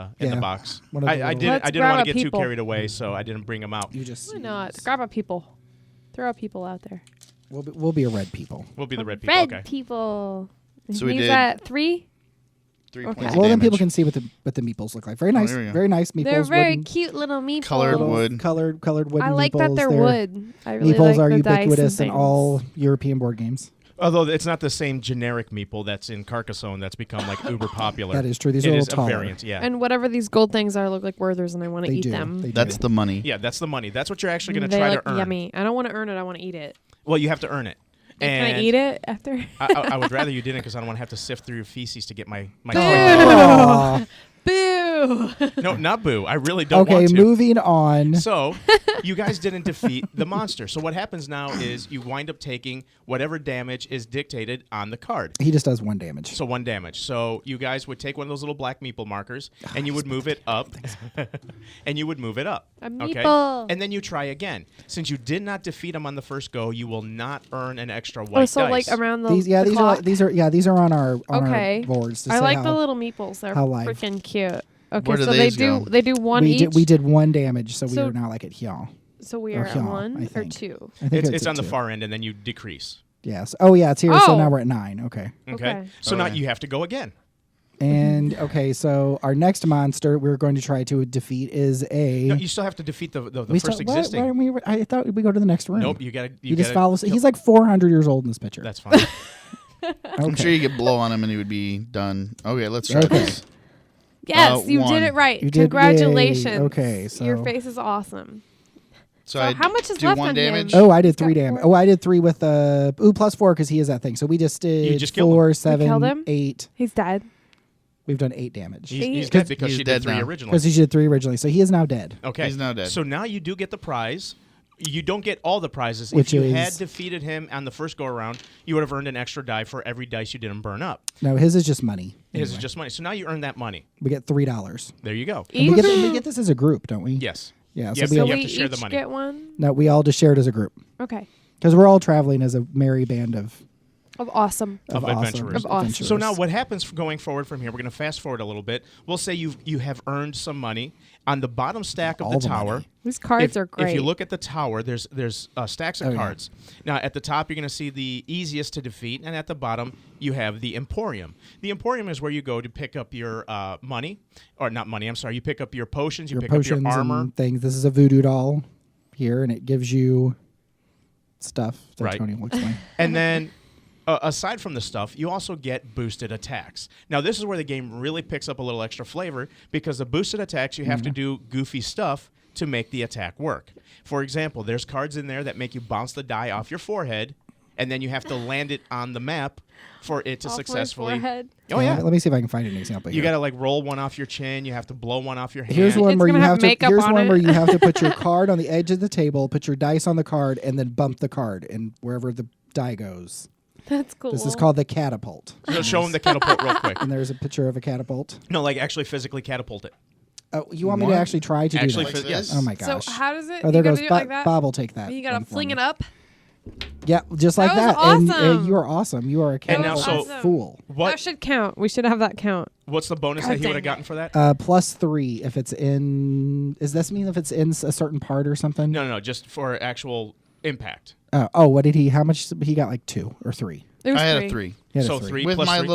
box. One of the I little- didn't Let's want to grab get a too people. carried away, so I didn't bring them out. You just Why not? Grab a people. Throw a people out there. We'll be a red people. We'll be the red people. Red Okay. people. So we Use did that 3. 3 Okay. points Well, of then people damage. can see what the meeples look like. Very nice. there we go. Very nice meeples. They're very wooden- cute little meeples. Colored wood. Colored wooden I like that meeples. they're wood. I really Meeples like are the dice and ubiquitous in things. all European board games. Although it's not the same generic meeple that's in Carcassonne that's become like uber popular. That is true. These It are a is little a taller. variant, yeah. And whatever these gold things are look like Werthers, and I want to They eat do. them. They do. That's the money. Yeah, that's the money. That's what you're actually going to They try look to earn. yummy. I don't want to earn it. I want to eat it. Well, you have to earn it. Can And I eat it after? I would rather you didn't because I don't want to have to sift through your feces to get my coin. Aw. Boo! No, not boo. I really don't Okay, want to. moving on. So, you guys didn't defeat the monster. So what happens now is you wind up taking whatever damage is dictated on the card. He just does 1 damage. So 1 damage. So you guys would take one of those little black meeple markers and you would move it up. And you would move it up. A Okay? meeple. And then you try again. Since you did not defeat him on the first go, you will not earn an extra white Oh, so dice. like around the These the clock? these are on our Okay. boards. To I say like how, the little meeples. They're how live. freaking cute. Okay, Where do so these go? they do one we each. did 1 damage, so we So- are now like at here. So we or are at here, I 1 or think. 2. I think It's at on the 2. far end and then you decrease. Yes. Oh yeah, it's here. So Oh. now we're at 9. Okay. Okay. So now Okay. you have to go again. And okay, so our next monster we're going to try to defeat is a. No, you still have to defeat the we first still- why existing. aren't we? I thought we go to the next room. Nope, you got to. He just follows. He's like 400 years old in this picture. That's fine. I'm sure you could blow on him and he would be done. Okay, let's try Okay. this. Yes, you 1. did it right. You did- Congratulations. yay. Okay, Your so- face is awesome. So, So I how much is do left 1 on him? damage. Oh, I did 3 got damage. 4. Oh, I did 3 with plus 4 because he is that thing. So we just did just killed him. 4, killed 7, him? 8. He's dead. We've done 8 damage He's dead because he's she dead did 3 now. originally. because he did 3 originally. So he is now dead. Okay. He's now dead. So now you do get the prize. You don't get all the prizes. Which if you is- had defeated him on the first go around, you would have earned an extra die for every dice you didn't burn up. No, his is just money. His is anyway. just money. So now you earn that money. We get $3. There you go. And we get this as a group, don't we? Yes. Yeah. Yes, So you we, have we to share the each money. get one. no, we all just shared as a group Okay. because we're all traveling as a merry band of Of awesome. Of awesome adventurers. Of awesome. adventurers. So now what happens going forward from here, we're going to fast forward a little bit. We'll say you have earned some money. On the bottom stack of All the the tower, money. These cards are If great. you look at the tower, there's stacks of Oh, yeah. cards. Now, at the top, you're going to see the easiest to defeat, and at the bottom, you have the Emporium. The Emporium is where you go to pick up your money, or not money, I'm sorry. You pick up your potions, you your pick potions up your armor. and things. This is a voodoo doll here, and it gives you stuff that Right. Tony will explain. And then, aside from the stuff, you also get boosted attacks. Now, this is where the game really picks up a little extra flavor because the boosted attacks, you have to do goofy stuff to make the attack work. For example, there's cards in there that make you bounce the die off your forehead, and then you have to land it on the map for it to Off my successfully. forehead. Oh yeah. Let me see if I can find an example. You here. got to like roll one off your chin. You have to blow one off your hand. Here's one It's where you gonna have have to. makeup Here's on one it. where you have to put your card on the edge of the table, put your dice on the card, and then bump the card, and wherever the die goes. That's cool. This is called the catapult. So show them the catapult real quick. And there's a picture of a catapult. No, like actually physically catapult it. Oh, you want me to What? actually try to Actually, do that? yes. Oh my So gosh. how does it? Oh, there you gotta goes do it like that? Bob will take that. You gotta one for fling me. it up. Yeah, just like That that. was And awesome. you are awesome. You are a And now, catapult so- fool. That What? should count. We should have that count. What's the bonus God that he would dang have gotten for that? +3 if it's in. Does this mean if it's in a certain part or something? No, just for actual impact. Oh, what did he? How much? He got like 2 or 3. It was I had 3. a 3. He had a So 3. 3 With plus my 3.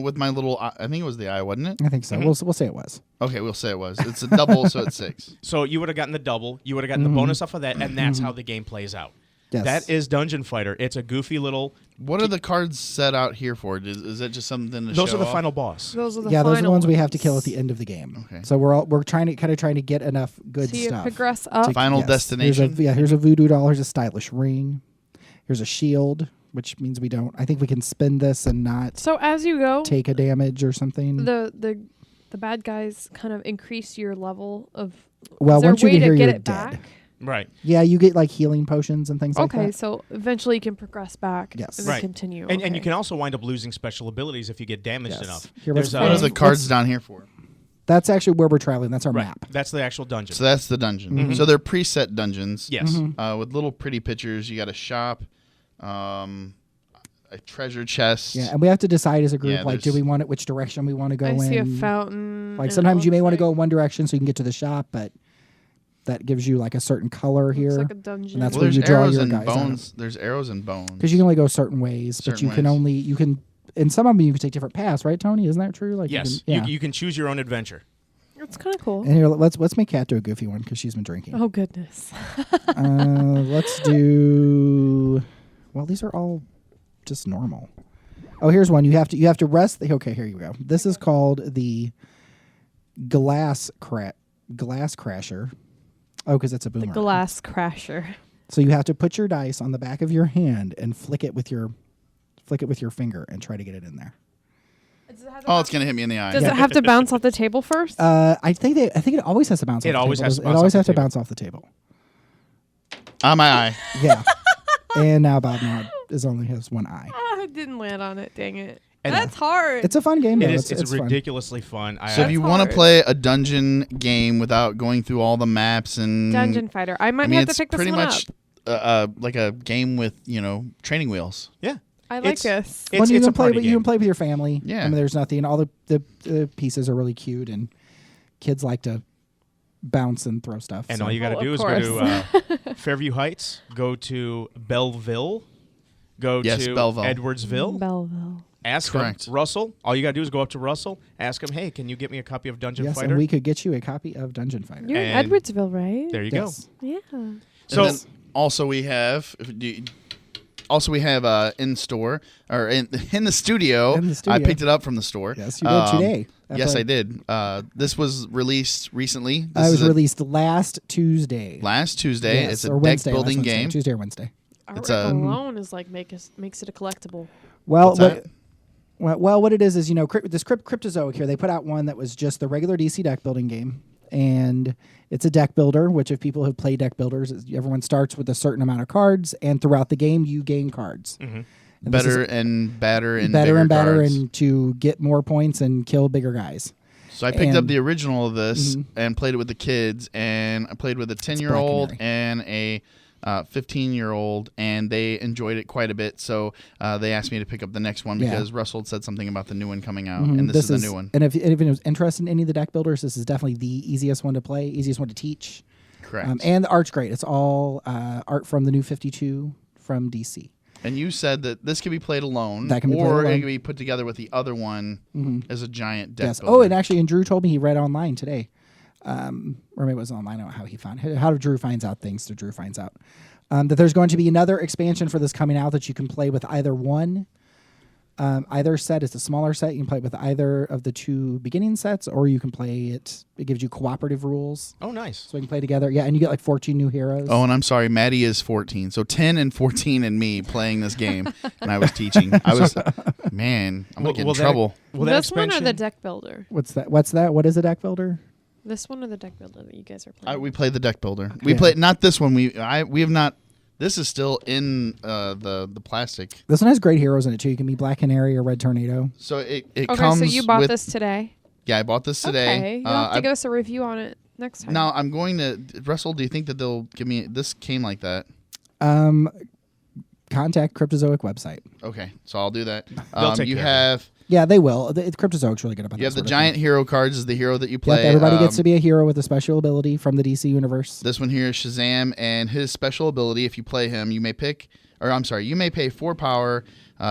with my little, I think it was the eye, wasn't it? I think so. We'll say it was. Okay, we'll say it was. It's a double, so it's 6. So you would have gotten the double. You would have gotten the bonus off of that, and that's how the game plays out. Yes. That is Dungeon Fighter. It's a goofy little. What are the cards set out here for? Is that just something to Those show are the off? final boss. Those are the Yeah, those are the final ones we have to kill at the end of the game. Okay. So we're trying to get enough good So you stuff. progress up. Final Yes. destination. Here's a voodoo doll. Here's a stylish ring. Here's a shield, which means we don't. I think we can spin this and not So as you go, take a damage or something. the bad guys kind of increase your level of. Well, is there once a you way get to here, get you're it dead. back? Right. Yeah, you get like healing potions and things like Okay, that. so eventually you can progress back. Yes. And then Right. continue. And you okay. can also wind up losing special abilities if you get damaged Yes. enough. Here, There's let's- What are the Let's- cards down here for? That's actually where we're traveling. That's our map. That's the actual dungeon. So that's the dungeon. Mhm. So they're preset dungeons. Yes. With little pretty pictures. You got a shop, a treasure chest. Yeah, and we have to decide as a group, Yeah, like, do we want it, which direction we want to go I in. see a fountain. Like and sometimes it you may looks want to like- go in one direction so you can get to the shop, but that gives you like a certain color here. like a dungeon. And that's Well, where there's you draw arrows your and guys bones. There's arrows and bones. Because you can only go certain ways, but Certain you can ways. only in some of them you can take different paths, right, Tony? Isn't that true? Like Yes. you can, You can choose your own adventure. It's kind of cool. And here, let's make Kat do a goofy one because she's been drinking. Oh goodness. Let's do. Well, these are all just normal. Oh, here's one. You have to rest. Okay, here you go. This is called the glass crasher. Oh, because it's a The boomerang. glass crasher. So you have to put your dice on the back of your hand and flick it with your finger and try to get it in there. Oh, it's gonna hit me in the eye. Does it have to bounce off the table first? I think it always has to bounce. It off always the table. has to It bounce always off has the to table. bounce off the table. On my eye. Yeah. And now Bob Nod only has one eye. I didn't land on it. Dang it. And That's hard. It's a fun game. Though. It's fun. ridiculously fun. So if you want to play a dungeon game without going through all the maps and Dungeon Fighter. I might mean, have to it's pick this pretty one much up. like a game with training wheels. Yeah. I like this. Well, you It's a can play. party You can game. play with your family. Yeah. I mean, there's nothing. All the pieces are really cute, and kids like to bounce and throw stuff. And so. all you got to Oh, do of is go to Fairview Heights, go to Belleville, go Yes, to Belleville. Edwardsville. Belleville. Ask Correct. him, Russell. All you got to do is go up to Russell, ask him, hey, can you get me a copy of Dungeon Yes, Fighter? and we could get you a copy of Dungeon Fighter. You're in And Edwardsville, right? There you Yes. Yeah. So And then also we have in store or in the studio. In the I studio. picked it up from the store. Yes, you did today. That's Yes, right. I did. This was released recently. It This was is released last Tuesday. last Tuesday. Yes, It's a or deck Wednesday, last building Wednesday, game. Tuesday or Wednesday. It's Artwork a alone is like makes it a collectible. Well, What's that? what it is this Cryptozoic here. They put out one that was just the regular DC deck building game, and it's a deck builder. Which, if people have played deck builders, everyone starts with a certain amount of cards, and throughout the game, you gain cards. Mm-hmm. And this better is and badder and better bigger and better, cards. and to get more points and kill bigger guys. So I picked up And- the original of this Mhm. and played it with the kids, and I played with a 10-year-old Black and a 15-year-old, and they enjoyed it quite a bit. So they asked me to pick up the next one Yeah. because Russell had said something about the new one coming out, Mhm. and this is the new one. And if anyone's interested in any of the deck builders, this is definitely the easiest one to play, easiest one to teach. Correct. And the art's great. It's all art from the New 52 from DC. And you said that this can be played alone, That can be played or it alone. can be put together with the other one as a giant deck Yes. builder. Oh, and Drew told me he read online today. Or maybe it was online. I don't know how he found how Drew finds out things. So Drew finds out that there's going to be another expansion for this coming out that you can play with either one. Either set is a smaller set. You can play it with either of the two beginning sets, or you can play it. It gives you cooperative rules, Oh, nice. so we can play together. Yeah, and you get like 14 new heroes. Oh, and I'm sorry, Maddie is 14. So 10 and 14 and me playing this game, and I was teaching. I'm going to get in trouble. This one or the deck builder? What's that? What is a deck builder? This one or the deck builder that you guys are playing? We played the deck builder. We Yeah. played not this one. We have not. This is still in the plastic. This one has great heroes in it too. You can be Black Canary or Red Tornado. So it Okay, comes. so you bought with, this today? Yeah, I bought this today. Okay, you'll have to give us a review on it next time. No, I'm going to Russell. Do you think that they'll give me? This came like that. Contact Cryptozoic website. Okay, so I'll do that. They'll take You care of have. Yeah, they will. Cryptozoic's really good about You that have the sort of giant thing. hero cards is the hero that you play. Yep, everybody gets to be a hero with a special ability from the DC universe. This one here is Shazam, and his special ability, if you play him, you may pick, or I'm sorry, you may pay 4 power.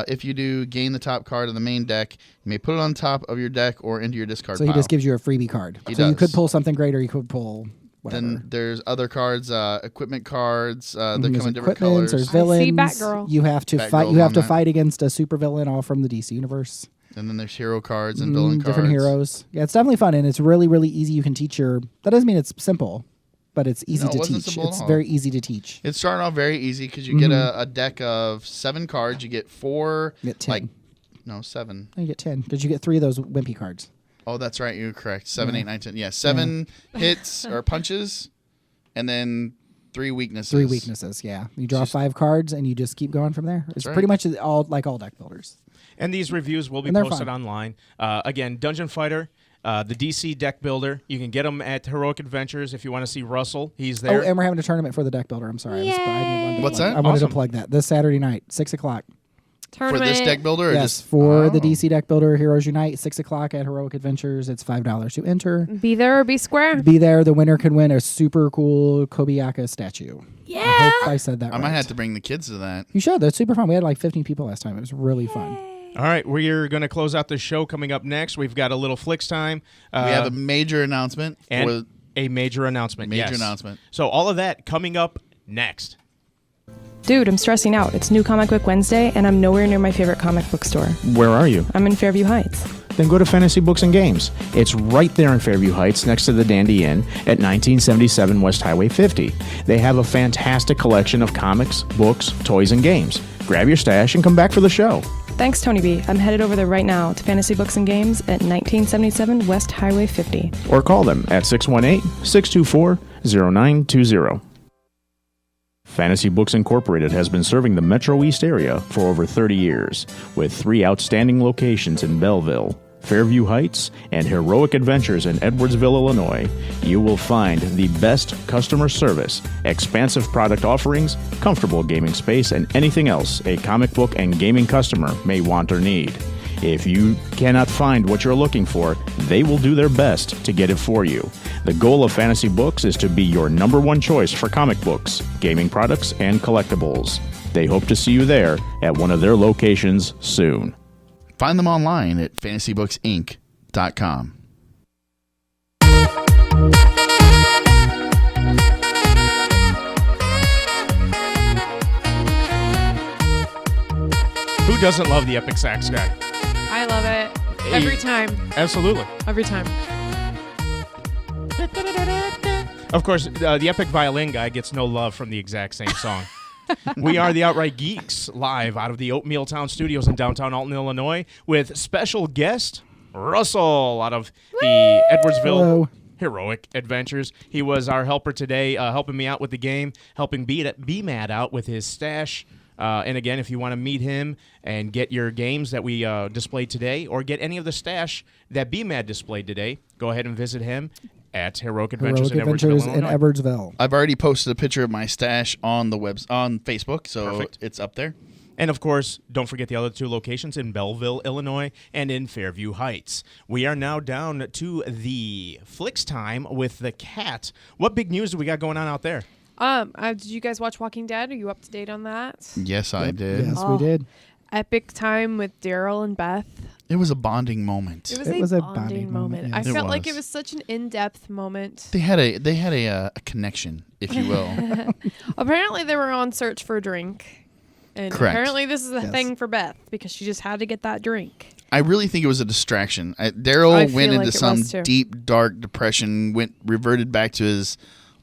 If you do, gain the top card of the main deck. You may put it on top of your deck or into your discard So pile. he just gives you a freebie card. He so you does. could pull something great, or you could pull whatever. Then there's other cards, equipment cards. They come There's in different equipments, colors. There's I villains. see Batgirl. You have to Batgirl's fight. You have on to that. fight against a supervillain, all from the DC universe. And then there's hero cards and villain cards. Different heroes. Yeah, it's definitely fun, and it's really, really easy. You can teach your. That doesn't mean it's simple, but it's easy No, it to wasn't teach. simple at It's all. very easy to teach. It started off very easy because you get a deck of 7 cards. You get 4. You get 10. No, 7. You get 10 because you get 3 of those wimpy cards. Oh, that's right. You're correct. 7, Yeah. 8, 9, 10. Yeah, 7 hits or punches, and then 3 weaknesses. 3 weaknesses. Yeah, you draw 5 cards, and you just keep going from there. It's right. pretty much all like all deck builders. And these reviews will be And they're posted fun. online. Again, Dungeon Fighter, the DC Deck Builder. You can get them at Heroic Adventures if you want to see Russell. He's there. Oh, and we're having a tournament for the deck builder. I'm sorry. What's that? I wanted Awesome. to plug that. This Saturday night, 6 o'clock. For this deck builder? Or Yes, just, for the DC Deck Builder Heroes Unite, 6 o'clock at Heroic Adventures. It's $5 to enter. Be there or be square. Be there. The winner can win a super cool Kobayaka statue. Yeah. I hope I said that I right. might have to bring the kids to that. You should. That's super fun. We had like 15 people last time. It was really fun. All right, we're going to close out the show. Coming up next, we've got a little Flicks time. We have a major announcement. And a major announcement. Major yes. announcement. So all of that coming up next. Dude, I'm stressing out. It's New Comic Book Wednesday, and I'm nowhere near my favorite comic book store. Where are you? I'm in Fairview Heights. Then go to Fantasy Books and Games. It's right there in Fairview Heights next to the Dandy Inn at 1977 West Highway 50. They have a fantastic collection of comics, books, toys, and games. Grab your stash and come back for the show. Thanks, Tony B. I'm headed over there right now to Fantasy Books and Games at 1977 West Highway 50. Or call them at 618-624-0920. Fantasy Books Incorporated has been serving the Metro East area for over 30 years, with 3 outstanding locations in Belleville, Fairview Heights, and Heroic Adventures in Edwardsville, Illinois. You will find the best customer service, expansive product offerings, comfortable gaming space, and anything else a comic book and gaming customer may want or need. If you cannot find what you're looking for, they will do their best to get it for you. The goal of Fantasy Books is to be your #1 choice for comic books, gaming products, and collectibles. They hope to see you there at one of their locations soon. Find them online at fantasybooksinc.com. Who doesn't love the Epic Sax guy? I love it. Hey. Every time. Absolutely. Every time. Of course, the Epic Violin guy gets no love from the exact same song. We are the Outright Geeks, live out of the Oatmeal Town Studios in downtown Alton, Illinois, with special guest Russell out of the Edwardsville Hello. Heroic Adventures. He was our helper today, helping me out with the game, helping B-Mad out with his stash. And again, if you want to meet him and get your games that we displayed today, or get any of the stash that B-Mad displayed today, go ahead and visit him at Heroic Adventures, Heroic in Adventures Edwardsville, in Illinois. Edwardsville. I've already posted a picture of my stash on the on Facebook, so Perfect. it's up there. And of course, don't forget the other 2 locations in Belleville, Illinois, and in Fairview Heights. We are now down to the Flicks time with the cat. What big news do we got going on out there? Did you guys watch Walking Dead? Are you up to date on that? Yes, I did. Yes, we did. Epic time with Daryl and Beth. It was a bonding moment. It It was a a bonding bonding moment. moment, I yes. felt It like it was. was such an in-depth moment. They had a connection, if you will. Apparently, they were on search for a drink. And Correct. apparently, this is a Yes. thing for Beth because she just had to get that drink. I really think it was a distraction. I Daryl feel went like into it some was too. deep, dark depression, reverted back to his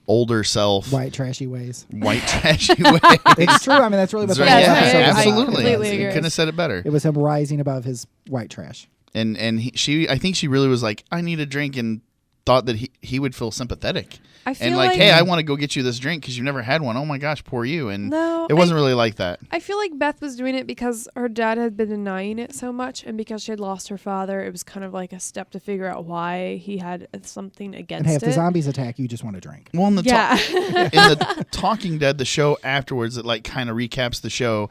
older self. White trashy ways. White trashy way. It's true. I mean, that's really what That's the right. whole Yeah, episode was about. absolutely. completely You agree. couldn't have said it better. It was him rising above his white trash. And I think she really was like, I need a drink, and thought that he would feel sympathetic. I feel And like, like- hey, I want to go get you this drink because you've never had one. Oh my gosh, poor you. And No, it wasn't really like that. I feel like Beth was doing it because her dad had been denying it so much, and because she had lost her father, it was kind of like a step to figure out why he had something against And hey, if it. the zombies attack, you just want to drink. Well, in the Yeah. in the Talking Dead, the show afterwards that like kind of recaps the show,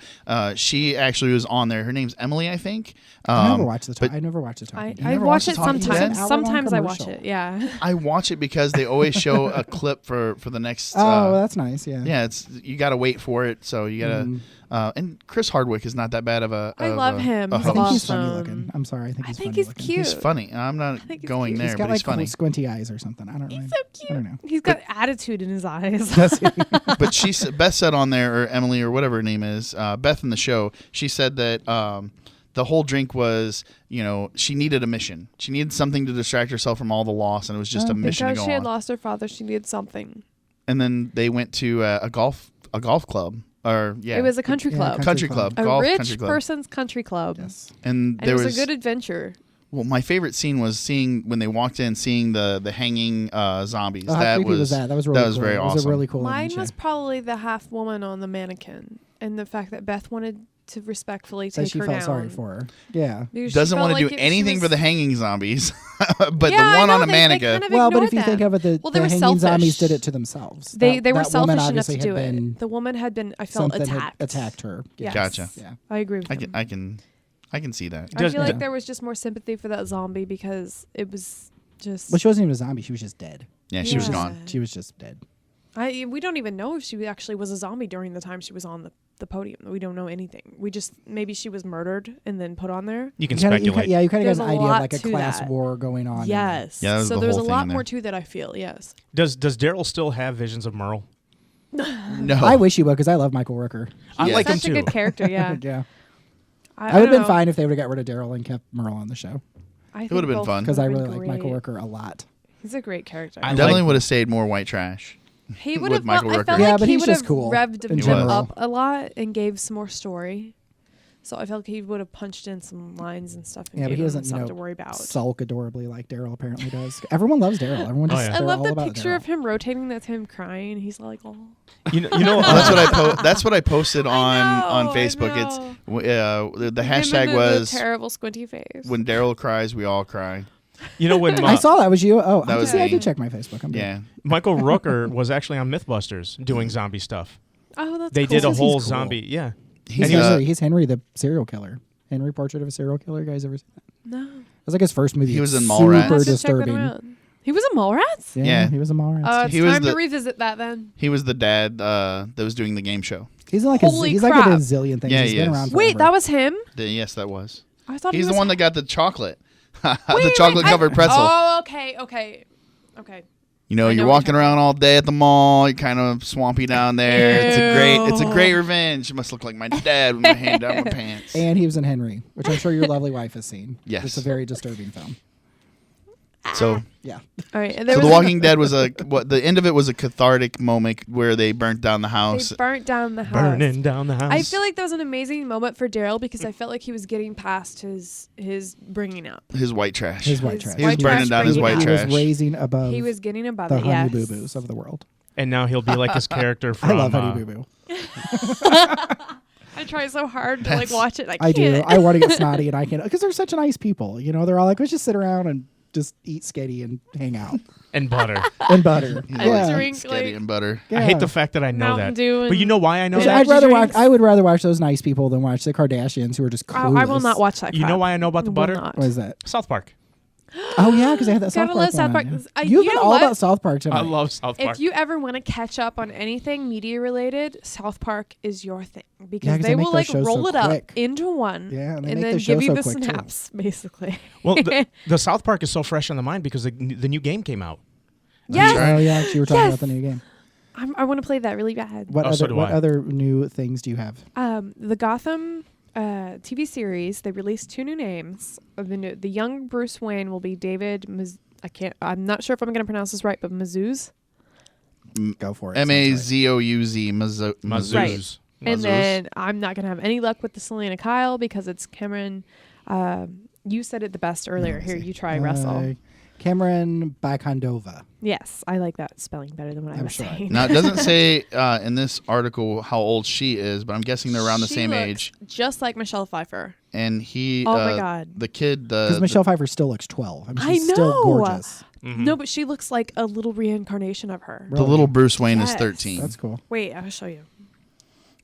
she actually was on there. Her name's Emily, I think. I never watched the. but I never watched the Talking Dead. I never watch watched it The Talking sometimes. Dead? It's an hour-long Sometimes I watch commercial. it. Yeah. I watch it because they always show a clip for the next. Oh, that's nice. Yeah. Yeah, it's you got to wait for it, so you got to. Mhm. And Chris Hardwick is not that bad of a. I love him. a He's I think he's host. funny awesome. looking. I'm sorry. I think he's funny he's looking. cute. He's funny. I'm not think he's going cute. there, He's got but like he's funny. squinty eyes or something. I don't know. He's so cute. I don't know. He's got attitude in his eyes. But Beth said on there, or Emily, or whatever her name is, Beth in the show, she said that the whole drink was, she needed a mission. She needed something to distract herself from all the loss, and it was just a mission to Because go she had on. lost her father, she needed something. And then they went to a golf club, or It was a country club. country club, A golf rich country club. person's country club. Yes. And And there it was a good adventure. Well, my favorite scene was seeing when they walked in, seeing the hanging zombies. Oh, how that creepy was that? That was really cool. very It awesome. was a really cool Mine adventure. was probably the half woman on the mannequin, and the fact that Beth wanted to respectfully Said take she her felt down. sorry for her. Yeah. Because she Doesn't felt want to like do she anything was- for the hanging zombies, but Yeah, the I one know, on they Amanica. kind of Well, but if ignored you think them. of it, Well, they the were hanging selfish. zombies did it to themselves. They were that woman selfish enough obviously to had do been it. The woman had been, I felt, something had attacked. attacked her. Yes. Gotcha. Yeah. I agree with I him. can see that. I feel like there was just more sympathy for that zombie because it was just. Well, she wasn't even a zombie. She was just dead. Yeah, she was gone. She was just dead. We don't even know if she actually was a zombie during the time she was on the podium. We don't know anything. We just maybe she was murdered and then put on there. You can kinda, speculate. you kind of There's got a an idea of lot like a to class that. war going on. Yes. Yeah, that was so the there's a whole thing lot in there. more to that. I feel yes. Does Daryl still have visions of Merle? No. I wish he would because I love Michael Rooker. I like him Such a too. good character. Yeah. Yeah. I I would have don't been know. fine if they would have got rid of Daryl and kept Merle on the show I It think would've been both fun. because I would've really been like Michael great. Rooker a lot. He's a great character. I Definitely like- would have stayed more white trash. He would with have. Michael I Rooker. felt Yeah, like but he he's would just have cool revved in Jim general. up a lot and gave some more story. So I felt like he would have punched in some lines and stuff. And Yeah, but gave he him doesn't, something to worry about. sulk adorably like Daryl apparently does. Everyone loves Daryl. Everyone just yeah. I they're love all the about picture Daryl. of him rotating. That's him crying. He's like, oh. You know. That's what I posted on know, Facebook. I It's know. the Him hashtag and the was terrible squinty face. when Daryl cries, we all cry. You know when I saw that was you. Oh, That was I me. did check my Facebook. I'm good. Yeah, Michael Rooker was actually on MythBusters doing zombie stuff. Oh, that's They cool. did a He's whole cool. zombie. Yeah. He's He's, Henry. He's Henry the serial killer. Henry Portrait of a Serial Killer. You guys ever seen that? No. It was like his first movie. He was It's in Mallrats. Super I'll have to check that disturbing. out. He was in Mallrats? Yeah. He was a Mallrats. It's He was time the- to revisit that then. he was the dad that was doing the game show. He's like Holy he's crap. like a bazillion things. Yeah, He's he been is. around Wait, forever. that was him? Yes, that was. I thought He's he was the one that got the chocolate, the Wait, chocolate covered pretzel. Oh, okay. You know, I you're know walking around all day at the mall. You're kind of swampy down there. It's a great revenge. It must look like my dad with my hand down my pants. And he was in Henry, which I'm sure your lovely wife has seen. Yes. It's a very disturbing film. So, Yeah. All right. And so there The was Walking Dead was the end of it was a cathartic moment where they burnt down the house. They burnt down the house. Burning down the house. I feel like that was an amazing moment for Daryl because I felt like he was getting past his bringing up. His white trash. His white trash. He was white burning trash down his bringing white up. He was trash. raising above He was getting above the it. Honey Yes. Boo Boos of the world. And now he'll be like his character from. I love Honey Boo Boo. I try so hard to like watch it. I I can't. do. I want to get snotty and I can't because they're such nice people. You know, they're all like, let's just sit around and just eat skitty and hang out and butter. and butter. He I likes drink, spaghetti like- and butter. I hate the fact that I know Mountain that. Dew But you and- know why I know and that? I'd rather watch. drinks. I would rather watch those nice people than watch the Kardashians who are just clueless. I will not watch that. You know crap. why I know about the Will butter? not. What is that? South Park. Oh yeah, because they had that South Gotta Park love South one. Park. You've You been know all what? about South Park tonight. I love South Park. If you ever want to catch up on anything media related, South Park is your thing because 'cause they they make will their like shows roll so it up quick. into one, Yeah, and they make and then the show give you so the quick, too. snaps, basically. Well, the South Park is so fresh on the mind because the new game came out. Yes. Oh yeah, you were talking Yes. about the new game. I want to play that really bad. What Oh, so other do what I. other new things do you have? The Gotham TV series, they released 2 new names. The young Bruce Wayne will be David. I'm not sure if I'm going to pronounce this right, but Mazouz. Go for it. Mazouz. Mazouz. Right. And then I'm not going to have any luck with the Selena Kyle because it's Cameron. You said it the best earlier. Here, you try, Russell. Cameron Bakandova. Yes, I like that spelling better than what I was saying. Now, it doesn't say in this article how old she is, but I'm guessing they're around the She same looks age. just like Michelle Pfeiffer. And he, Oh my God. the kid, Because Michelle Pfeiffer still looks 12. I mean, I she's know. still gorgeous. No, but she looks like a little reincarnation of her. the little Bruce Wayne is Yes. 13. That's cool. Wait, I'll show you.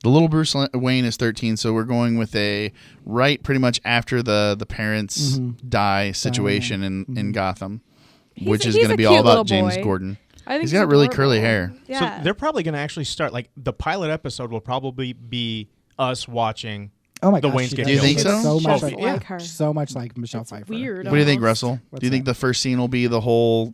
The little Bruce Wayne is 13, so we're going with a pretty much after the parents die situation in Gotham, which is he's going to a be cute all about little James boy. Gordon. I think He's got really curly hair. Yeah. So they're probably going to actually start, like, the pilot episode will probably be us watching Oh my the gosh, Waynes she get Do you does think killed. so? So much Just like, like her. so much like Michelle Pfeiffer. Weird. What do you think, almost. Russell? What's do you think that? the first scene will be the whole,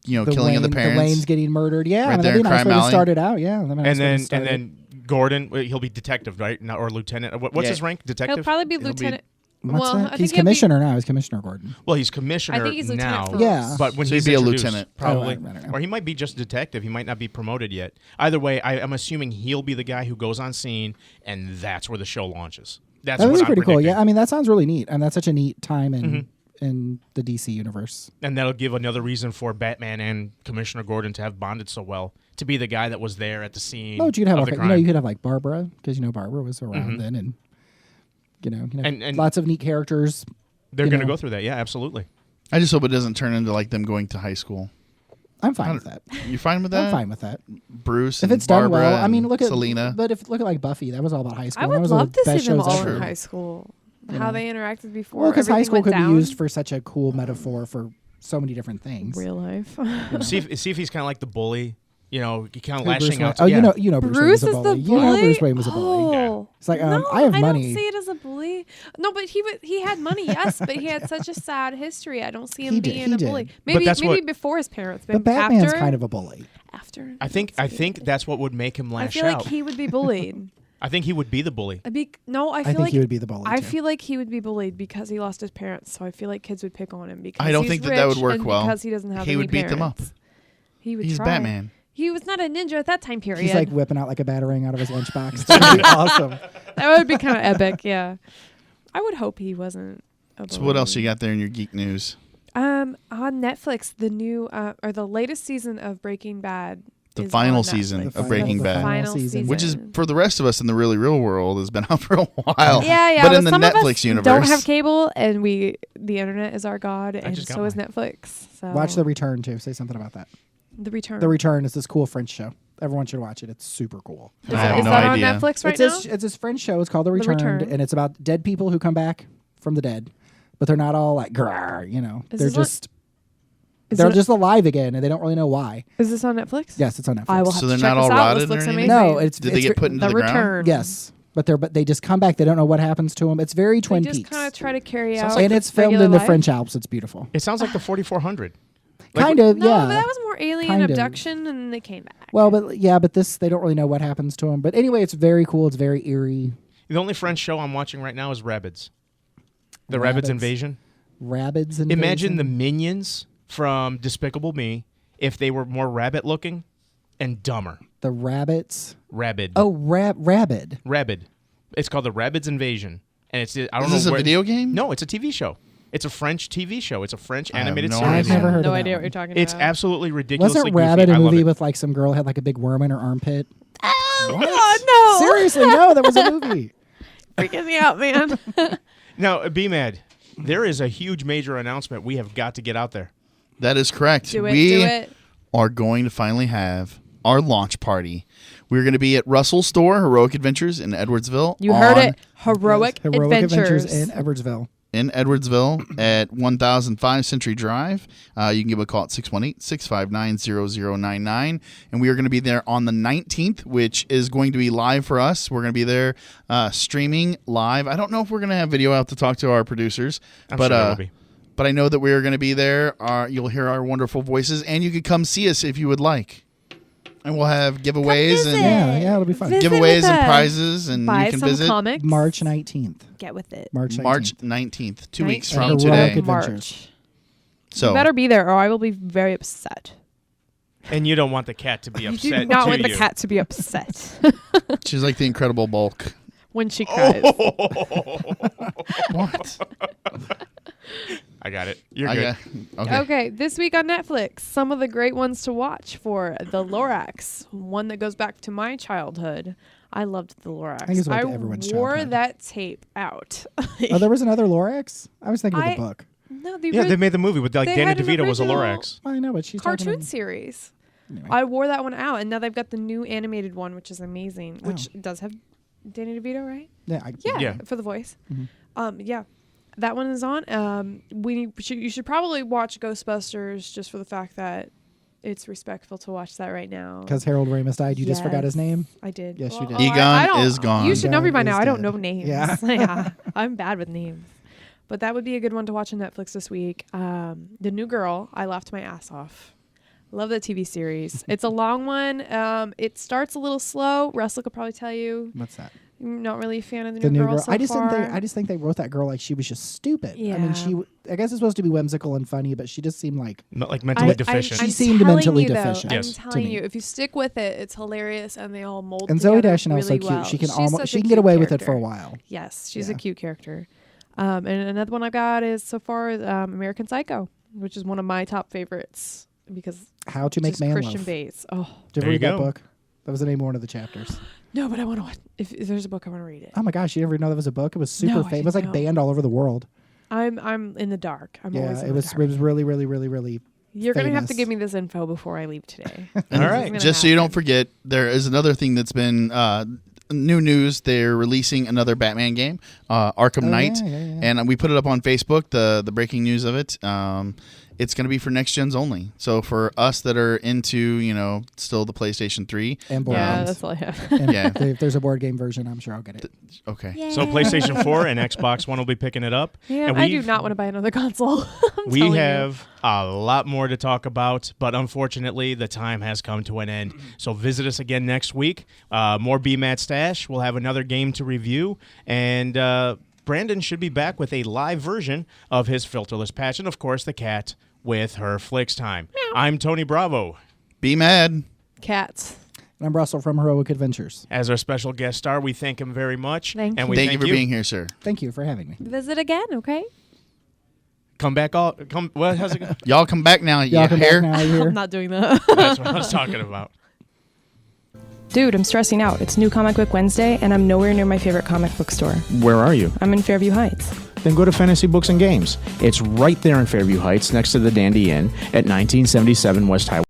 killing of the parents? The Waynes getting murdered. Yeah, Right I mean, there that'd be in a nice Crime way to Alley? start it out. Yeah, that'd be a nice And way to then start it. Gordon, he'll be detective, right? Or lieutenant. What's Yeah. his rank? Detective? He'll probably be He'll be- lieutenant. What's well, that? I think He's he'll be- commissioner now. He's Commissioner Gordon. Well, he's commissioner I think he's lieutenant now. first. Yeah. But when So he's he'd be a introduced, lieutenant. probably. Oh, I don't know. Or he might be just detective. He might not be promoted yet. Either way, I'm assuming he'll be the guy who goes on scene, and that's where the show launches. That's That what was I'm pretty cool. predicting. Yeah, I mean, that sounds really neat, and that's such a neat time in the DC universe. And that'll give another reason for Batman and Commissioner Gordon to have bonded so well, to be the guy that was there at the scene. Oh, but you could have of the you crime. could have like Barbara because Barbara was around then, and And lots of neat characters. They're going to go through that. Yeah, absolutely. I just hope it doesn't turn into like them going to high school. I'm fine with that. You're fine with that? I'm fine with that. Bruce if and it's done Barbara well, I mean, look at Selena. But if look at like Buffy, that was all about high school. I That would was love one of to the see best them shows all ever. in high school. You How know. they interacted before. Well, because high everything school went could down. be used for such a cool metaphor for so many different things. Real life. see if he's kind of like the bully. You know, kind of Who, Bruce lashing Wayne? out. Oh, yeah. you know, Bruce Wayne is was a the bully. You know, bully? Bruce Wayne was a bully. Oh. It's like, No, I have I money. don't see it as a bully. No, but he had money, yes, but he had such a sad history. I don't see him being a bully. Maybe before his parents, But Batman's after, kind of a bully. After. I think that's what would make him I lash feel out. like he would be bullied. I think he would be the bully. I think he would be the bully. I too. feel like he would be bullied because he lost his parents. So I feel like kids would pick on him because I don't he's think that would rich work and well. because he doesn't have He any would beat them up. parents. He would He's try. Batman. He was not a ninja at that time period. He's like whipping out like a batarang out of his lunchbox. That would be awesome. That would be kind of epic, yeah. I would hope he wasn't a bully. So what else you got there in your geek news? On Netflix, the new or the latest season of Breaking Bad. The is final on season Netflix. of Breaking The Bad. final season. Which is, for the rest of us in the really real world, has been out for a while. Yeah. But in the some of Netflix us universe. don't have cable, and the internet is our god, and just got so is Netflix. So. Watch The Return too. Say something about that. The Return. The Return is this cool French show. Everyone should watch it. It's super cool. Is that on Netflix right now? It's this French show. It's called The The Return, Return. and it's about dead people who come back from the dead, but they're not all like grrr, you know. Is They're this on- just Is they're it- just alive again, and they don't really know why. Is this on Netflix? Yes, it's on Netflix. I will have So to they're check not all this out. rotted This or looks anything? amazing. No, it's Did they get put into the ground? Return. Yes, but they just come back. They don't know what happens to them. It's very Twin They just Peaks, kind of try to carry Sounds out. like and it's filmed regular in the life. French Alps. It's beautiful. It sounds like the 4400. Kind of, No, yeah. but that was more alien Kind of. abduction, and they came back. Well, but this they don't really know what happens to them. But anyway, it's very cool. It's very eerie. The only French show I'm watching right now is Rabbids. The Rabbids Invasion. Rabbids Invasion. Imagine the minions from Despicable Me if they were more rabbit looking and dumber. The rabbits. Rabid. Oh, Rabid. Rabid. It's called the Rabbids Invasion, and it's I don't Is know. this a where- video game? No, it's a TV show. It's a French TV show. It's a French animated no series. I've never heard No of that idea what one. you're talking It's about. absolutely ridiculously Wasn't Rabbit goofy. a I love movie it. with like some girl had like a big worm in her armpit? Oh God, no! Seriously, no, that was a movie. Freaking me out, man. Now, be mad. There is a huge major announcement we have got to get out there. That is correct. Do it. We Do it. are going to finally have our launch party. We're going to be at Russell's store, Heroic Adventures in Edwardsville. You heard on- it. Heroic Adventures. in Edwardsville. in Edwardsville at 1005 Century Drive. You can give a call at 618-659-0099. And we are going to be there on the 19th, which is going to be live for us. We're going to be there streaming live. I don't know if we're going to have video out to talk to our producers. I'm but, sure there will be. But I know that we are going to be there. You'll hear our wonderful voices, and you could come see us if you would like. And we'll have giveaways and Yeah, it'll be fun. Visit giveaways with and us. prizes, and Buy you can some visit comics. March 19th. Get with it. March 19th. March 19th, 2 weeks from 19th. today. Heroic Adventures. March. So You better be there, or I will be very upset. And you don't want the cat to be You upset. do not do want the you? cat to be upset she's like the Incredible Bulk. when she cries. What? I got it. You're good. Okay. Okay, this week on Netflix, some of the great ones to watch for The Lorax, one that goes back to my childhood. I loved The Lorax. I think it's like everyone's wore childhood. that tape out. Oh, there was another Lorax? I was thinking of the book. No, Yeah, they made the movie with like they Danny had an DeVito was a original Lorax. I know, but she's talking cartoon about- series. Anyway. I wore that one out, and now they've got the new animated one, which is amazing. Which Oh. does have Danny DeVito, right? Yeah, Yeah, for the voice. Mhm. Yeah, that one is on. You should probably watch Ghostbusters just for the fact that it's respectful to watch that right now. Because Harold Ramis died, you just forgot his name? I did. Yes, you did. I Egon don't- is gone. You should know me by Egon now. is I don't dead. know names. Yeah. Yeah, I'm bad with names. But that would be a good one to watch on Netflix this week. The New Girl. I laughed my ass off. Love that TV series. It's a long one. It starts a little slow. Russell could probably tell you. What's that? I'm not really a fan of the, The New new Girl. girl. So I just far. think they wrote that girl like she was just stupid. I Yeah. mean, I guess it's supposed to be whimsical and funny, but she just seemed like Like mentally deficient. She seemed mentally though, deficient. Yes. I'm to telling me. you, if you stick with it, it's hilarious, and they all mold. And Zooey together Deschanel's so really cute. well. She can She's almost such she a can get cute away with it for character. a while. Yes, she's Yeah. a cute character. And another one I've got is so far American Psycho, which is one of my top favorites because How to Make just Man Christian Love. Bates. Oh, Did you There read you that go. book? That was the name of one of the chapters. No, but I want to watch. If there's a book, I want to read it. Oh my gosh, you never know that was a book? It was super No, I famous. It was like didn't know. banned all over the world. I'm in the dark. I'm always Yeah, in it was the dark. really, really, really, really You're going to have to famous. give me this info before I leave today. And All right. just so you don't forget, there is another thing that's been new news. They're releasing another Batman game, Arkham Knight, and we put it up on Facebook. The breaking news of it. It's going to be for next gens only. So for us that are into, still the PlayStation 3 And board Yeah, games. that's all I have. And Yeah. if there's a board game version, I'm sure I'll get it. Okay. So PlayStation 4 and Xbox One will be picking it up. Yeah, and I do we've- not want to buy another console. I'm We telling you. have a lot more to talk about, but unfortunately, the time has come to an end. So visit us again next week. More BMAT Stash. We'll have another game to review, and Brandon should be back with a live version of his Filterless Patch, and of course, the cat with her Flicks Time. I'm Tony Bravo. Be mad. Cats. And I'm Russell from Heroic Adventures. As our special guest star, we thank him very much. Thank and you. we Thank you for being here, sir. Thank you for having me. Visit again, okay? Come back all. Come. What? How's it go? Y'all come back now. Y'all You come hair. back now. You're I'm not doing that. That's what I was talking about. Dude, I'm stressing out. It's New Comic Book Wednesday, and I'm nowhere near my favorite comic book store. Where are you? I'm in Fairview Heights. Then go to Fantasy Books and Games. It's right there in Fairview Heights next to the Dandy Inn at 1977 West Highway.